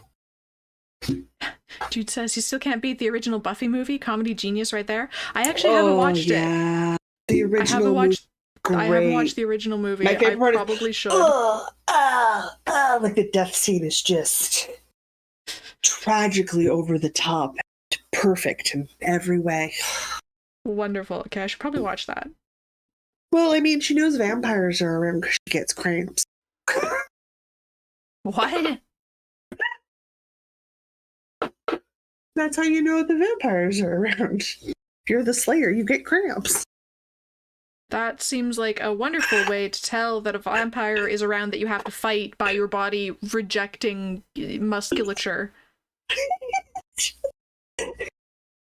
Dude says you still can't beat the original Buffy movie. Comedy genius right there. I actually haven't watched it. The original movie. I haven't watched the original movie. I probably should. Like the death scene is just tragically over the top. Perfect in every way. Wonderful. Okay, I should probably watch that. Well, I mean, she knows vampires are around because she gets cramps. What? That's how you know the vampires are around. If you're the slayer, you get cramps. That seems like a wonderful way to tell that a vampire is around that you have to fight by your body rejecting musculature.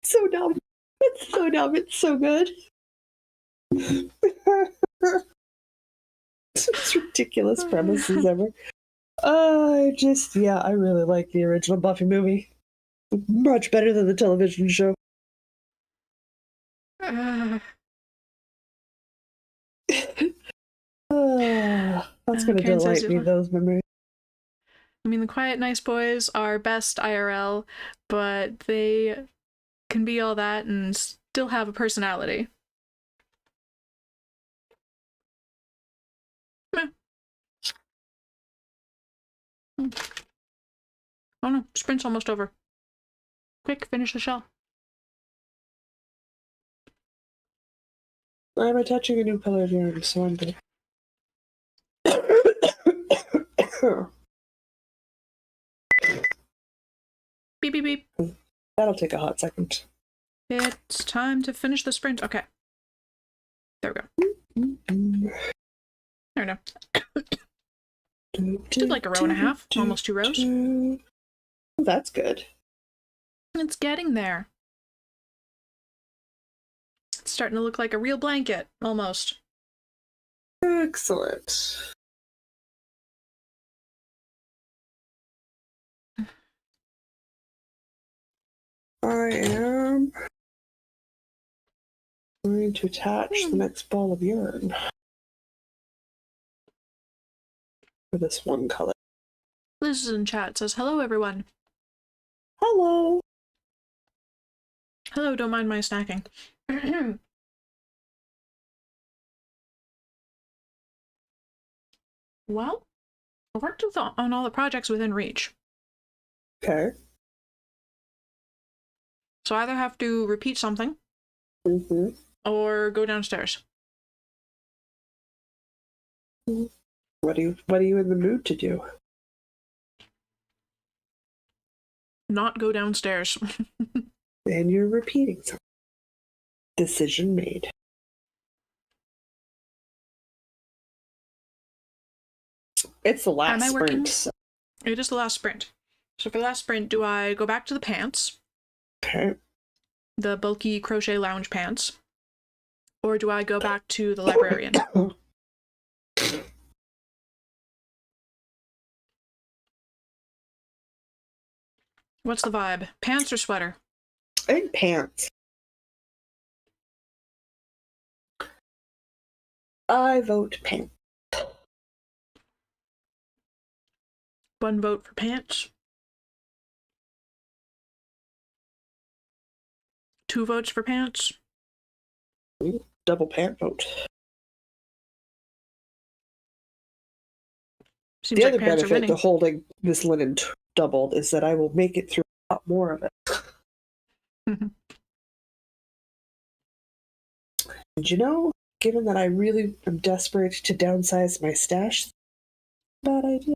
So dumb. It's so dumb. It's so good. It's ridiculous premises ever. I really like the original Buffy movie. Much better than the television show. That's gonna delight me, those memories. I mean, the Quiet Nice Boys are best IRL, but they can be all that and still have a personality. Oh no, sprint's almost over. Quick, finish the shell. I'm attaching a new color of yarn, so I'm good. Beep, beep, beep. That'll take a hot second. It's time to finish the sprint. Okay. There we go. There we go. Did like a row and a half, almost 2 rows. That's good. It's getting there. It's starting to look like a real blanket, almost. Excellent. I am going to attach the next ball of yarn for this one color. Liz is in chat, says, hello, everyone. Hello. Hello, don't mind my snacking. Well, I worked on all the projects within reach. Okay. So I either have to repeat something or go downstairs. What are you in the mood to do? Not go downstairs. And you're repeating something. Decision made. It's the last sprint. So. It is the last sprint. So for the last sprint, do I go back to the pants? Okay. The bulky crochet lounge pants? Or do I go back to the librarian? What's the vibe? Pants or sweater? I think pants. I vote pants. One vote for pants. 2 votes for pants. Double pant vote. Seems the like other pants benefit to holding this linen doubled is that I will make it through a lot more of it. And you know, given that I really am desperate to downsize my stash, bad idea.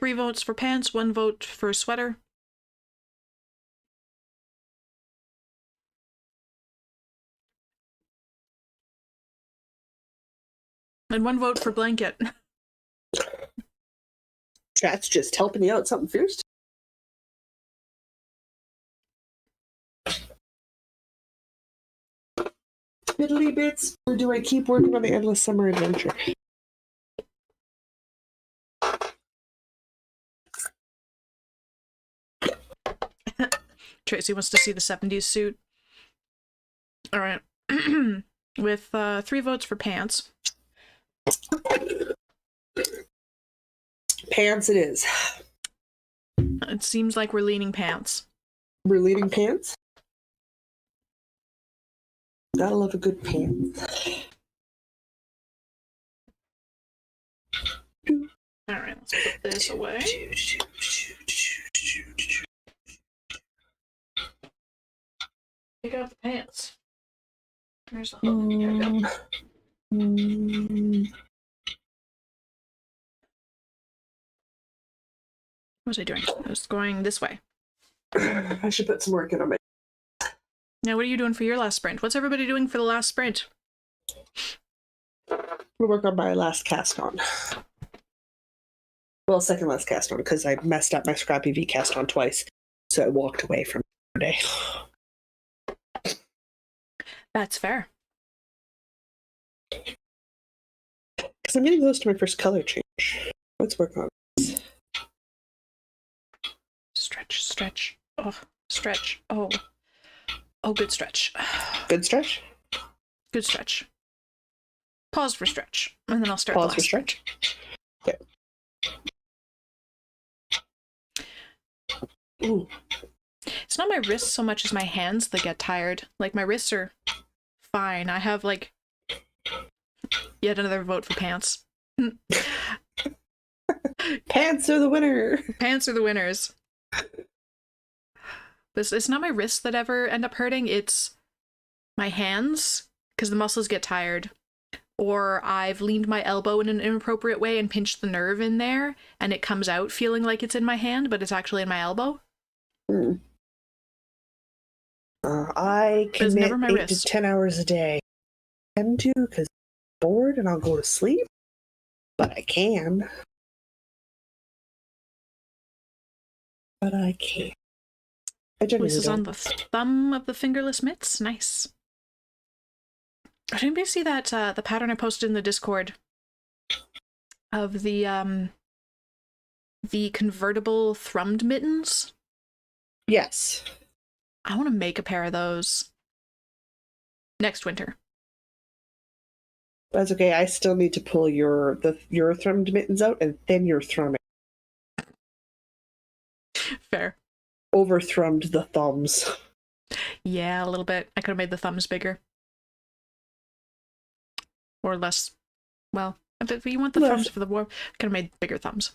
3 votes for pants, 1 vote for sweater. And 1 vote for blanket. Chat's just helping you out something fierce. Fiddly bits, or do I keep working on the endless summer adventure? Tracy wants to see the 70s suit. All right. With 3 votes for pants. Pants it is. It seems like we're leaning pants. We're leaning pants? Gotta love a good pants. All right, let's put this away. Pick out the pants. There's the hook. What was I doing? I was going this way. I should put some work in on my... Now, what are you doing for your last sprint? What's everybody doing for the last sprint? We'll work on my last cast on. Well, second last cast on, because I messed up my Scrappy V cast on twice. So I walked away from it today. That's fair. Because I'm getting close to my first color change. Let's work on this. Stretch, stretch. Oh, stretch. Oh. Oh, good stretch. Good stretch? Good stretch. Pause for stretch. And then I'll start Pause the last for stretch? Okay. Ooh. It's not my wrists so much as my hands that get tired. Like, my wrists are fine. I have, like, yet another vote for pants. Pants are the winner! Pants are the winners. It's not my wrists that ever end up hurting, it's my hands, because the muscles get tired. Or I've leaned my elbow in an inappropriate way and pinched the nerve in there, and it comes out feeling like it's in my hand, but it's actually in my elbow. I commit 8 to 10 hours a day. I tend to, because I'm bored and I'll go to sleep. But I can. This is on the thumb of the fingerless mitts. Nice. Did anybody see that the pattern I posted in the Discord of the convertible thrummed mittens? Yes. I want to make a pair of those next winter. That's okay. I still need to pull your thrummed mittens out and then you're thrumming. Fair. Over thrummed the thumbs. Yeah, a little bit. I could have made the thumbs bigger. Or less. Well, if you want the thumbs for the warm, I could have made bigger thumbs.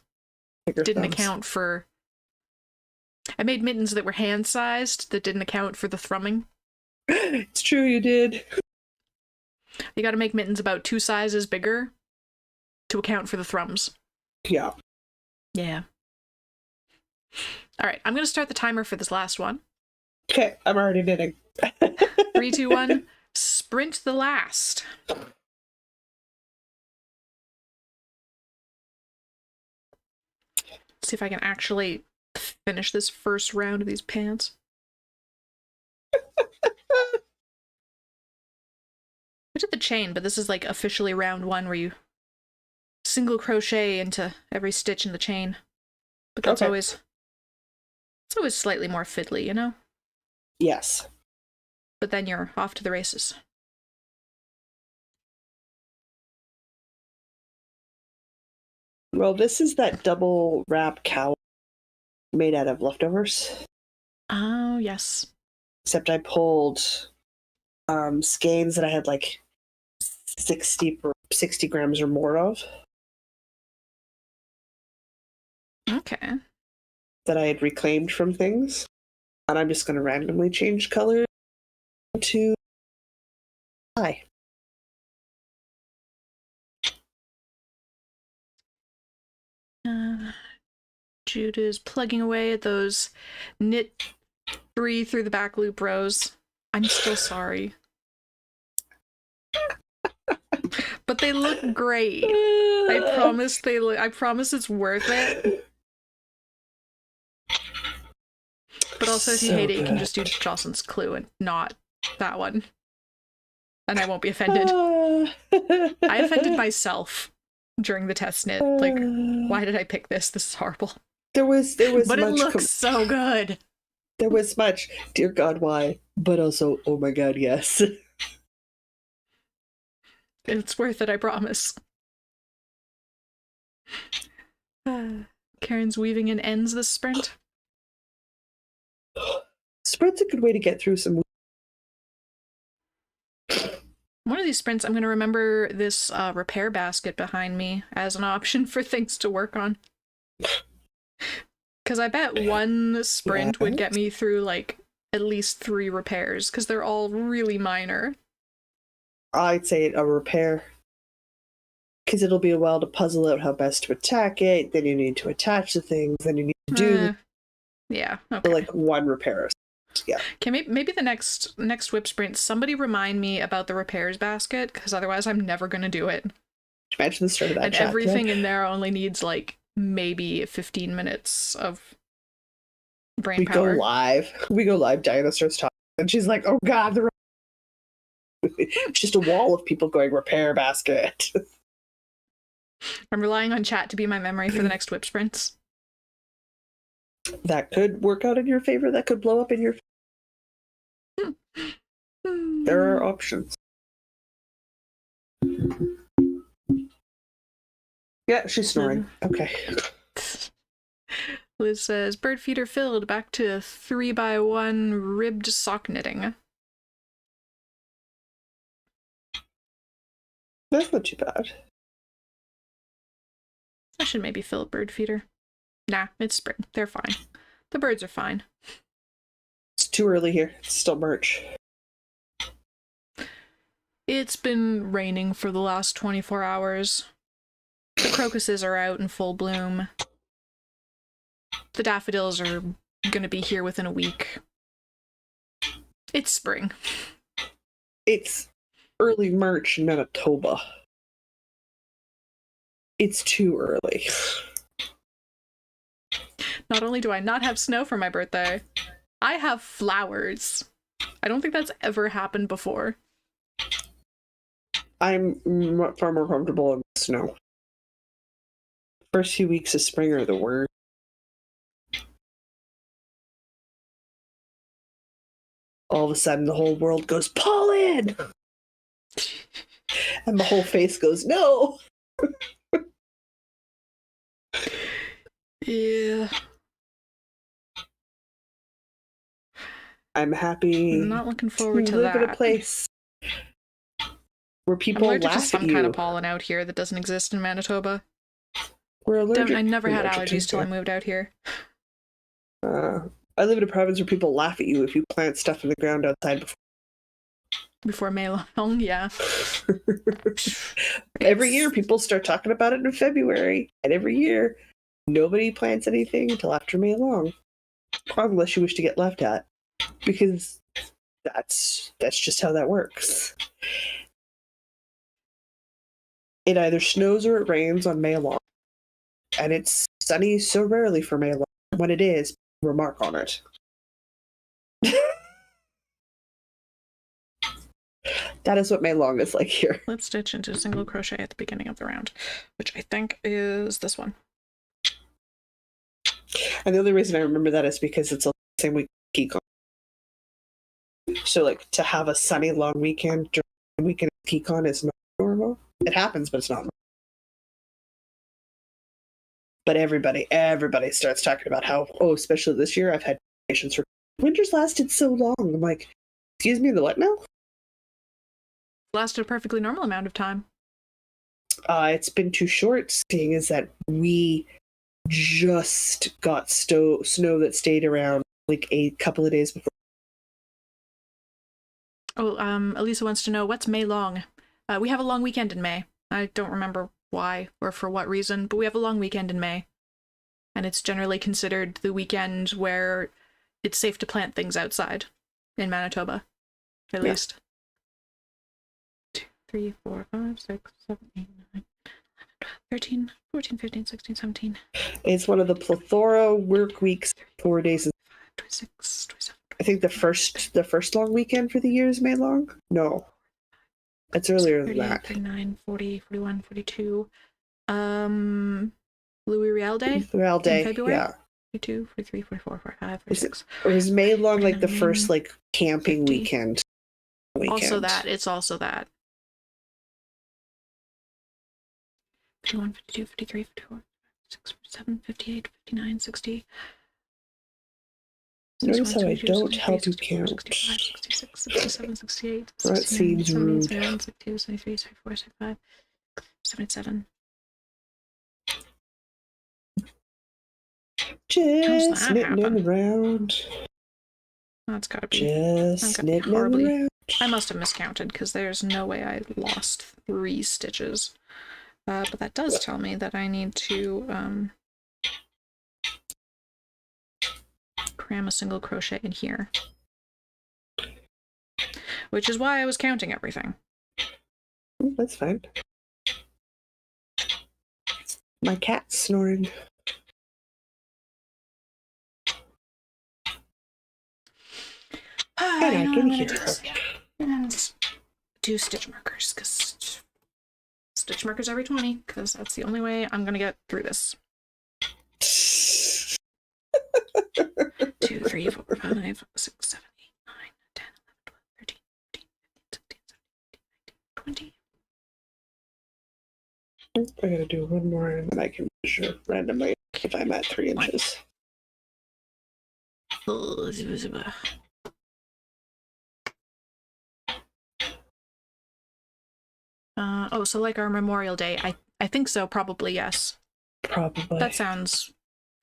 Didn't account for... I made mittens that were hand-sized that didn't account for the thrumming. It's true, you did. You gotta make mittens about 2 sizes bigger to account for the thrums. Yeah. Yeah. Alright, I'm gonna start the timer for this last one. Okay, I'm already knitting. 3, 2, 1, sprint the last. See if I can actually finish this first round of these pants. I did the chain, but this is like officially round 1 where you single crochet into every stitch in the chain. But that's always... It's always slightly more fiddly, you know? Yes. But then you're off to the races. Well, this is that double wrap cowl made out of leftovers. Oh, yes. Except I pulled skeins that I had like 60 grams or more of. Okay. That I had reclaimed from things. And I'm just going to randomly change color to high. Jude is plugging away at those knit 3 through the back loop rows. I'm still sorry. But they look great. I promise I promise it's worth it. But also, if you hate it, you can just do Jocelyn's Clue and not that one. And I won't be offended. I offended myself during the test knit. Like, why did I pick this? This is horrible. There was but it looks so good. There was much, dear God, why? But also, oh my God, yes. It's worth it, I promise. Karen's weaving in ends this sprint. Sprint's a good way to get through some... One of these sprints, I'm going to remember this repair basket behind me as an option for things to work on. Because I bet one sprint would get me through, like, at least 3 repairs, because they're all really minor. I'd say a repair. Because it'll be a while to puzzle out how best to attack it, then you need to attach the things, then you need to do... Yeah, okay. Like, one repair. Yeah. Okay, maybe the next WIP sprint, somebody remind me about the repairs basket, because otherwise I'm never going to do it. Imagine the start of that and chat, everything in there only needs, like, maybe 15 minutes of brain power. We go live, Diana starts talking, and she's like, oh God, it's just a wall of people going, repair basket. I'm relying on chat to be my memory for the next WIP sprints. That could work out in your favor, that could blow up in your favor. There are options. Yeah, she's snoring. Okay. Liz says, bird feeder filled, back to 3x1 ribbed sock knitting. That's not too bad. I should maybe fill a bird feeder. Nah, it's spring. They're fine. The birds are fine. It's too early here. It's still March. It's been raining for the last 24 hours. The crocuses are out in full bloom. The daffodils are gonna be here within a week. It's spring. It's early March in Manitoba. It's too early. Not only do I not have snow for my birthday, I have flowers. I don't think that's ever happened before. I'm far more comfortable in snow. First few weeks of spring are the worst. all of a sudden the whole world goes, pollen! And the whole face goes, no! Yeah. I'm happy. I'm not looking forward to live that. in a place where people I'm allergic laugh to some at you. kind of pollen out here that doesn't exist in Manitoba. We're allergic. I never had allergies till I moved out here. I live in a province where people laugh at you if you plant stuff in the ground outside before May long, yeah. Every year people start talking about it in February, and every year nobody plants anything until after May long, unless you wish to get laughed at, because that's just how that works. It either snows or it rains on May long, and it's sunny so rarely for May long. When it is, remark on it. That is what May long is like here. Let's stitch into single crochet at the beginning of the round, which I think is this one. And the only reason I remember that is because it's the same week Kikon. So, like, to have a sunny long weekend during the weekend of Kikon is not normal. It happens, but it's not normal. But everybody starts talking about how, especially this year, I've had patients for winters lasted so long. I'm like, excuse me, the what now? Lasted a perfectly normal amount of time. It's been too short, seeing as that we just got snow that stayed around like a couple of days before. Elisa wants to know, what's May long? We have a long weekend in May. I don't remember why or for what reason, but we have a long weekend in May. And it's generally considered the weekend where it's safe to plant things outside in Manitoba, at least. 2, 3, 4, 5, 6, 7, 8, 9, 13, 14, 15, 16, 17. It's one of the plethora work weeks, 4 days. 26, 27. I think the first long weekend for the year is May long? No. It's earlier than that. 39, 40, 41, 42. Louis Riel Day? Riel Day, in February? yeah. 42, 43, 44, 45, 46. Or is May long like the first like camping 50. weekend? Also that. It's also that. 51, 52, 53, 54, 56, 57, 58, 59, 60. Notice how I don't help you count. 65, 66, 67, 68, That seems rude. 71, 72, 73, 74, 75, 77. Just knitting around. That's gotta be. Just knitting around. I must have miscounted because there's no way I lost 3 stitches. But that does tell me that I need to cram a single crochet in here. Which is why I was counting everything. That's fine. My cat's snoring. And I can hear her. And do stitch markers, because stitch markers every 20, because that's the only way I'm gonna get through this. 2, 3, 4, 5, 6, 7, 8, 9, 10, 11, 12, 13, 14, 15, 16, 17, 18, 19, 20. I gotta do one more and then I can measure randomly if I'm at 3 inches. So like our Memorial Day, I think so, probably, yes. Probably. That sounds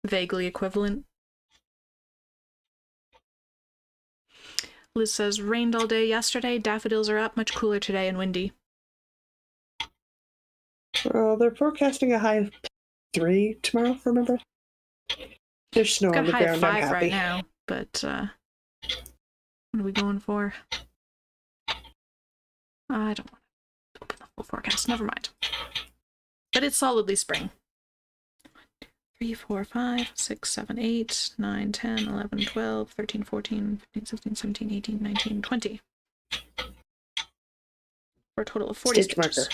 vaguely equivalent. Liz says, rained all day yesterday, daffodils are up, much cooler today and windy. Well, they're forecasting a high of 3 tomorrow, remember? There's snow on the ground, I'm happy. Got a high of 5 right now, but what are we going for? I don't want to open the full forecast, never mind. But it's solidly spring. 3, 4, 5, 6, 7, 8, 9, 10, 11, 12, 13, 14, 15, 16, 17, 18, 19, 20. For a total of 40 stitch marker.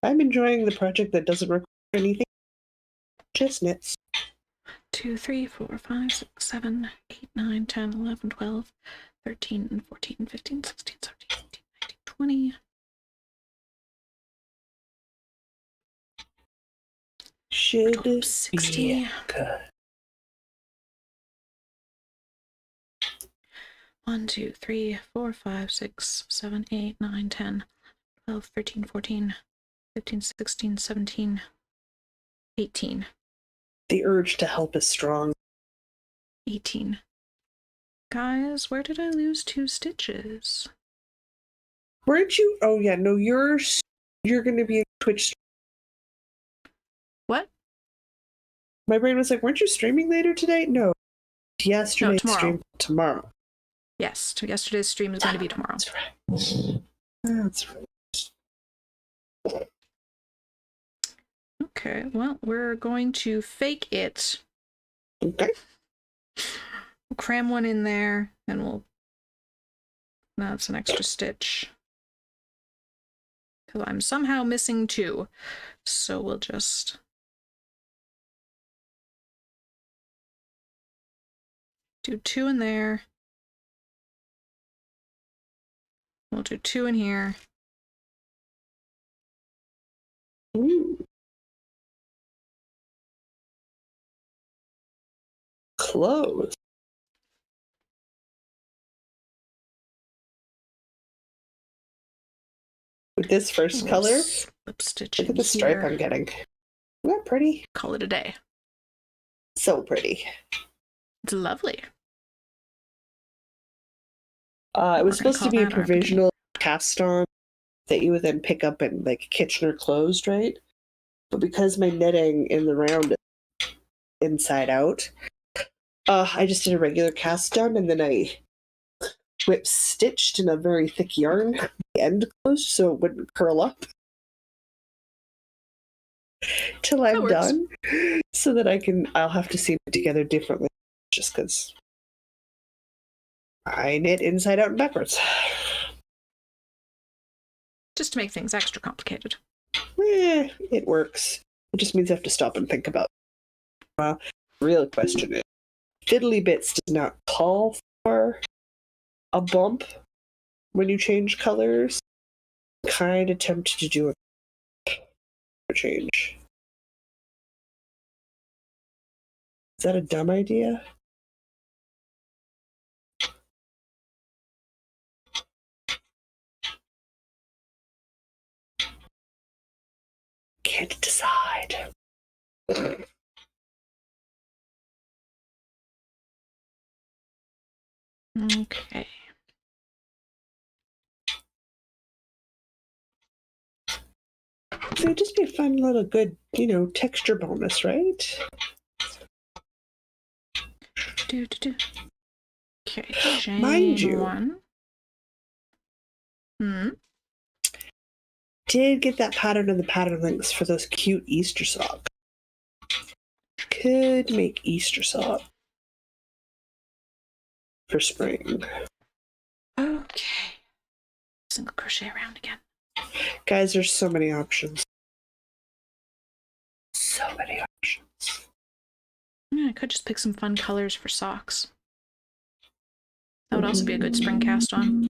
I'm enjoying the project that doesn't require anything. Just knits. 2, 3, 4, 5, 6, 7, 8, 9, 10, 11, 12, 13, 14, 15, 16, 17, 18, 19, 20. Should 60. Be good. 1, 2, 3, 4, 5, 6, 7, 8, 9, 10, 12, 13, 14, 15, 16, 17, 18. The urge to help is strong. 18. Guys, where did I lose 2 stitches? Weren't you? Oh yeah, no, you're going to be a Twitch. What? My brain was like, weren't you streaming later today? No, yesterday's tomorrow. Stream tomorrow. Yes, yesterday's stream is going to be tomorrow. That's right. That's right. Okay, well, we're going to fake it. Okay. We'll cram one in there, and we'll... That's an extra stitch. Because I'm somehow missing 2. So we'll just... do 2 in there. We'll do 2 in here. Ooh. Close. With this first color, slip stitch look at the stripe I'm getting. Isn't that pretty? Call it a day. So pretty. It's lovely. It was supposed to be a provisional cast on that you would then pick up in like Kitchener closed, right? But because my knitting in the round is inside out, I just did a regular cast on, and then I WIP stitched in a very thick yarn, the end closed so it wouldn't curl up till I'm done, so that I'll have to seam it together differently, just because I knit inside out and backwards. Just to make things extra complicated. It works. It just means I have to stop and think about it. The real question is, Fiddly Bits does not call for a bump when you change colors. Kind of tempted to do a change. Is that a dumb idea? Can't decide. Okay. So it'd just be a fun little good, texture bonus, right? Okay, chain Mind you, 1. Did get that pattern and the pattern links for those cute Easter socks. Could make Easter socks for spring. Okay. Single crochet around again. Guys, there's so many options. So many options. Yeah, I could just pick some fun colors for socks. That would also be a good spring cast on.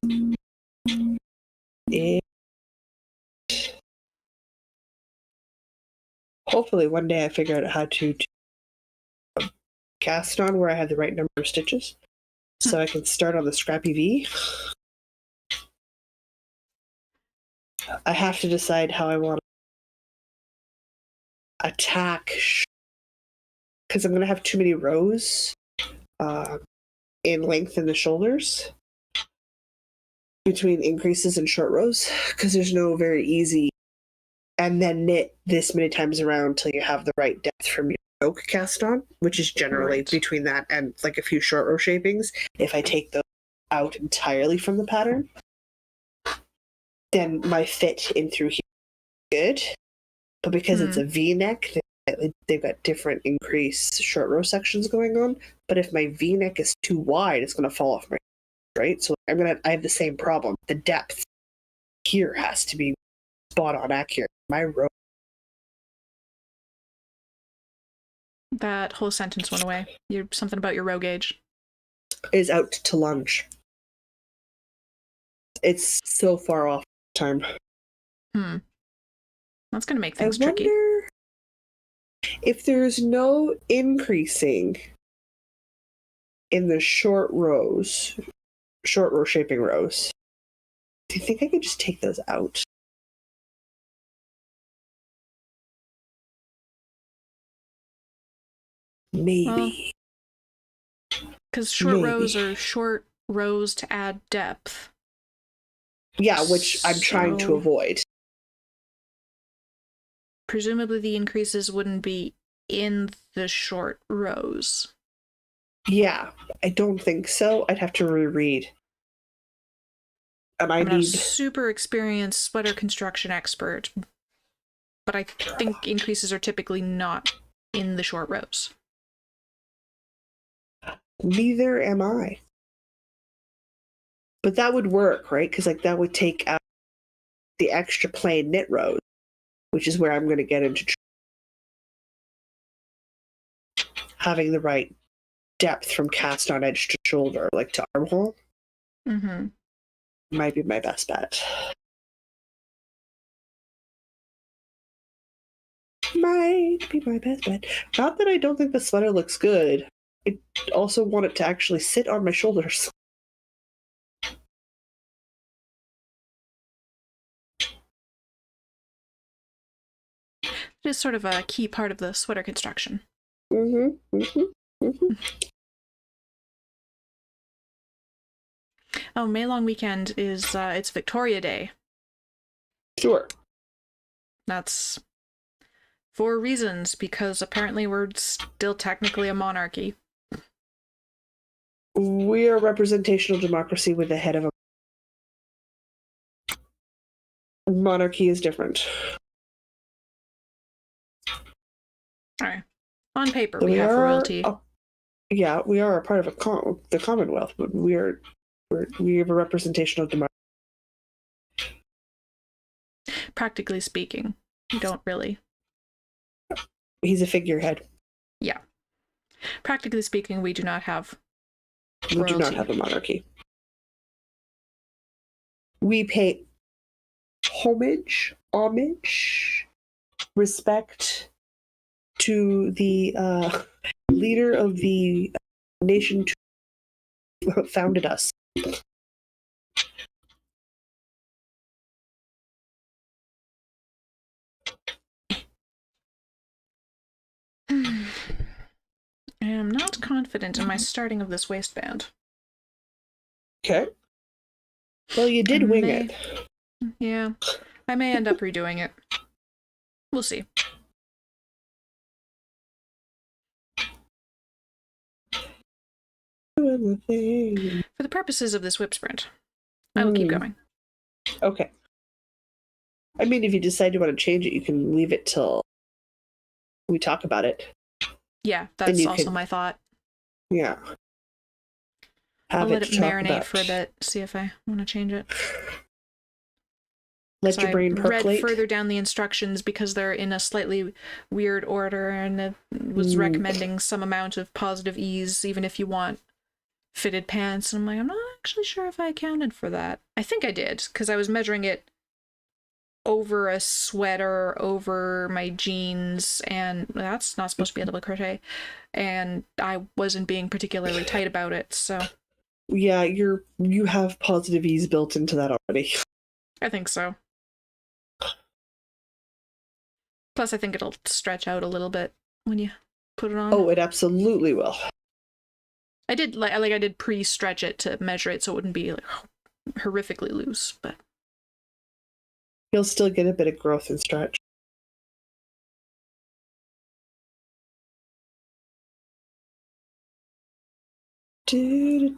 Hopefully one day I figure out how to cast on where I have the right number of stitches, so I can start on the Scrappy V. I have to decide how I want to attack, because I'm going to have too many rows in length in the shoulders between increases and short rows, because there's no very easy and then knit this many times around till you have the right depth from your yoke cast on, which is generally between that and like a few short row shapings. If I take those out entirely from the pattern, then my fit in through here is good. But because it's a V-neck, they've got different increase short row sections going on. But if my V-neck is too wide, it's going to fall off my right. So I have the same problem. The depth here has to be spot on accurate. My row. That whole sentence went away. You're something about your row gauge. Is out to lunch. It's so far off time. That's going to make things tricky. I wonder if there's no increasing in the short row shaping rows. Do you think I could just take those out? Maybe. Because short rows are short rows to add depth. Yeah, which I'm trying to avoid. Presumably the increases wouldn't be in the short rows. Yeah, I don't think so. I'd have to reread. And I'm not a super experienced sweater construction expert, but I think increases are typically not in the short rows. Neither am I. But that would work, right? Because like that would take out the extra plain knit rows, which is where I'm going to get into having the right depth from cast on edge to shoulder, like to armhole. Mm-hmm. Might be my best bet. Might be my best bet. Not that I don't think the sweater looks good. I also want it to actually sit on my shoulders. It is sort of a key part of the sweater construction. Mm-hmm. Mm-hmm. Mm-hmm. Oh, May Long Weekend is it's Victoria Day. Sure. That's for reasons, because apparently we're still technically a monarchy. We are a representational democracy with the head of a monarchy is different. All right. On paper, so we have royalty. Yeah, we are a part of the Commonwealth, but we have a representational democracy. Practically speaking, we don't really. He's a figurehead. Yeah. Practically speaking, we do not have royalty. We do not have a monarchy. We pay homage, respect to the leader of the nation who founded us. I am not confident in my starting of this waistband. Okay. Well, you did wing it. Yeah. I may end up redoing it. We'll see. For the purposes of this WIP sprint, I will keep going. Okay. I mean, if you decide you want to change it, you can leave it till we talk about it. Yeah, that's also my thought. Yeah. I'll let it marinate for a bit, see if I want to change it. Let your brain percolate. I read further down the instructions because they're in a slightly weird order, and it was recommending some amount of positive ease, even if you want fitted pants. And I'm like, I'm not actually sure if I accounted for that. I think I did, because I was measuring it over a sweater, over my jeans, and that's not supposed to be a double crochet, and I wasn't being particularly tight about it, so. Yeah, you have positive ease built into that already. I think so. Plus, I think it'll stretch out a little bit when you put it on. Oh, it absolutely will. I did pre-stretch it to measure it so it wouldn't be like horrifically loose, but you'll still get a bit of growth and stretch. Do.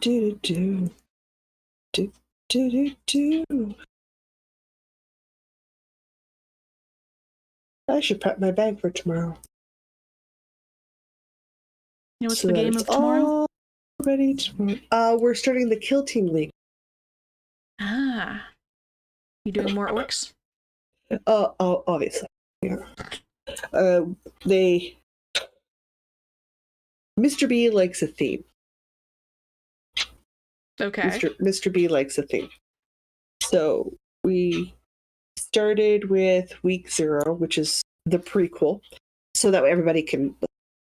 I should prep my bag for tomorrow. You know what's the game of tomorrow? All ready tomorrow. We're starting the Kill Team League. Ah. You doing more orcs? Obviously. Yeah. Mr. B likes a theme. Okay. Mr. B likes a theme. So we started with week 0, which is the prequel, so that way everybody can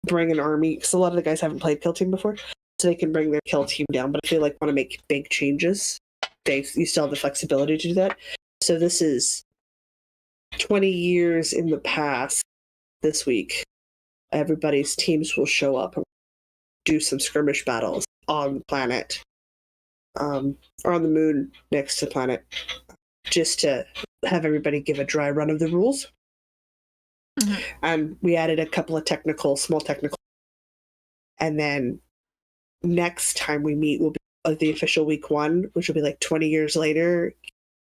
bring an army, because a lot of the guys haven't played Kill Team before, so they can bring their Kill Team down. But if they want to make big changes, you still have the flexibility to do that. So this is 20 years in the past. This week, everybody's teams will show up and do some skirmish battles on the planet, or on the moon next to the planet, just to have everybody give a dry run of the rules. Mm-hmm. And we added a couple of small technical. And then next time we meet will be the official week 1, which will be like 20 years later.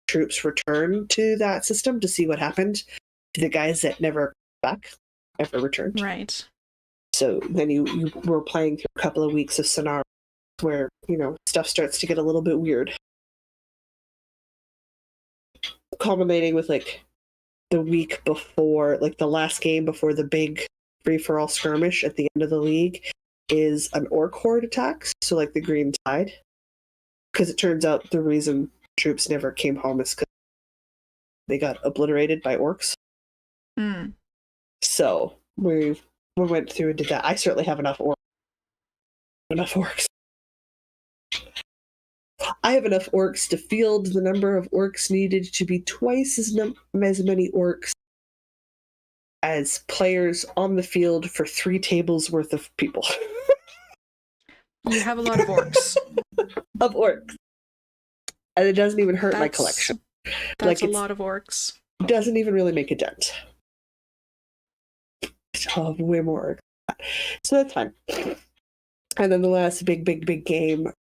Troops return to that system to see what happened to the guys that never returned. Right. So then you were playing through a couple of weeks of scenarios where, stuff starts to get a little bit weird. Culminating with like the week before, like the last game before the big free-for-all skirmish at the end of the league is an orc horde attack, so like the Green Tide. Because it turns out the reason troops never came home is because they got obliterated by orcs. Mm. So we went through and did that. I certainly have enough orcs. I have enough orcs to field the number of orcs needed to be twice as many orcs as players on the field for 3 tables worth of people. You have a lot of orcs. Of orcs. And it doesn't even hurt my collection. That's a lot of orcs. Doesn't even really make a dent. I'll have way more orcs. So that's fine. And then the last big game,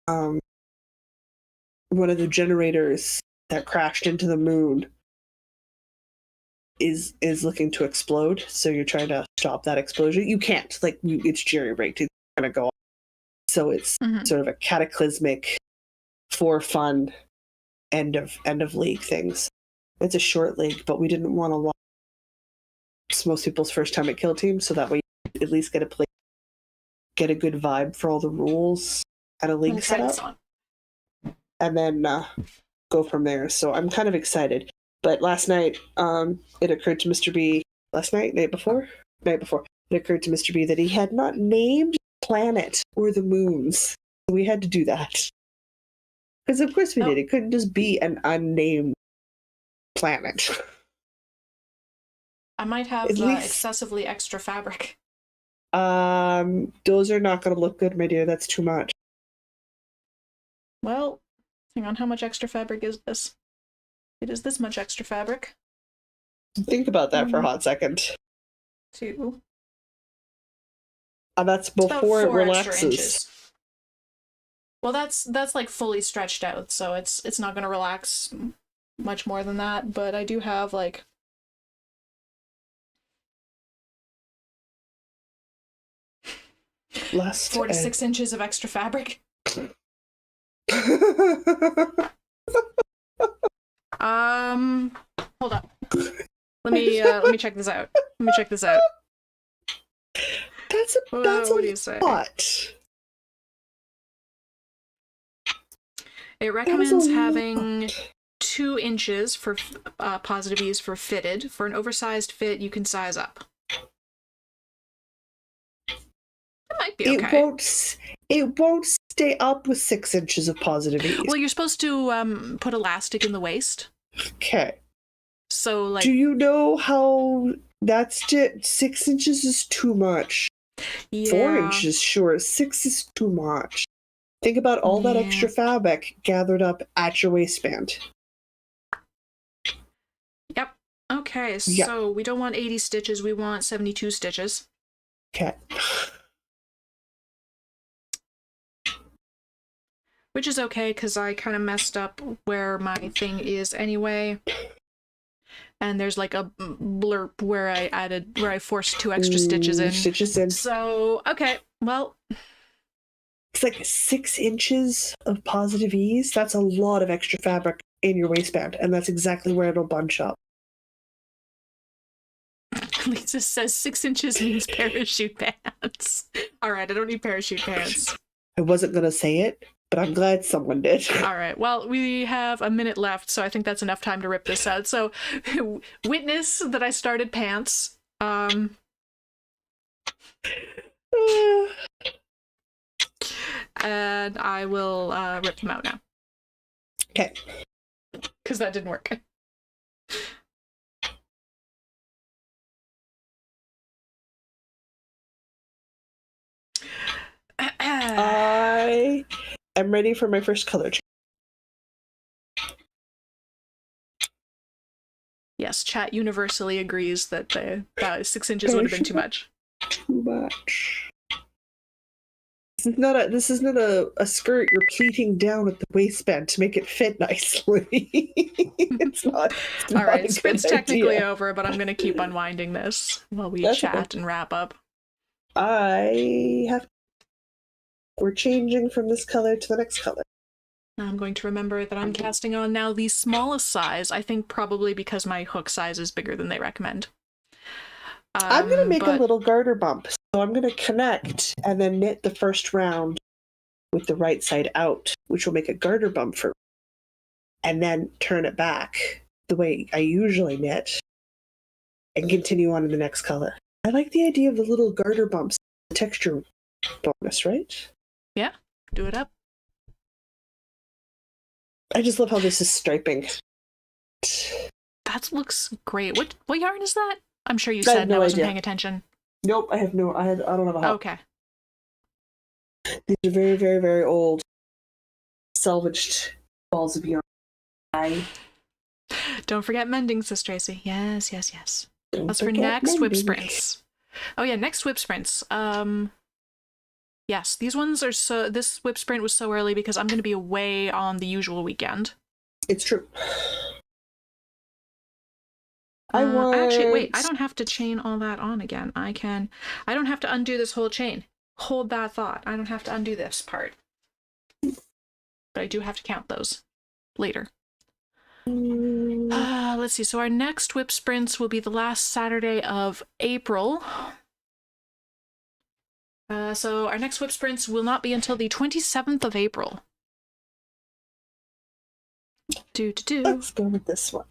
one of the generators that crashed into the moon is looking to explode. So you're trying to stop that explosion. You can't. It's jerry-rigged. It's going to go off. So it's sort of a cataclysmic, for fun, end of league things. It's a short league, but we didn't want to watch. It's most people's first time at Kill Team, so that way you at least get a good vibe for all the rules at a league setup. And then go from there. So I'm kind of excited. But last night, it occurred to Mr. B. Night before, it occurred to Mr. B that he had not named the planet or the moons. So we had to do that. Because of course we did. It couldn't just be an unnamed planet. I might have excessively extra fabric. Those are not going to look good, my dear. That's too much. Well, hang on. How much extra fabric is this? It is this much extra fabric. Think about that for a hot second. 2. That's before it relaxes. Well, that's like fully stretched out, so it's not going to relax much more than that. But I do have like 4 to 6 inches of extra fabric. Hold up. Let me check this out. That's what do you say? Lot. It recommends having 2 inches for positive ease for fitted. For an oversized fit, you can size up. That might be okay. It won't stay up with 6 inches of positive ease. Well, you're supposed to put elastic in the waist. Okay. So, like... Do you know how... 6 inches is too much. Yeah. 4 inches, sure. 6 is too much. Think about all that extra fabric gathered up at your waistband. Yep. Okay, so we don't want 80 stitches, we want 72 stitches. Okay. Which is okay, because I kind of messed up where my thing is anyway. And there's like a blurb where I forced 2 extra stitches in. So, okay, well... It's like 6 inches of positive ease. That's a lot of extra fabric in your waistband, and that's exactly where it'll bunch up. Lisa says 6 inches means parachute pants. All right, I don't need parachute pants. I wasn't going to say it, but I'm glad someone did. All right, well, we have a minute left, so I think that's enough time to rip this out. So, witness that I started pants. And I will rip them out now. Okay. Because that didn't work. I am ready for my first color change. Yes, chat universally agrees that 6 inches would have been too much. Too much. This is not a skirt you're pleating down at the waistband to make it fit nicely. It's not. All right, sprint's technically over, but I'm going to keep unwinding this while we chat and wrap up. We're changing from this color to the next color. I'm going to remember that I'm casting on now the smallest size, I think probably because my hook size is bigger than they recommend. I'm going to make a little garter bump. So I'm going to connect and then knit the first round with the right side out, which will make a garter bump for me. And then turn it back the way I usually knit and continue on to the next color. I like the idea of the little garter bumps, the texture bonus, right? Yeah, do it up. I just love how this is striping. That looks great. What yarn is that? I'm sure you said and I wasn't paying attention. Nope, I don't have a help. Okay. These are very, very, very old salvaged balls of yarn. Don't forget mending, Sis Tracy. Yes. That's for next WIP Sprints. Oh yeah, next WIP Sprints. Yes, these ones are this WIP Sprint was so early because I'm going to be away on the usual weekend. It's true. Actually, wait, I don't have to chain all that on again. I don't have to undo this whole chain. Hold that thought. I don't have to undo this part. But I do have to count those later. Let's see. So our next WIP Sprints will be the last Saturday of April. So our next WIP Sprints will not be until the 27th of April. Let's go with this one.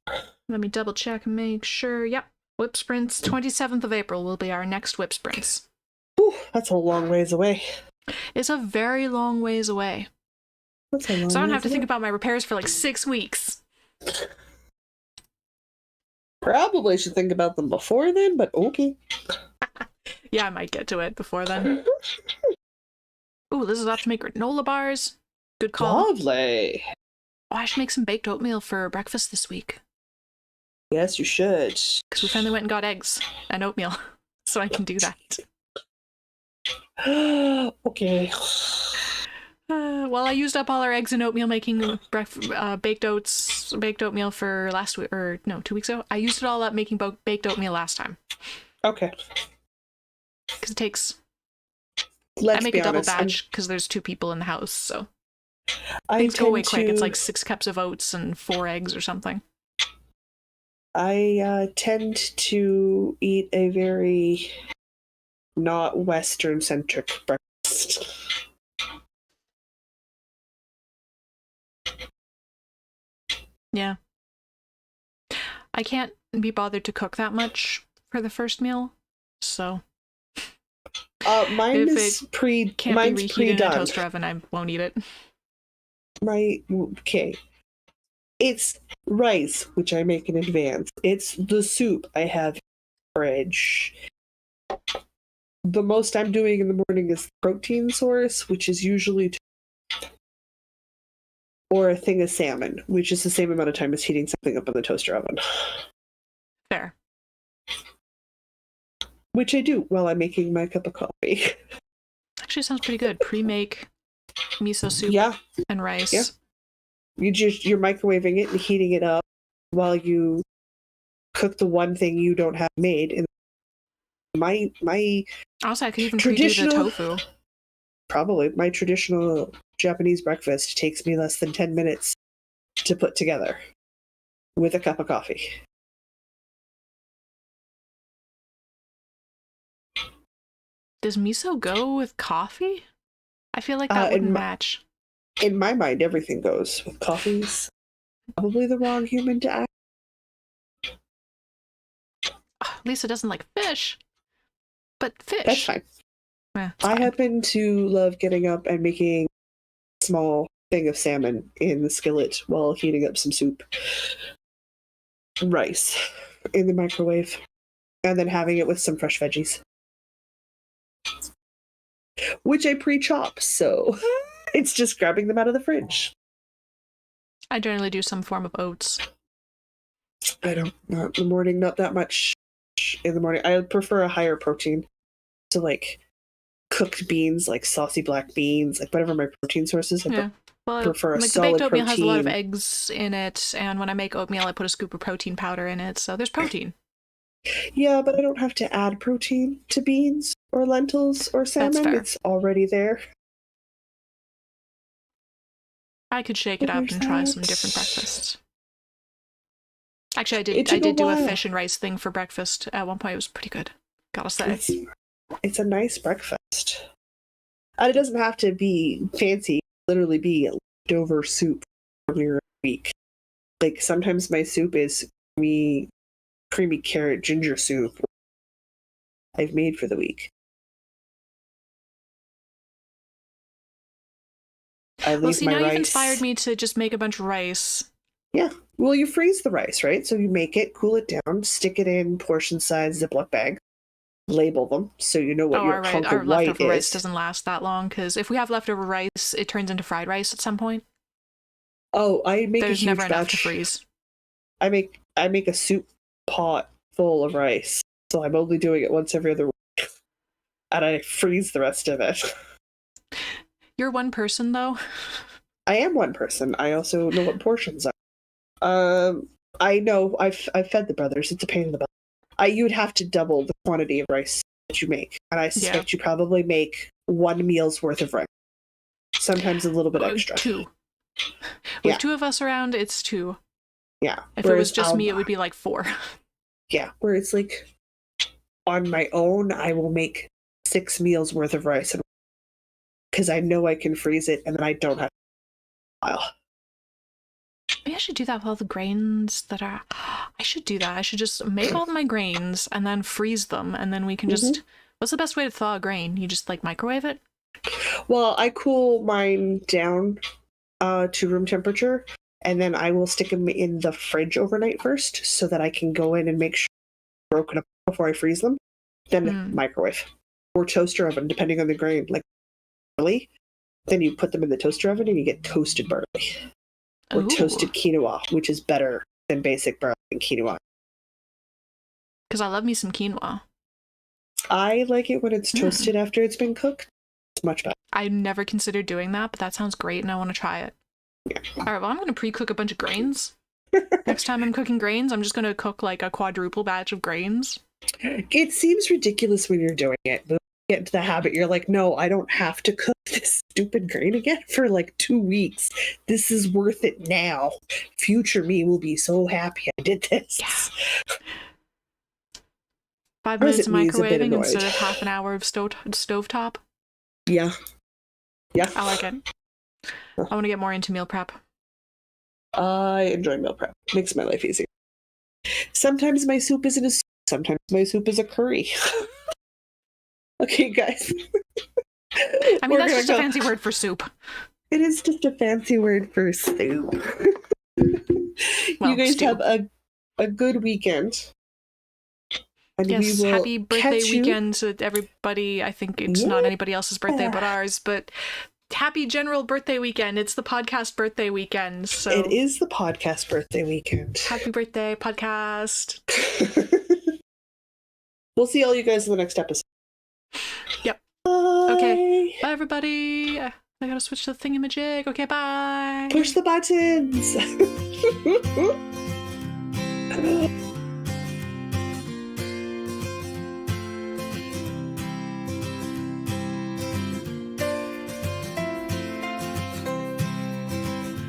Let me double check and make sure. Yep. WIP Sprints, 27th of April will be our next WIP Sprints. Whew, that's a long ways away. It's a very long ways away. So I don't have to think about my repairs for like 6 weeks. Probably should think about them before then, but okay. Yeah, I might get to it before then. Ooh, this is off to make granola bars. Good call. Lovely. Oh, I should make some baked oatmeal for breakfast this week. Yes, you should. Because we finally went and got eggs and oatmeal, so I can do that. Okay. Well, I used up all our eggs and oatmeal making baked oatmeal for last week, or no, 2 weeks ago. I used it all up making baked oatmeal last time. Okay. Because it takes... Let's I make be a double honest, batch because there's 2 people in the house, so things go away quick. It's like 6 cups of oats and 4 eggs or something. I tend to eat a very not Western-centric breakfast. Yeah. I can't be bothered to cook that much for the first meal, so... Mine is can't be reheated in a toaster oven, I won't eat it. Okay. It's rice, which I make in advance. It's the soup I have in the fridge. The most I'm doing in the morning is the protein source, which is usually or a thing of salmon, which is the same amount of time as heating something up in the toaster oven. Fair. Which I do while I'm making my cup of coffee. Actually sounds pretty good. Pre-make miso soup and rice. Yeah. You're microwaving it and heating it up while you cook the one thing you don't have made. And my also, I could even pre-do the tofu. Probably. My traditional Japanese breakfast takes me less than 10 minutes to put together with a cup of coffee. does miso go with coffee? I feel like that wouldn't match. In my mind, everything goes with coffee's probably the wrong human to ask. Lisa doesn't like fish, but fish. That's fine. I happen to love getting up and making a small thing of salmon in the skillet while heating up some soup. Rice in the microwave. And then having it with some fresh veggies. Which I pre-chop, so it's just grabbing them out of the fridge. I generally do some form of oats. I don't, not in the morning, not that much in the morning. I prefer a higher protein. So like cooked beans, like saucy black beans, like whatever my protein source is. I prefer a like solid the baked oatmeal protein. has a lot of eggs in it, and when I make oatmeal, I put a scoop of protein powder in it, so there's protein. Yeah, but I don't have to add protein to beans or lentils or salmon. It's already there. I could shake it up and try some different breakfasts. Actually, I did do a fish and rice thing for breakfast at one point. It was pretty good, gotta say. It's a nice breakfast. And it doesn't have to be fancy. Literally be leftover soup from your week. Like sometimes my soup is creamy carrot ginger soup I've made for the week. Now you've inspired me to just make a bunch of rice. Yeah. Well, you freeze the rice, right? So you make it, cool it down, stick it in portion-sized Ziploc bag, label them so you know what your hunk of white is. Our leftover rice doesn't last that long, because if we have leftover rice, it turns into fried rice at some point. Oh, I make There's a huge never batch. Enough to freeze. I make a soup pot full of rice, so I'm only doing it once every other week, and I freeze the rest of it. You're one person, though. I am one person. I also know what portions are. I know. I've fed the brothers. It's a pain in the butt. You'd have to double the quantity of rice that you make, and I suspect you probably make one meal's worth of rice. Sometimes a little bit extra. 2. With 2 of us around, it's 2. Yeah. If it was just me, it would be like 4. Yeah. Where it's like, on my own, I will make 6 meals worth of rice, because I know I can freeze it, and then I don't have to. Maybe I should do that with all the grains that are... I should do that. I should just make all my grains and then freeze them, and then we can just... What's the best way to thaw a grain? You just, like, microwave it? Well, I cool mine down to room temperature, and then I will stick them in the fridge overnight first, so that I can go in and make sure they're broken up before I freeze them. Then microwave. Or toaster oven, depending on the grain. Like barley, then you put them in the toaster oven and you get toasted barley. Or toasted quinoa, which is better than basic barley and quinoa. Because I love me some quinoa. I like it when it's toasted after it's been cooked. It's much better. I never considered doing that, but that sounds great and I want to try it. Yeah. Alright, well, I'm going to pre-cook a bunch of grains. Next time I'm cooking grains, I'm just going to cook like a quadruple batch of grains. It seems ridiculous when you're doing it, but get into the habit, you're like, no, I don't have to cook this stupid grain again for like 2 weeks. This is worth it now. Future me will be so happy I did this. Yeah. 5 minutes of microwaving instead of half an hour of stovetop. Yeah. Yeah. I like it. I want to get more into meal prep. I enjoy meal prep. Makes my life easier. Sometimes my soup isn't a soup. Sometimes my soup is a curry. Okay, guys. I mean, that's just a fancy word for soup. It is just a fancy word for soup. Well, you guys have a good weekend. And yes, happy birthday weekend to everybody. I think it's not anybody else's birthday but ours, but happy general birthday weekend. It's the podcast birthday weekend. So it is the podcast birthday weekend. Happy birthday, podcast. We'll see all you guys in the next episode. Yep. Bye. Okay. Bye, everybody. I gotta switch to the thingamajig. Okay, bye. Push the buttons.